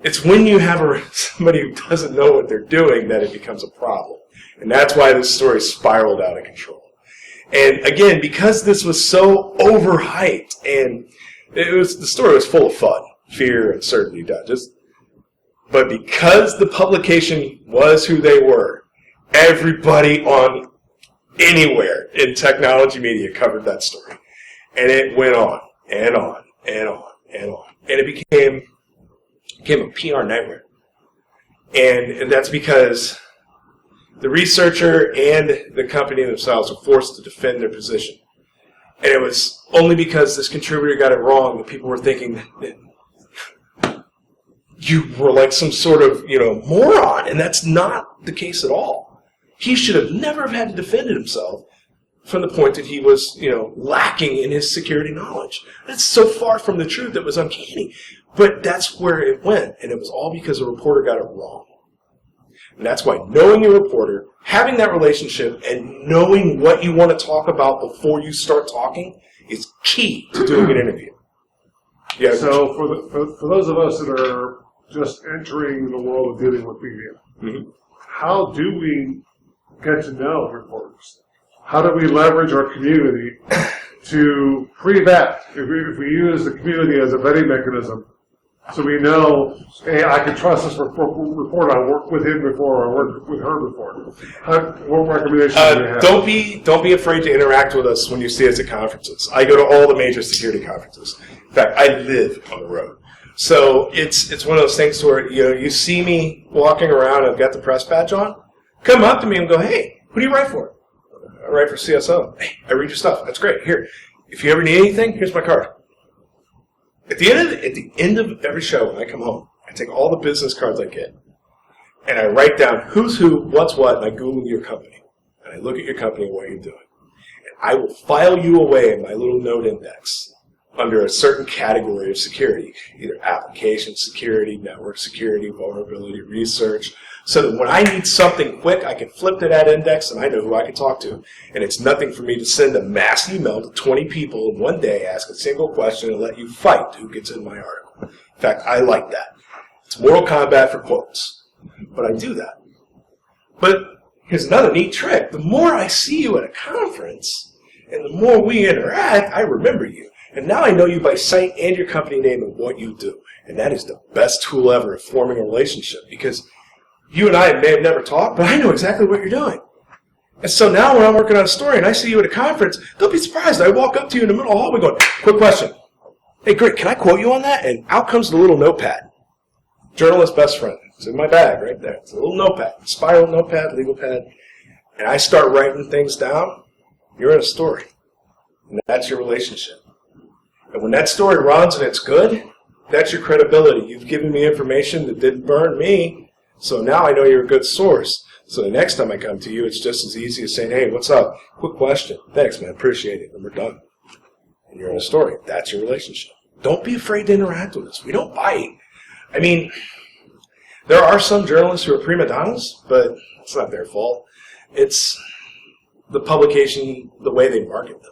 It's when you have somebody who doesn't know what they're doing that it becomes a problem. And that's why this story spiraled out of control. And again, because this was so overhyped, and the story was full of fun, fear, and certainty. But because the publication was who they were, Everybody on anywhere in technology media covered that story. And it went on and on and on and on. And it became a PR nightmare. And that's because the researcher and the company themselves were forced to defend their position. And it was only because this contributor got it wrong that people were thinking that you were like some sort of, moron. And that's not the case at all. He should have never have had to defend himself from the point that he was, lacking in his security knowledge. That's so far from the truth that was uncanny. But that's where it went, and it was all because a reporter got it wrong. And that's why knowing your reporter, having that relationship, and knowing what you want to talk about before you start talking is key to doing an interview. Yeah. So for those of us that are just entering the world of dealing with media, how do we get to know reporters? How do we leverage our community to pre-vet? If we use the community as a vetting mechanism, so we know, hey, I can trust this reporter. I worked with him before, or worked with her before. What recommendations do you have? Don't be afraid to interact with us when you see us at conferences. I go to all the major security conferences. In fact, I live on the road. So it's one of those things where you see me walking around and I've got the press badge on. Come up to me and go, hey, who do you write for? I write for CSO. Hey, I read your stuff. That's great. Here, if you ever need anything, here's my card. At the end of every show when I come home, I take all the business cards I get, and I write down who's who, what's what, and I Google your company. And I look at your company and what you're doing. And I will file you away in my little note index under a certain category of security, either application security, network security, vulnerability research, so that when I need something quick, I can flip to that index and I know who I can talk to. And it's nothing for me to send a mass email to 20 people in one day, ask a single question, and let you fight who gets in my article. In fact, I like that. It's Mortal Kombat for quotes. But I do that. But here's another neat trick. The more I see you at a conference, and the more we interact, I remember you. And now I know you by sight and your company name and what you do. And that is the best tool ever of forming a relationship, because you and I may have never talked, but I know exactly what you're doing. And so now when I'm working on a story and I see you at a conference, don't be surprised. I walk up to you in the middle of the hallway going, quick question. Hey, great, can I quote you on that? And out comes the little notepad. Journalist best friend. It's in my bag right there. It's a little notepad. Spiral notepad, legal pad. And I start writing things down. You're in a story. And that's your relationship. And when that story runs and it's good, that's your credibility. You've given me information that didn't burn me. So now I know you're a good source. So the next time I come to you, it's just as easy as saying, hey, what's up? Quick question. Thanks, man. Appreciate it. And we're done. And you're in a story. That's your relationship. Don't be afraid to interact with us. We don't bite. I mean, there are some journalists who are prima donnas, but it's not their fault. It's the publication, the way they market them.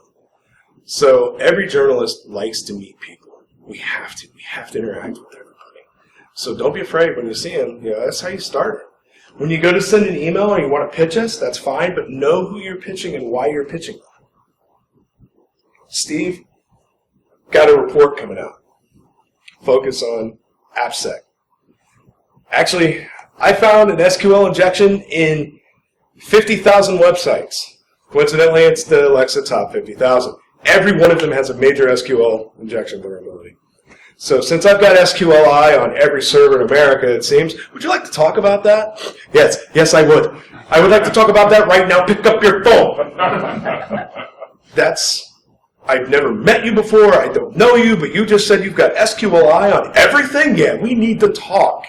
So every journalist likes to meet people. We have to. We have to interact with everybody. So don't be afraid when you see them. That's how you start it. When you go to send an email and you want to pitch us, that's fine, but know who you're pitching and why you're pitching them. Steve, got a report coming out. Focus on AppSec. Actually, I found an SQL injection in 50,000 websites. Coincidentally, it's the Alexa Top 50,000. Every one of them has a major SQL injection vulnerability. So since I've got SQLi on every server in America, it seems, would you like to talk about that? Yes, I would. I would like to talk about that right now. Pick up your phone. I've never met you before. I don't know you, but you just said you've got SQLi on everything? Yeah, we need to talk.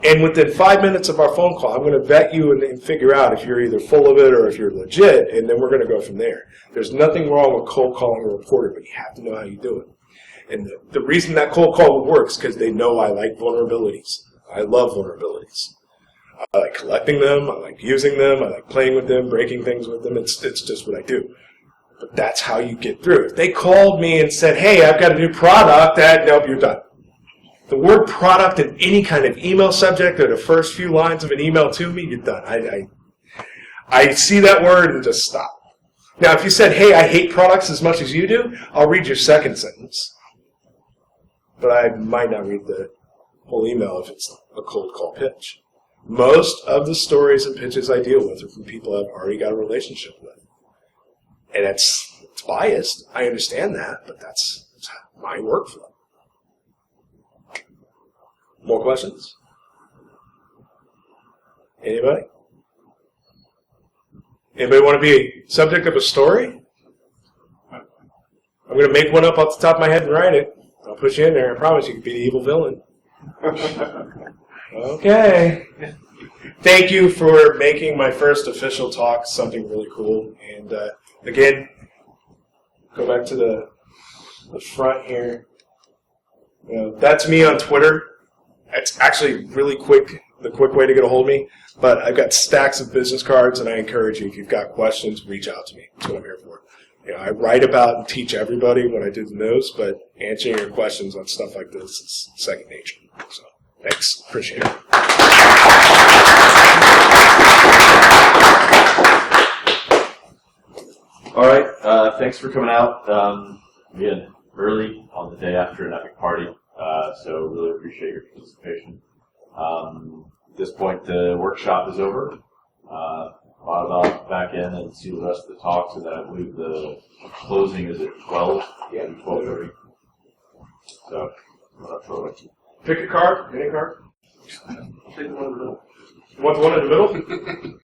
And within 5 minutes of our phone call, I'm going to vet you and figure out if you're either full of it or if you're legit, and then we're going to go from there. There's nothing wrong with cold calling a reporter, but you have to know how you do it. And the reason that cold call works is because they know I like vulnerabilities. I love vulnerabilities. I like collecting them. I like using them. I like playing with them, breaking things with them. It's just what I do. But that's how you get through. If they called me and said, hey, I've got a new product, nope, you're done. The word product in any kind of email subject or the first few lines of an email to me, you're done. I see that word and just stop. Now, if you said, hey, I hate products as much as you do, I'll read your second sentence. But I might not read the whole email if it's a cold call pitch. Most of the stories and pitches I deal with are from people I've already got a relationship with. And it's biased. I understand that, but that's my workflow. More questions? Anybody? Anybody want to be a subject of a story? I'm going to make one up off the top of my head and write it. I'll put you in there. I promise you can be the evil villain. Okay. Thank you for making my first official talk something really cool. And again, go back to the front here. That's me on Twitter. It's actually really quick, the quick way to get a hold of me. But I've got stacks of business cards, and I encourage you, if you've got questions, reach out to me. That's what I'm here for. I write about and teach everybody what I do to those, but answering your questions on stuff like this is second nature. So, thanks. Appreciate it. All right. Thanks for coming out. Again, early on the day after an epic party, so really appreciate your participation. At this point, the workshop is over. I'll back in and see the rest of the talks, and then I believe the closing is at 12. Yeah, 12:30. So, pick a card. Any card. Take the one in the middle. You want the one in the middle?